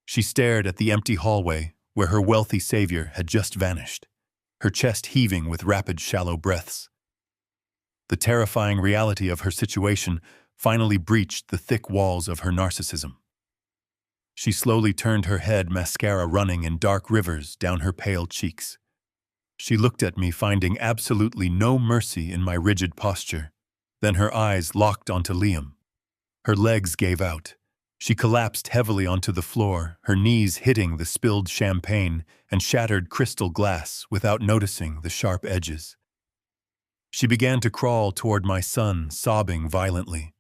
She stared at the empty hallway where her wealthy savior had just vanished, her chest heaving with rapid, shallow breaths. The terrifying reality of her situation finally breached the thick walls of her narcissism. She slowly turned her head, mascara running in dark rivers down her pale cheeks. She looked at me, finding absolutely no mercy in my rigid posture. Then her eyes locked onto Liam. Her legs gave out. She collapsed heavily onto the floor, her knees hitting the spilled champagne and shattered crystal glass without noticing the sharp edges. She began to crawl toward my son, sobbing violently.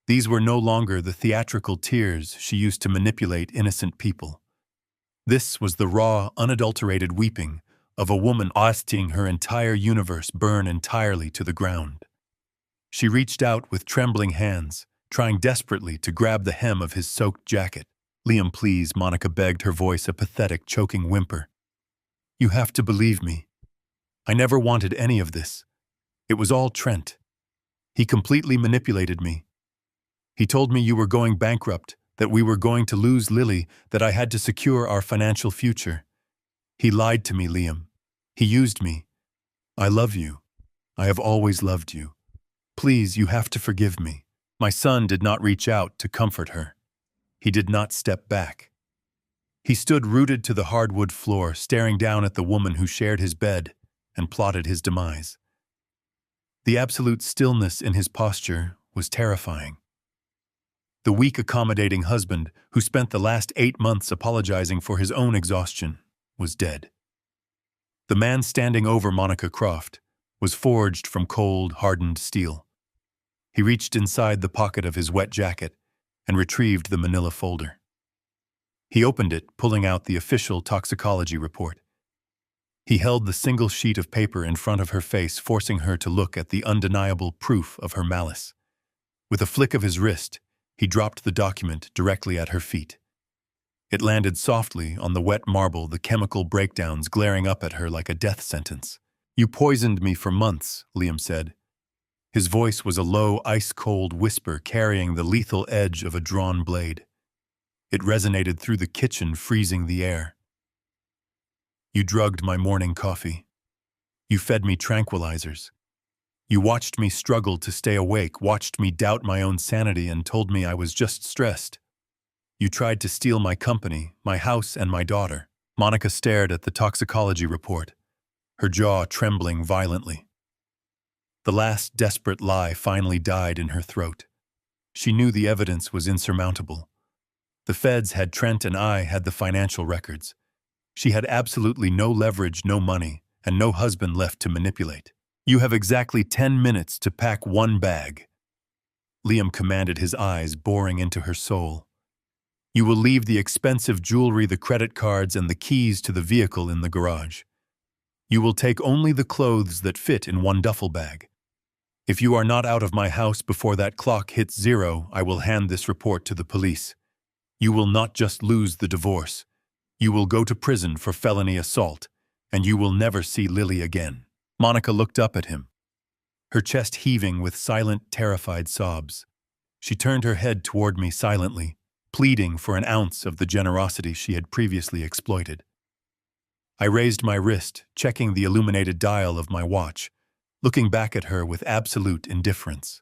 These were no longer the theatrical tears she used to manipulate innocent people. This was the raw, unadulterated weeping of a woman seeing her entire universe burn entirely to the ground. She reached out with trembling hands, trying desperately to grab the hem of his soaked jacket. "Liam, please," Monica begged, her voice a pathetic, choking whimper. "You have to believe me. I never wanted any of this. It was all Trent. He completely manipulated me. He told me you were going bankrupt, that we were going to lose Lily, that I had to secure our financial future. He lied to me, Liam. He used me. I love you. I have always loved you. Please, you have to forgive me." My son did not reach out to comfort her. He did not step back. He stood rooted to the hardwood floor, staring down at the woman who shared his bed and plotted his demise. The absolute stillness in his posture was terrifying. The weak, accommodating husband, who spent the last 8 months apologizing for his own exhaustion, was dead. The man standing over Monica Croft was forged from cold, hardened steel. He reached inside the pocket of his wet jacket and retrieved the manila folder. He opened it, pulling out the official toxicology report. He held the single sheet of paper in front of her face, forcing her to look at the undeniable proof of her malice. With a flick of his wrist, he dropped the document directly at her feet. It landed softly on the wet marble, the chemical breakdowns glaring up at her like a death sentence. "You poisoned me for months," Liam said. His voice was a low, ice-cold whisper carrying the lethal edge of a drawn blade. It resonated through the kitchen, freezing the air. "You drugged my morning coffee. You fed me tranquilizers. You watched me struggle to stay awake, watched me doubt my own sanity, and told me I was just stressed. You tried to steal my company, my house, and my daughter." Monica stared at the toxicology report, her jaw trembling violently. The last desperate lie finally died in her throat. She knew the evidence was insurmountable. The feds had Trent and I had the financial records. She had absolutely no leverage, no money, and no husband left to manipulate. You have exactly 10 minutes to pack one bag, Liam commanded, his eyes boring into her soul. You will leave the expensive jewelry, the credit cards, and the keys to the vehicle in the garage. You will take only the clothes that fit in one duffel bag. If you are not out of my house before that clock hits 0, I will hand this report to the police. You will not just lose the divorce. You will go to prison for felony assault, and you will never see Lily again. Monica looked up at him, her chest heaving with silent, terrified sobs. She turned her head toward me silently, pleading for an ounce of the generosity she had previously exploited. I raised my wrist, checking the illuminated dial of my watch, looking back at her with absolute indifference.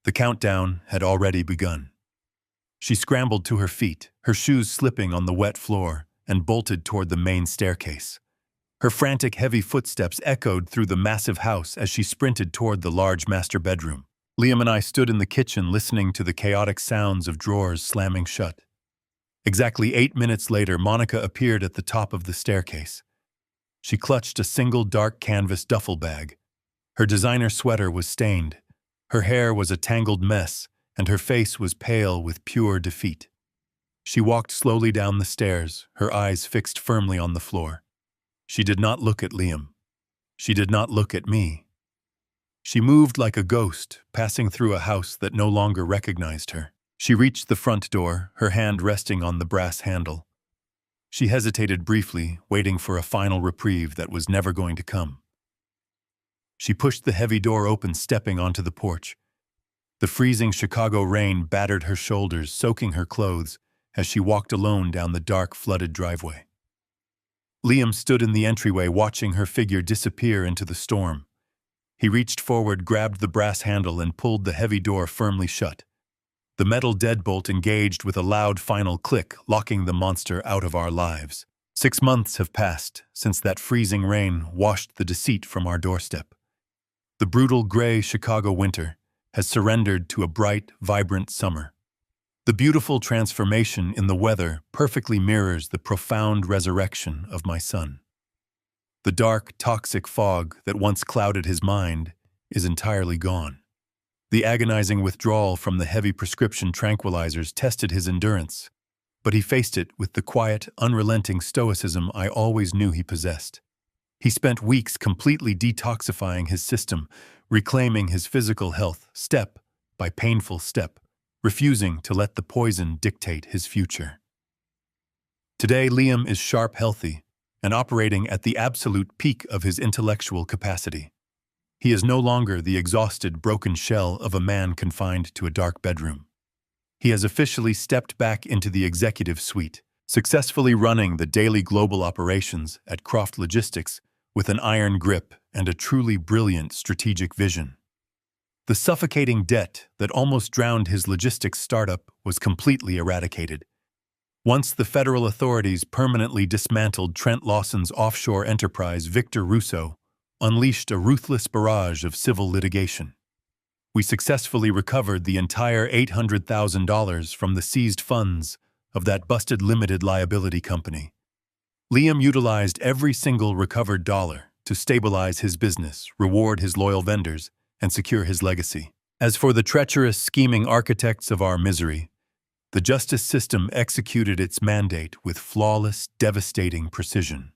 The countdown had already begun. She scrambled to her feet, her shoes slipping on the wet floor, and bolted toward the main staircase. Her frantic, heavy footsteps echoed through the massive house as she sprinted toward the large master bedroom. Liam and I stood in the kitchen listening to the chaotic sounds of drawers slamming shut. Exactly 8 minutes later, Monica appeared at the top of the staircase. She clutched a single dark canvas duffel bag. Her designer sweater was stained. Her hair was a tangled mess, and her face was pale with pure defeat. She walked slowly down the stairs, her eyes fixed firmly on the floor. She did not look at Liam. She did not look at me. She moved like a ghost, passing through a house that no longer recognized her. She reached the front door, her hand resting on the brass handle. She hesitated briefly, waiting for a final reprieve that was never going to come. She pushed the heavy door open, stepping onto the porch. The freezing Chicago rain battered her shoulders, soaking her clothes as she walked alone down the dark, flooded driveway. Liam stood in the entryway, watching her figure disappear into the storm. He reached forward, grabbed the brass handle, and pulled the heavy door firmly shut. The metal deadbolt engaged with a loud final click, locking the monster out of our lives. 6 months have passed since that freezing rain washed the deceit from our doorstep. The brutal gray Chicago winter has surrendered to a bright, vibrant summer. The beautiful transformation in the weather perfectly mirrors the profound resurrection of my son. The dark, toxic fog that once clouded his mind is entirely gone. The agonizing withdrawal from the heavy prescription tranquilizers tested his endurance, but he faced it with the quiet, unrelenting stoicism I always knew he possessed. He spent weeks completely detoxifying his system, reclaiming his physical health step by painful step, refusing to let the poison dictate his future. Today, Liam is sharp, healthy, and operating at the absolute peak of his intellectual capacity. He is no longer the exhausted, broken shell of a man confined to a dark bedroom. He has officially stepped back into the executive suite, successfully running the daily global operations at Croft Logistics with an iron grip and a truly brilliant strategic vision. The suffocating debt that almost drowned his logistics startup was completely eradicated. Once the federal authorities permanently dismantled Trent Lawson's offshore enterprise, Victor Russo unleashed a ruthless barrage of civil litigation. We successfully recovered the entire $800,000 from the seized funds of that busted limited liability company. Liam utilized every single recovered dollar to stabilize his business, reward his loyal vendors, and secure his legacy. As for the treacherous, scheming architects of our misery, the justice system executed its mandate with flawless, devastating precision.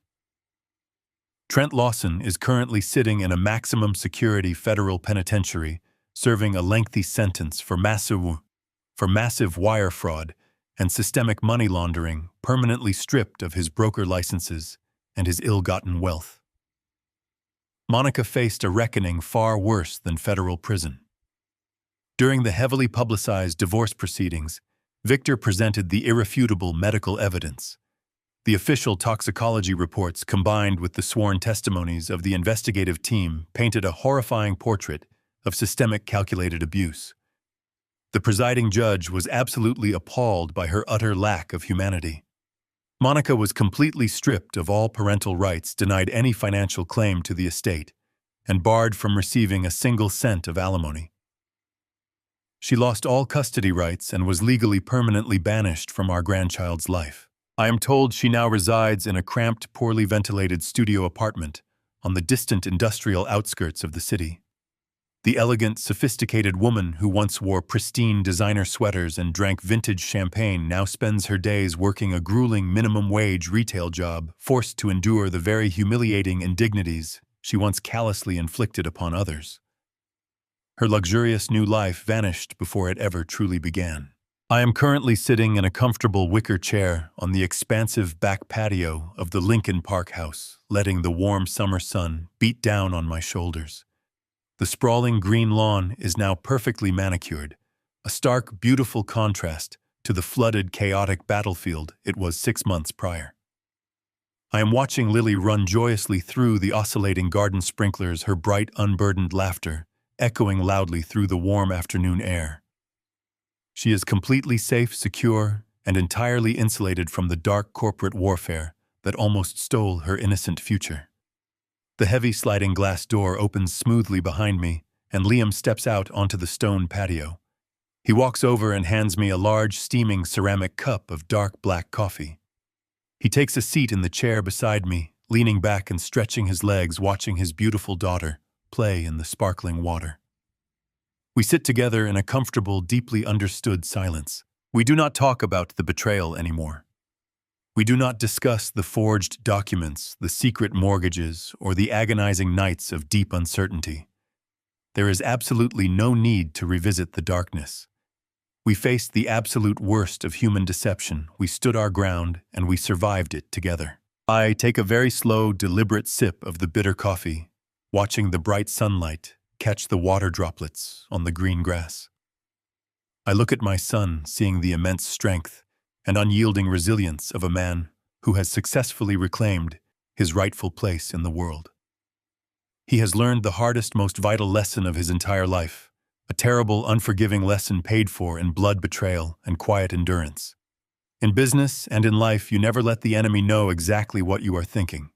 Trent Lawson is currently sitting in a maximum security federal penitentiary, serving a lengthy sentence for massive wire fraud and systemic money laundering, permanently stripped of his broker licenses and his ill-gotten wealth. Monica faced a reckoning far worse than federal prison. During the heavily publicized divorce proceedings, Victor presented the irrefutable medical evidence. The official toxicology reports, combined with the sworn testimonies of the investigative team, painted a horrifying portrait of systemic calculated abuse. The presiding judge was absolutely appalled by her utter lack of humanity. Monica was completely stripped of all parental rights, denied any financial claim to the estate, and barred from receiving a single cent of alimony. She lost all custody rights and was legally permanently banished from our grandchild's life. I am told she now resides in a cramped, poorly ventilated studio apartment on the distant industrial outskirts of the city. The elegant, sophisticated woman who once wore pristine designer sweaters and drank vintage champagne now spends her days working a grueling minimum-wage retail job, forced to endure the very humiliating indignities she once callously inflicted upon others. Her luxurious new life vanished before it ever truly began. I am currently sitting in a comfortable wicker chair on the expansive back patio of the Lincoln Park house, letting the warm summer sun beat down on my shoulders. The sprawling green lawn is now perfectly manicured, a stark, beautiful contrast to the flooded, chaotic battlefield it was 6 months prior. I am watching Lily run joyously through the oscillating garden sprinklers, her bright, unburdened laughter echoing loudly through the warm afternoon air. She is completely safe, secure, and entirely insulated from the dark corporate warfare that almost stole her innocent future. The heavy sliding glass door opens smoothly behind me, and Liam steps out onto the stone patio. He walks over and hands me a large, steaming ceramic cup of dark black coffee. He takes a seat in the chair beside me, leaning back and stretching his legs, watching his beautiful daughter play in the sparkling water. We sit together in a comfortable, deeply understood silence. We do not talk about the betrayal anymore. We do not discuss the forged documents, the secret mortgages, or the agonizing nights of deep uncertainty. There is absolutely no need to revisit the darkness. We faced the absolute worst of human deception, we stood our ground, and we survived it together. I take a very slow, deliberate sip of the bitter coffee, watching the bright sunlight catch the water droplets on the green grass. I look at my son, seeing the immense strength and unyielding resilience of a man who has successfully reclaimed his rightful place in the world. He has learned the hardest, most vital lesson of his entire life, a terrible, unforgiving lesson paid for in blood betrayal and quiet endurance. In business and in life, you never let the enemy know exactly what you are thinking.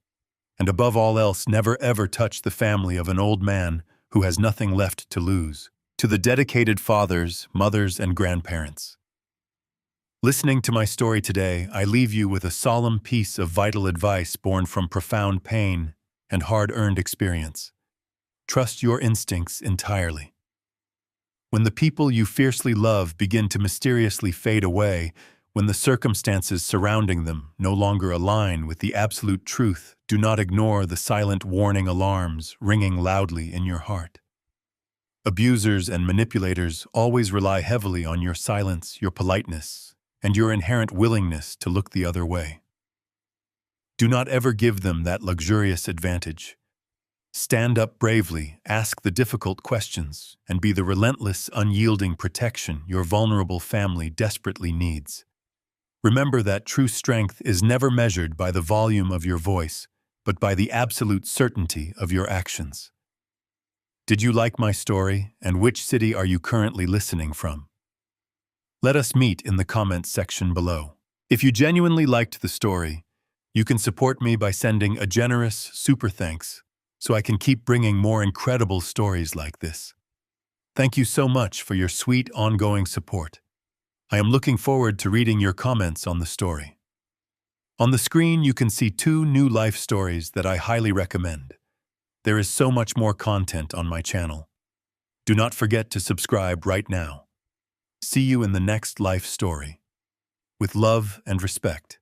And above all else, never ever touch the family of an old man who has nothing left to lose. To the dedicated fathers, mothers, and grandparents. Listening to my story today, I leave you with a solemn piece of vital advice born from profound pain and hard-earned experience. Trust your instincts entirely. When the people you fiercely love begin to mysteriously fade away, when the circumstances surrounding them no longer align with the absolute truth, do not ignore the silent warning alarms ringing loudly in your heart. Abusers and manipulators always rely heavily on your silence, your politeness, and your inherent willingness to look the other way. Do not ever give them that luxurious advantage. Stand up bravely, ask the difficult questions, and be the relentless, unyielding protection your vulnerable family desperately needs. Remember that true strength is never measured by the volume of your voice, but by the absolute certainty of your actions. Did you like my story, and which city are you currently listening from? Let us meet in the comments section below. If you genuinely liked the story, you can support me by sending a generous super thanks so I can keep bringing more incredible stories like this. Thank you so much for your sweet, ongoing support. I am looking forward to reading your comments on the story. On the screen, you can see 2 new life stories that I highly recommend. There is so much more content on my channel. Do not forget to subscribe right now. See you in the next life story. With love and respect.